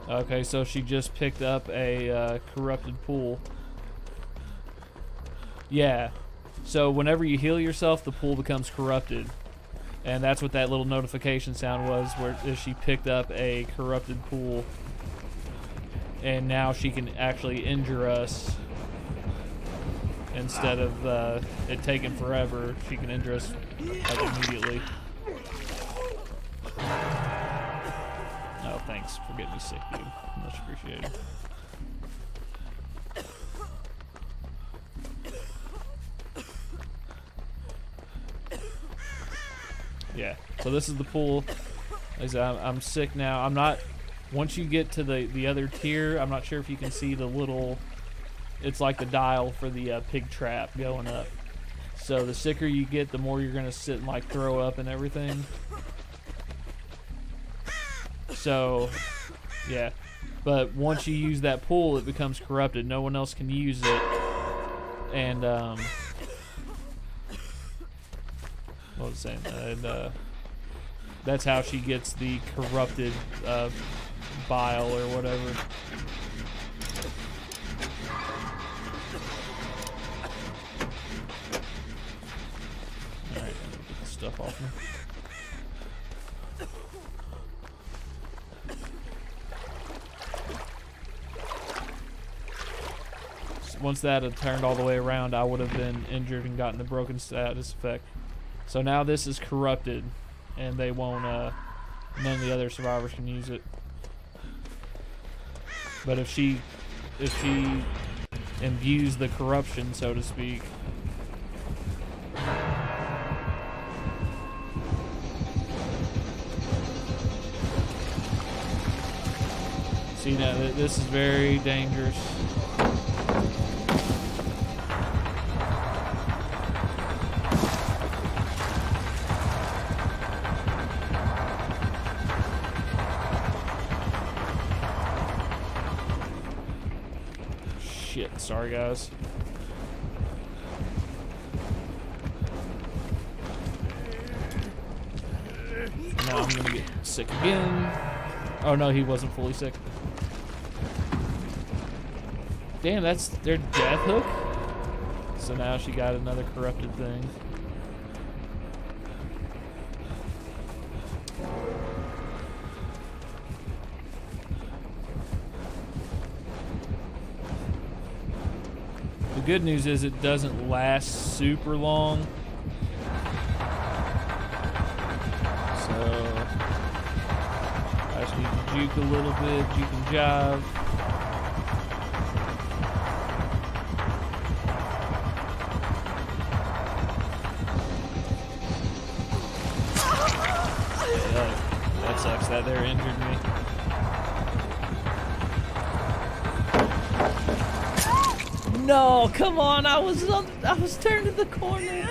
S1: Okay, so she just picked up a corrupted pool. Yeah. So whenever you heal yourself, the pool becomes corrupted. And that's what that little notification sound was, where she picked up a corrupted pool. And now she can actually injure us. Instead of it taking forever, she can injure us like immediately. Oh, thanks for getting me sick, dude. Much appreciated. Yeah, so this is the pool. I'm sick now. I'm not... Once you get to the other tier, I'm not sure if you can see the little... It's like the dial for the pig trap going up. So the sicker you get, the more you're going to sit and like throw up and everything. So, yeah. But once you use that pool, it becomes corrupted. No one else can use it. And, what was I saying? And, that's how she gets the corrupted bile or whatever. Alright, get this stuff off me. Once that had turned all the way around, I would have been injured and gotten the broken status effect. So now this is corrupted, and they won't, none of the other survivors can use it. But if she imbues the corruption, so to speak, see now, this is very dangerous. shit. Sorry, guys. Now I'm gonna get sick again. Oh no, he wasn't fully sick. Damn, that's their death hook? So now she got another corrupted thing. The good news is it doesn't last super long. So I just need to juke a little bit, juke and jive. Yeah, that sucks that there injured me. No, come on! I was turning the corner.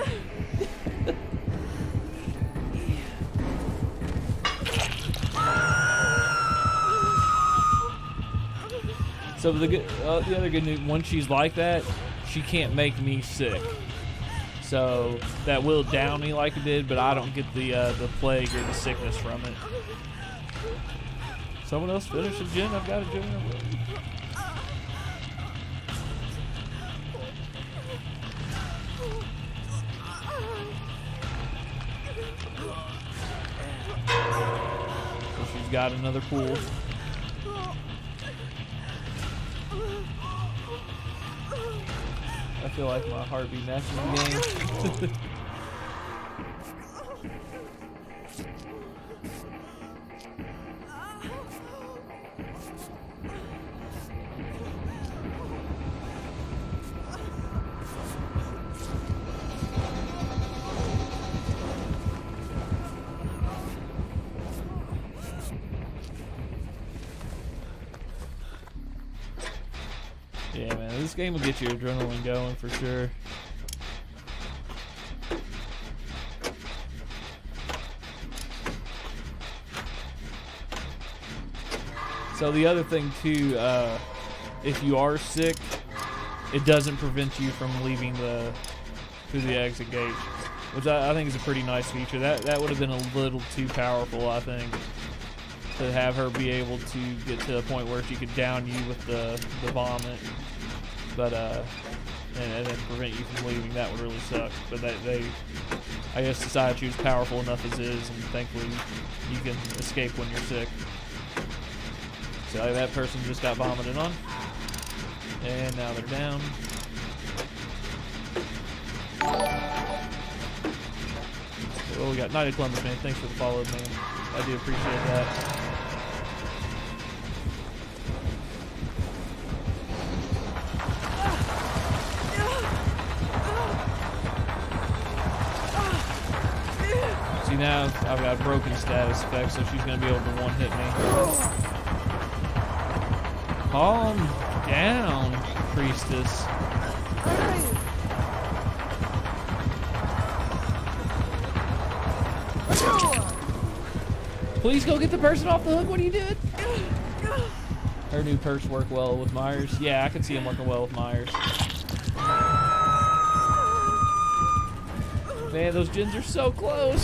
S1: So the other good news, once she's like that, she can't make me sick. So that will down me like it did, but I don't get the plague or the sickness from it. Someone else finish a gen? I've got a gen. So she's got another pool. I feel like my heart be matching the game. Yeah, man, this game will get your adrenaline going for sure. So the other thing too, if you are sick, it doesn't prevent you from leaving through the exit gate, which I think is a pretty nice feature. That would have been a little too powerful, I think, to have her be able to get to a point where she could down you with the vomit, but and then prevent you from leaving. That would really suck. But they I guess decided she was powerful enough as is, and thankfully you can escape when you're sick. So that person just got vomited on, and now they're down. Well, we got Night of Columbus, man. Thanks for the follow, man. I do appreciate that. See, now I've got broken status effect, so she's going to be able to one-hit me. Calm down, priestess. Please go get the person off the hook. What are you doing? Her new perks work well with Myers. Yeah, I can see him working well with Myers. Man, those gens are so close.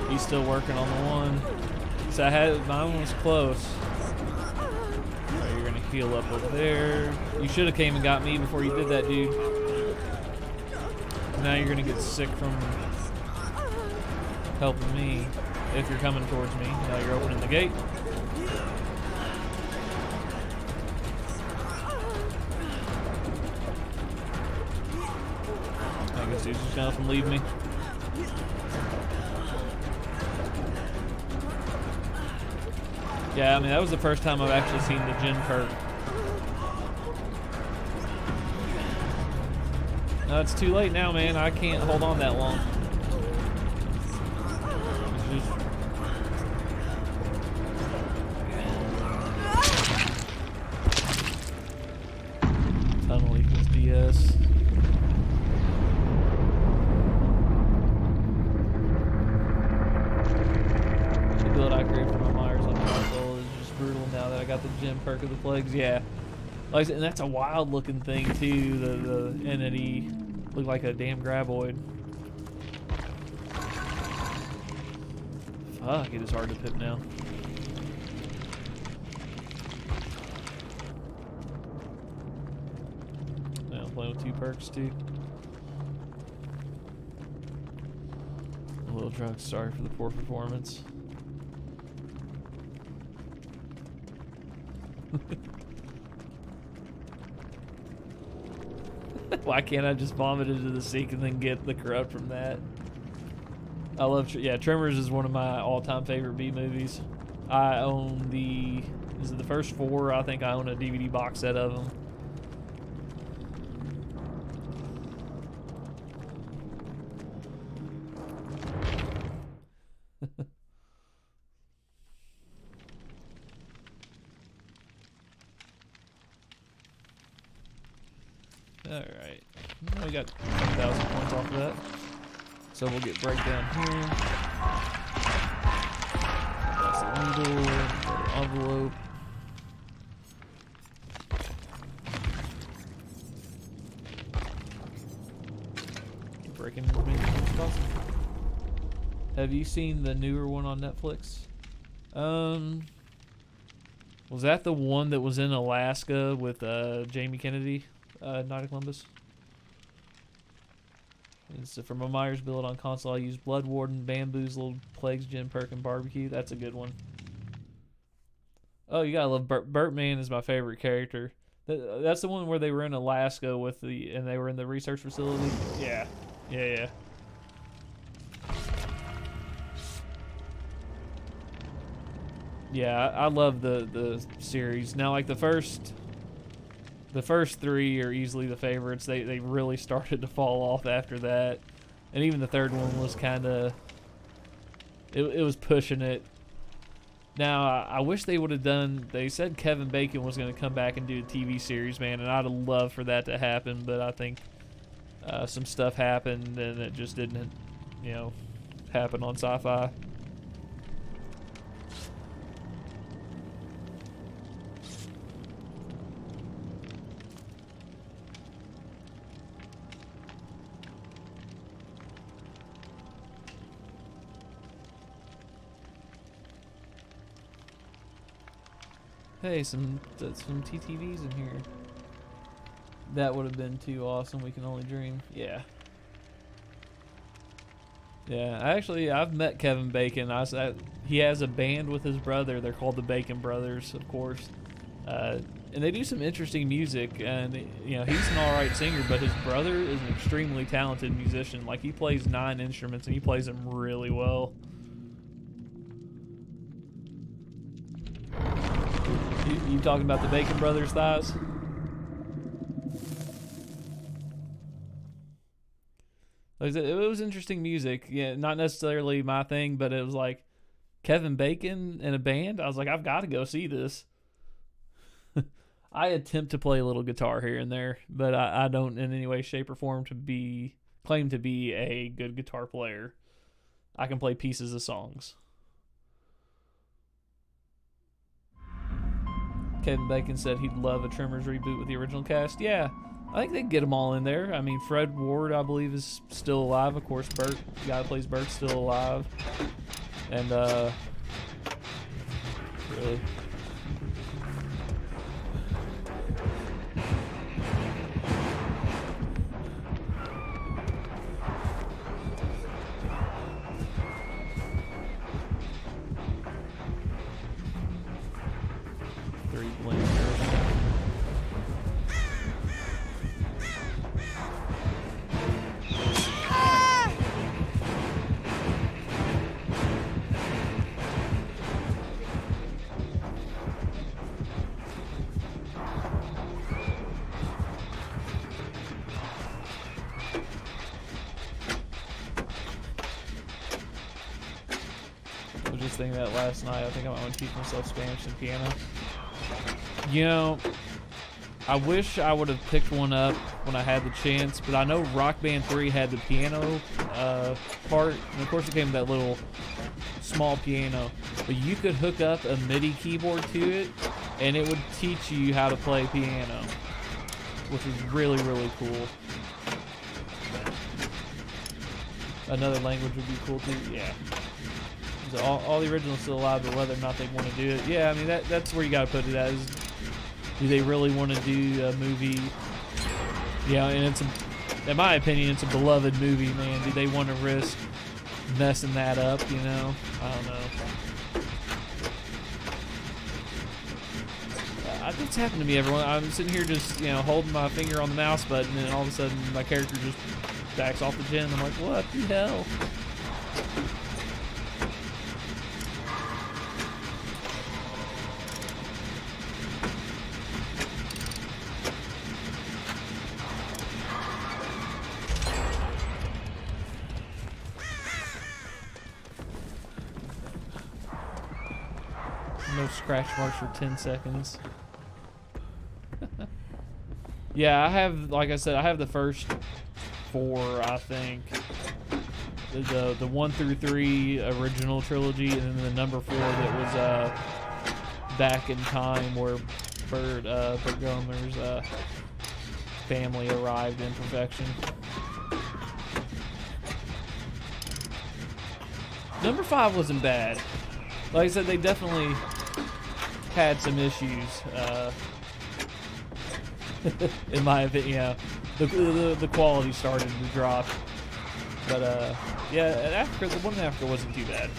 S1: He's still working on the one. So mine was close. Right, you're gonna heal up over there. You should have came and got me before you did that, dude. Now you're gonna get sick from helping me if you're coming towards me. Now you're opening the gate. I guess he's just gonna let him leave me. Yeah, I mean, that was the first time I've actually seen the gen perk. No, it's too late now, man. I can't hold on that long. Tunnel equals DS. I got the gem perk of the plagues. Yeah, like I said, and that's a wild looking thing too. The entity looked like a damn graboid. Fuck, it is hard to pip now. Yeah, I'm playing with 2 perks too. A little drunk. Sorry for the poor performance. Why can't I just vomit into the sink and then get the corrupt from that? I love, yeah, Tremors is one of my all-time favorite B movies. I own is it the first 4? I think I own a DVD box set of them. Alright, we got 10,000 points off of that. So we'll get breakdown here. That's the needle, the envelope. Keep breaking as many as possible. Have you seen the newer one on Netflix? Was that the one that was in Alaska with Jamie Kennedy? Night of Columbus. It's from a Myers build on console. I use Blood Warden, Bamboozled, Plagues, Gem Perk, and Barbecue. That's a good one. Oh, you gotta love Burtman is my favorite character. That's the one where they were in Alaska with and they were in the research facility. Yeah, yeah. Yeah, I love the series. Now, like the first 3 are easily the favorites. They really started to fall off after that, and even the third one was kind of it was pushing it. Now I wish they would have done. They said Kevin Bacon was going to come back and do a TV series, man, and I'd have loved for that to happen. But I think some stuff happened, and it just didn't, happen on Sci-Fi. Hey, some TTVs in here. That would have been too awesome. We can only dream. Yeah. Yeah, I've met Kevin Bacon. He has a band with his brother. They're called the Bacon Brothers, of course. And they do some interesting music. And he's an alright singer, but his brother is an extremely talented musician. Like, he plays 9 instruments and he plays them really well. You talking about the Bacon Brothers, Thighs? Like I said, it was interesting music. Yeah, not necessarily my thing, but it was like Kevin Bacon in a band. I was like, I've got to go see this. I attempt to play a little guitar here and there, but I don't in any way, shape, or form claim to be a good guitar player. I can play pieces of songs. Kevin Bacon said he'd love a Tremors reboot with the original cast. Yeah, I think they can get them all in there. I mean, Fred Ward, I believe, is still alive. Of course, Bert, the guy who plays Bert's still alive. And, really. Thinking that last night. I think I might want to teach myself Spanish and piano. I wish I would have picked one up when I had the chance, but I know Rock Band 3 had the piano part, and of course it came with that little small piano, but you could hook up a MIDI keyboard to it, and it would teach you how to play piano, which is really, really cool. Another language would be cool too. Yeah. So all the originals still alive, but whether or not they want to do it, yeah, I mean that's where you gotta put it as. Do they really want to do a movie? Yeah, and it's in my opinion, it's a beloved movie, man. Do they want to risk messing that up? You know, I don't know. It's happened to me, everyone. I'm sitting here just, you know, holding my finger on the mouse button, and all of a sudden my character just backs off the gen. I'm like, what the hell? No scratch marks for 10 seconds. Yeah, I have, like I said, I have the first 4, I think. The 1 through 3 original trilogy, and then the number 4 that was back in time where Bert Gomer's family arrived in perfection. Number 5 wasn't bad. Like I said, they definitely had some issues. In my opinion, yeah, the quality started to drop. But yeah, the one after wasn't too bad.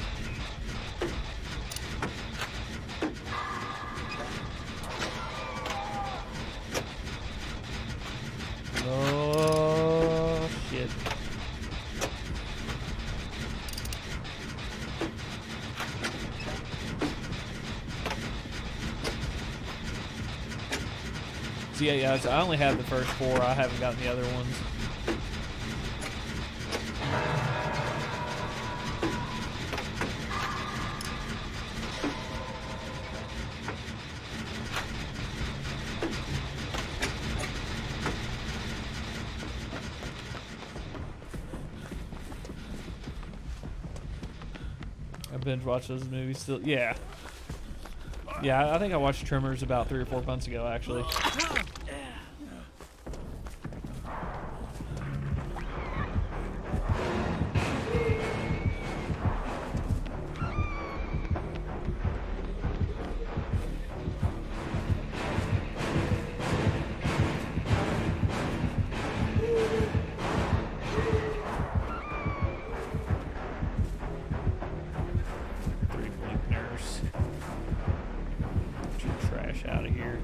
S1: Oh shit. So yeah, so I only have the first 4. I haven't gotten the other ones. I binge watched those movies still. Yeah. Yeah, I think I watched Tremors about 3 or 4 months ago, actually. Out of here.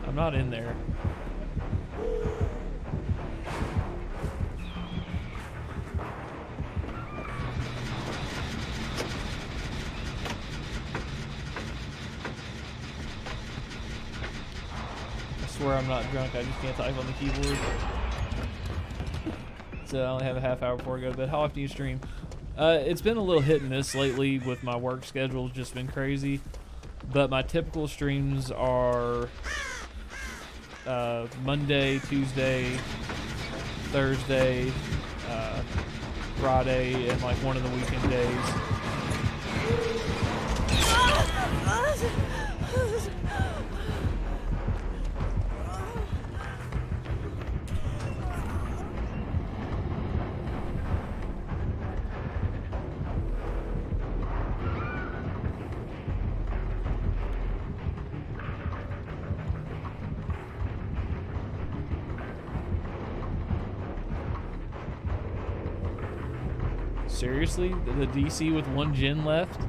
S1: I'm not in there. I swear I'm not drunk, I just can't type on the keyboard. So I only have a half hour before I go to bed. How often do you stream? It's been a little hit and miss lately with my work schedule. It's just been crazy. But my typical streams are Monday, Tuesday, Thursday, Friday, and like one of the weekend days. Seriously? The DC with 1 gen left?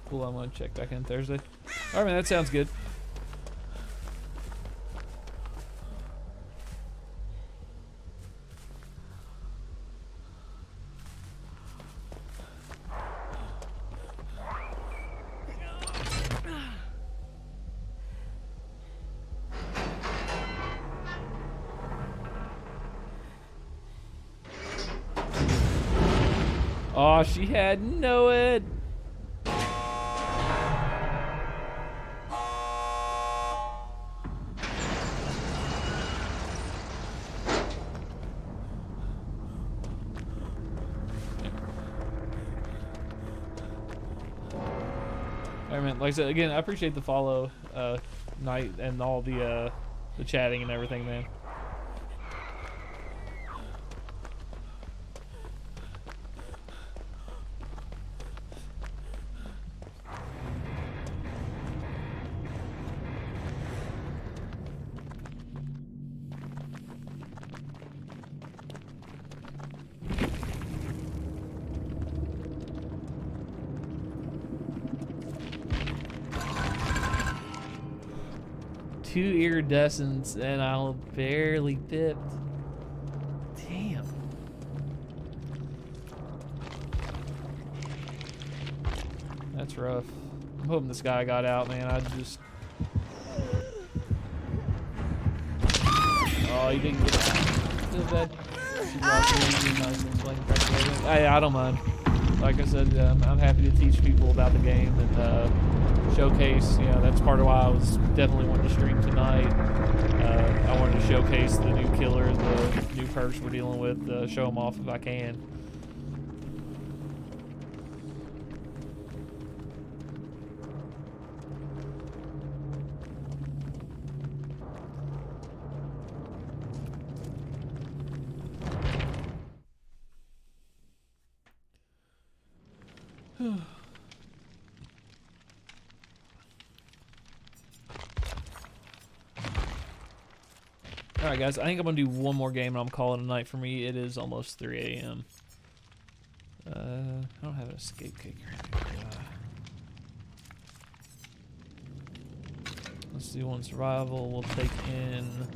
S1: Cool, I'm gonna check back in Thursday. Alright, man, that sounds good. Oh, she had know it. Alright, man. Like I said, again, I appreciate the follow, Knight, and all the chatting and everything, man. Two iridescents and I'll barely dipped. Damn. That's rough. I'm hoping this guy got out, man. I just... Oh, he didn't get out. Feel bad. I don't mind. Like I said, I'm happy to teach people about the game and showcase. You know, that's part of why I was definitely wanting to stream tonight. I wanted to showcase the new killer, the new perks we're dealing with, show them off if I can. Alright guys, I think I'm going to do one more game and I'm calling it a night for me. It is almost 3 a.m. I don't have an escape cake or anything. Let's do one survival. We'll take in...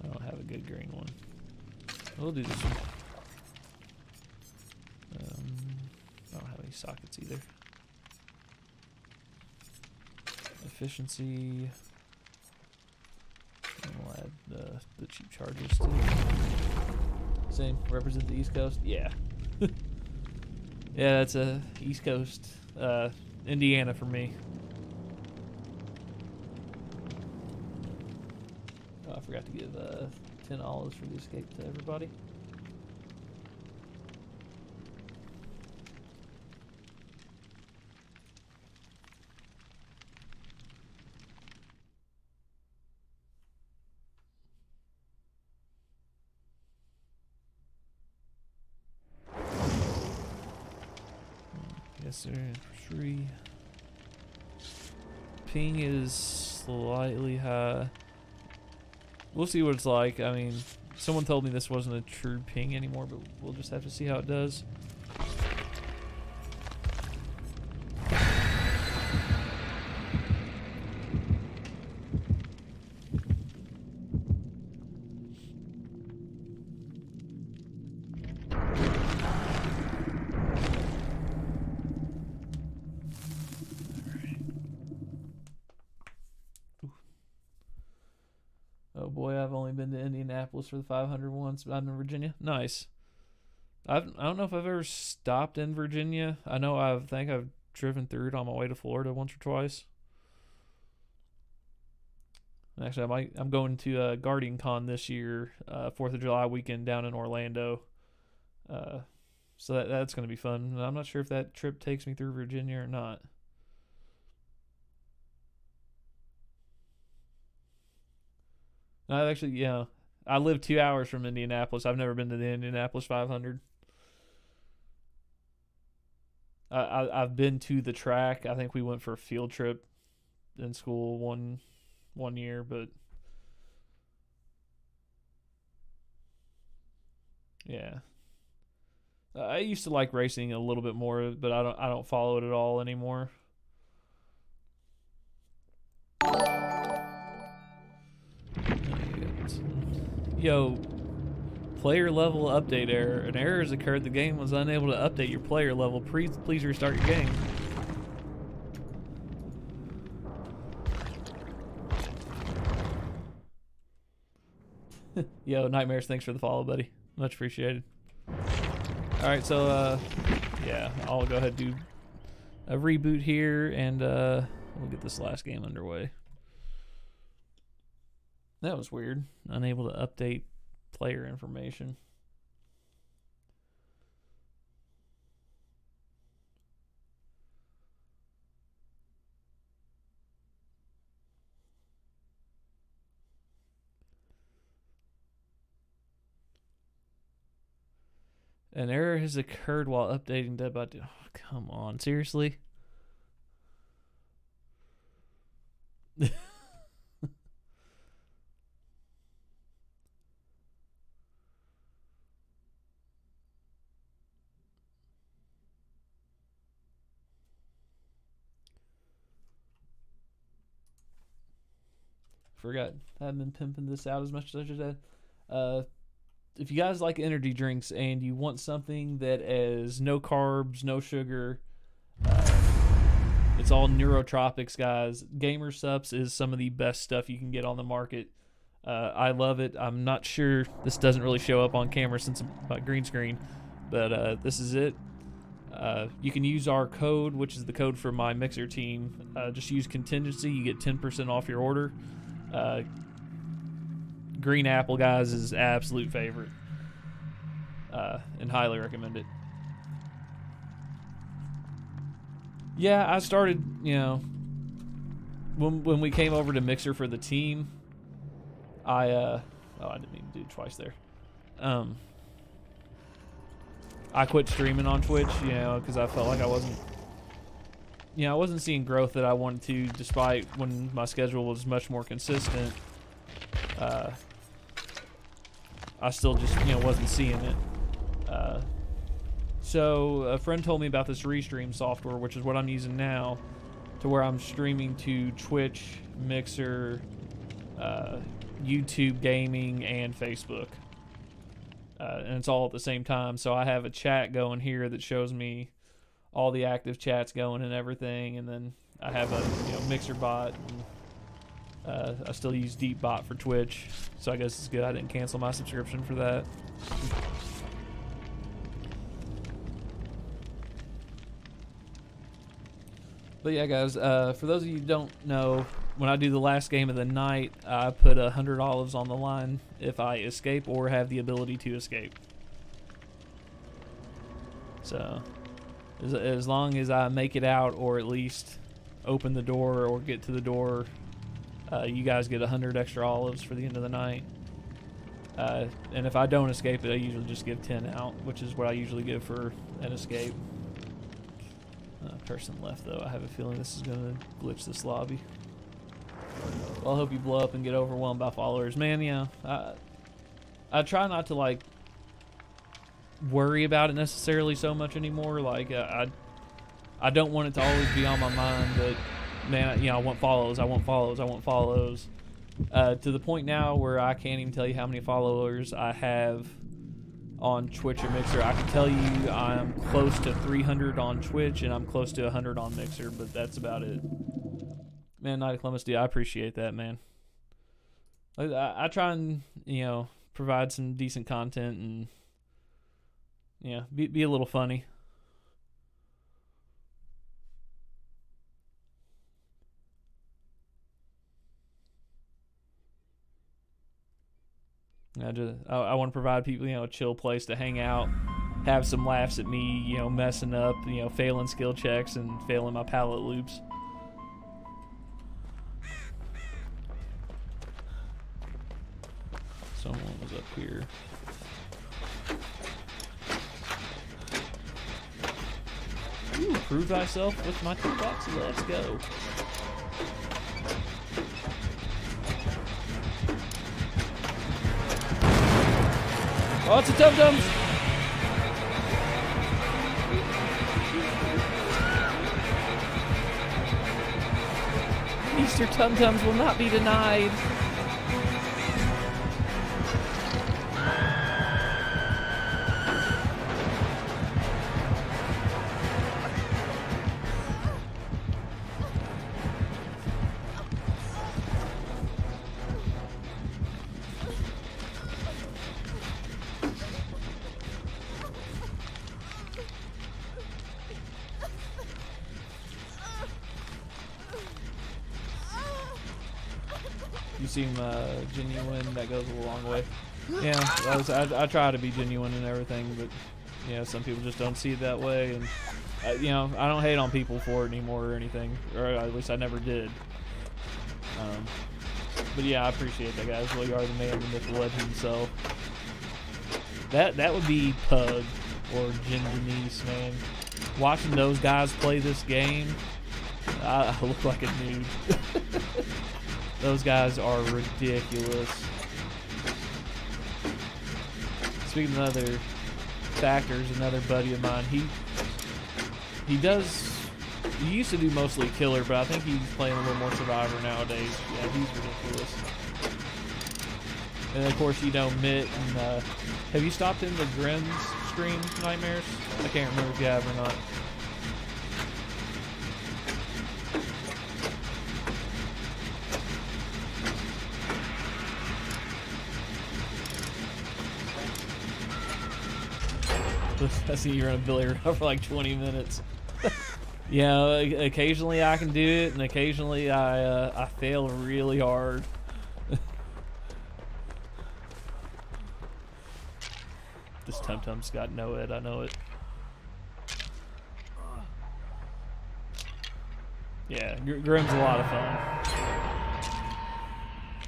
S1: I don't have a good green one. We'll do this one. I don't have any sockets either. Efficiency. And we'll add the cheap charges too. Same. Represent the East Coast. Yeah. Yeah, that's a East Coast. Indiana for me. Oh, I forgot to give 10 olives for the escape to everybody. Yes, sir. 3. Ping is slightly high. We'll see what it's like. I mean, someone told me this wasn't a true ping anymore, but we'll just have to see how it does. Oh boy, I've only been to Indianapolis for the 500 once, but I'm in Virginia. Nice. I don't know if I've ever stopped in Virginia. I know I think I've driven through it on my way to Florida once or twice. Actually, I'm going to Guardian Con this year, 4th of July weekend down in Orlando. So that's going to be fun. I'm not sure if that trip takes me through Virginia or not. I've actually, yeah, I live 2 hours from Indianapolis. I've never been to the Indianapolis 500. I've been to the track. I think we went for a field trip in school one year, but yeah. I used to like racing a little bit more, but I don't follow it at all anymore. Yo, player level update error. An error has occurred. The game was unable to update your player level. Please restart your game. Yo, Nightmares, thanks for the follow, buddy. Much appreciated. All right, so yeah, I'll go ahead and do a reboot here, and we'll get this last game underway. That was weird. Unable to update player information. An error has occurred while updating Dead by Daylight. Oh, come on, seriously? Forgot. I haven't been pimping this out as much as I should have. If you guys like energy drinks and you want something that is no carbs, no sugar, it's all neurotropics, guys. Gamer Supps is some of the best stuff you can get on the market. I love it. I'm not sure, this doesn't really show up on camera since I'm about green screen, but this is it. You can use our code, which is the code for my Mixer team. Just use contingency, you get 10% off your order. Green apple, guys, is absolute favorite, and highly recommend it. Yeah, I started, you know, when we came over to Mixer for the team, oh, I didn't mean to do it twice there. I quit streaming on Twitch, you know, because I felt like I wasn't seeing growth that I wanted to, despite when my schedule was much more consistent. I still just, you know, wasn't seeing it. So a friend told me about this Restream software, which is what I'm using now, to where I'm streaming to Twitch, Mixer, YouTube Gaming, and Facebook. And it's all at the same time. So I have a chat going here that shows me all the active chats going and everything, and then I have a Mixer bot. And, I still use DeepBot for Twitch, so I guess it's good I didn't cancel my subscription for that. But yeah, guys, for those of you who don't know, when I do the last game of the night, I put 100 olives on the line if I escape or have the ability to escape. So, as long as I make it out, or at least open the door or get to the door, you guys get 100 extra olives for the end of the night. And if I don't escape it, I usually just give 10 out, which is what I usually give for an escape. Person left, though. I have a feeling this is going to glitch this lobby. Well, I hope you blow up and get overwhelmed by followers. Man, you know, I try not to, like, worry about it necessarily so much anymore. Like, I don't want it to always be on my mind that, man, you know, I want follows, I want follows, I want follows. To the point now where I can't even tell you how many followers I have on Twitch or Mixer. I can tell you I'm close to 300 on Twitch and I'm close to 100 on Mixer, but that's about it. Man, Night of Clemency, I appreciate that, man. I try and, you know, provide some decent content and, yeah, be a little funny. I want to provide people, you know, a chill place to hang out, have some laughs at me, you know, messing up, you know, failing skill checks and failing my pallet loops. Someone was up here. Ooh, prove thyself with my toolbox. Let's go. Oh, it's a Tum-Tums! Easter Tum-Tums will not be denied. seem genuine, that goes a long way. Yeah, I try to be genuine and everything, but yeah, some people just don't see it that way, and you know, I don't hate on people for it anymore or anything, or at least I never did. But yeah, I appreciate that, guys. Well, you are the man, the myth, the legend. So that would be Pug or Jim Denise, man. Watching those guys play this game, I look like a noob. Those guys are ridiculous. Speaking of other factors, another buddy of mine, he used to do mostly killer, but I think he's playing a little more survivor nowadays. Yeah, he's ridiculous. And of course, you know, Mitt and have you stopped in the Grimm's stream, Nightmares? I can't remember if you have or not. I see you run a billy around for like 20 minutes. Yeah, occasionally I can do it, and occasionally I fail really hard. This Tum-Tum's got no ed, I know it. Yeah, Grimm's a lot of fun.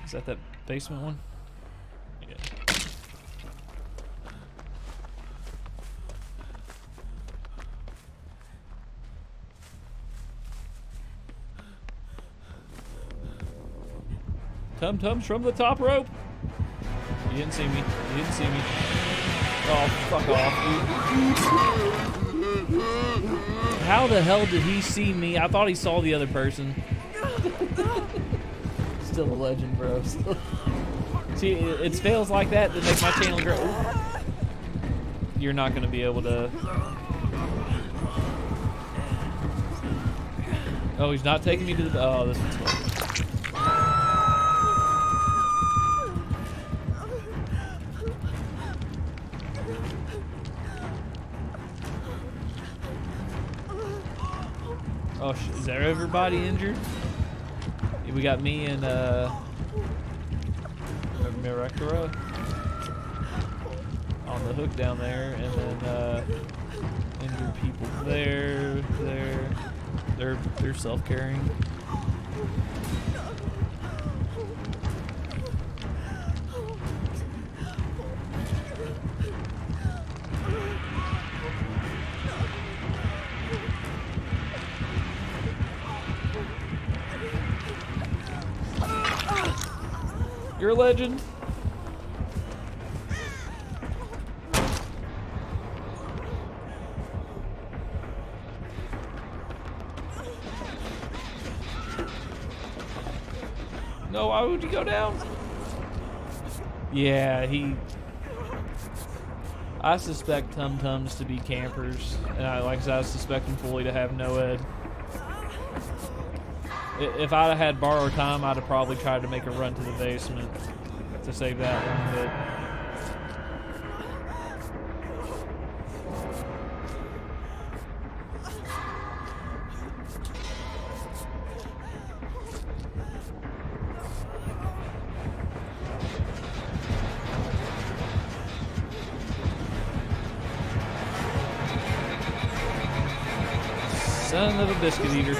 S1: Is that basement one? Yeah. Tum-Tums from the top rope. You didn't see me. You didn't see me. Oh, fuck off, dude. How the hell did he see me? I thought he saw the other person. Still a legend, bro. See, it's fails like that that make my channel grow. You're not going to be able to... Oh, he's not taking me to the... Oh, this one's fun. Oh, is there everybody injured? We got me and Mirakura on the hook down there, and then injured people there. They're self-carrying. You're a legend. No, why would you go down? Yeah, I suspect Tum-Tums to be campers, and like I said, I suspect them fully to have no ed. If I'd have had borrowed time, I'd have probably tried to make a run to the basement to save that one, but... Son of a biscuit eater.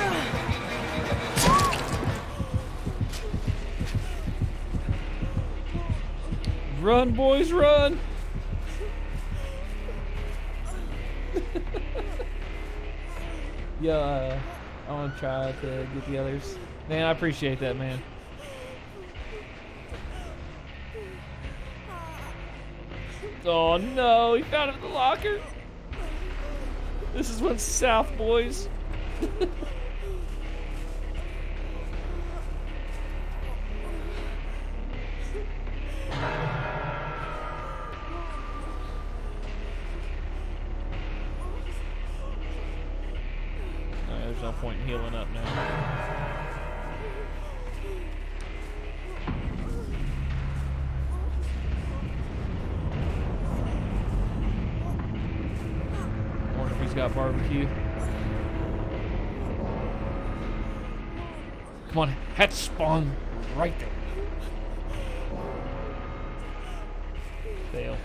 S1: Run, boys, run! Yeah, I want to try to get the others. Man, I appreciate that, man. Oh no, he found it in the locker. This is what's south, boys. There's no point in healing up now. Wonder if he's got barbecue. Come on, hatch spawn. Right there. Fail.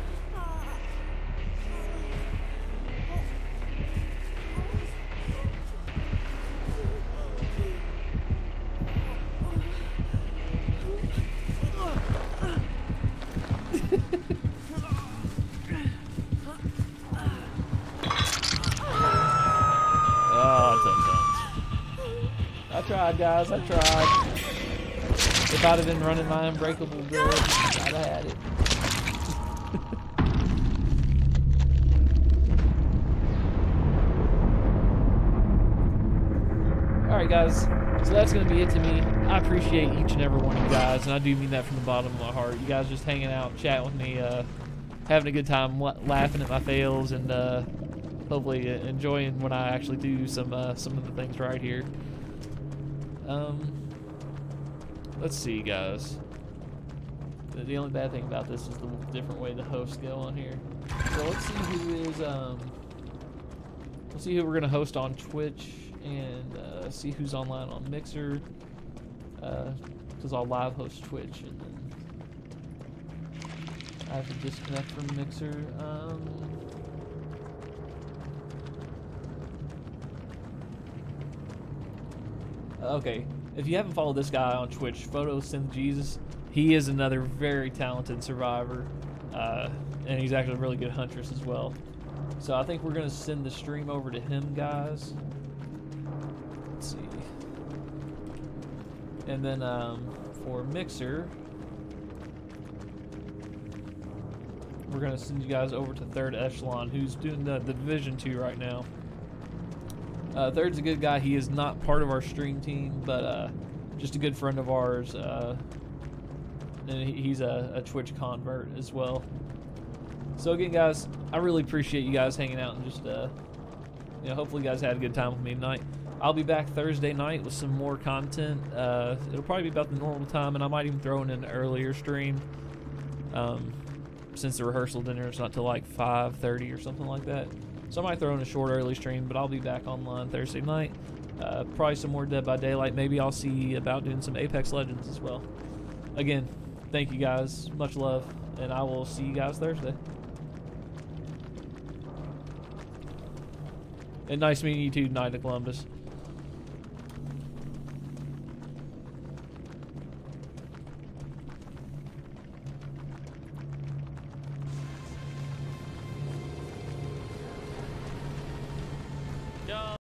S1: I tried, guys. I tried. If I'd have been running my unbreakable build, I'd have had it. Alright, guys. So that's going to be it to me. I appreciate each and every one of you guys, and I do mean that from the bottom of my heart. You guys just hanging out, chatting with me, having a good time, laughing at my fails, and hopefully enjoying when I actually do some of the things right here. Let's see, guys. The only bad thing about this is the different way the hosts go on here. So let's see who is let's see who we're gonna host on Twitch, and see who's online on Mixer, because I'll live host Twitch, and then I have to disconnect from Mixer. Okay, if you haven't followed this guy on Twitch, PhotoSynthJesus, he is another very talented survivor, and he's actually a really good huntress as well. So I think we're going to send the stream over to him, guys. Let's see. And then for Mixer, we're going to send you guys over to Third Echelon, who's doing the Division 2 right now. Third's a good guy. He is not part of our stream team, but just a good friend of ours. And he's a Twitch convert as well. So again, guys, I really appreciate you guys hanging out, and just you know, hopefully you guys had a good time with me tonight. I'll be back Thursday night with some more content. It'll probably be about the normal time, and I might even throw in an earlier stream, since the rehearsal dinner is not till like 5:30 or something like that. So I might throw in a short early stream, but I'll be back online Thursday night. Probably some more Dead by Daylight. Maybe I'll see about doing some Apex Legends as well. Again, thank you guys. Much love, and I will see you guys Thursday. And nice meeting you too, Knight of Columbus.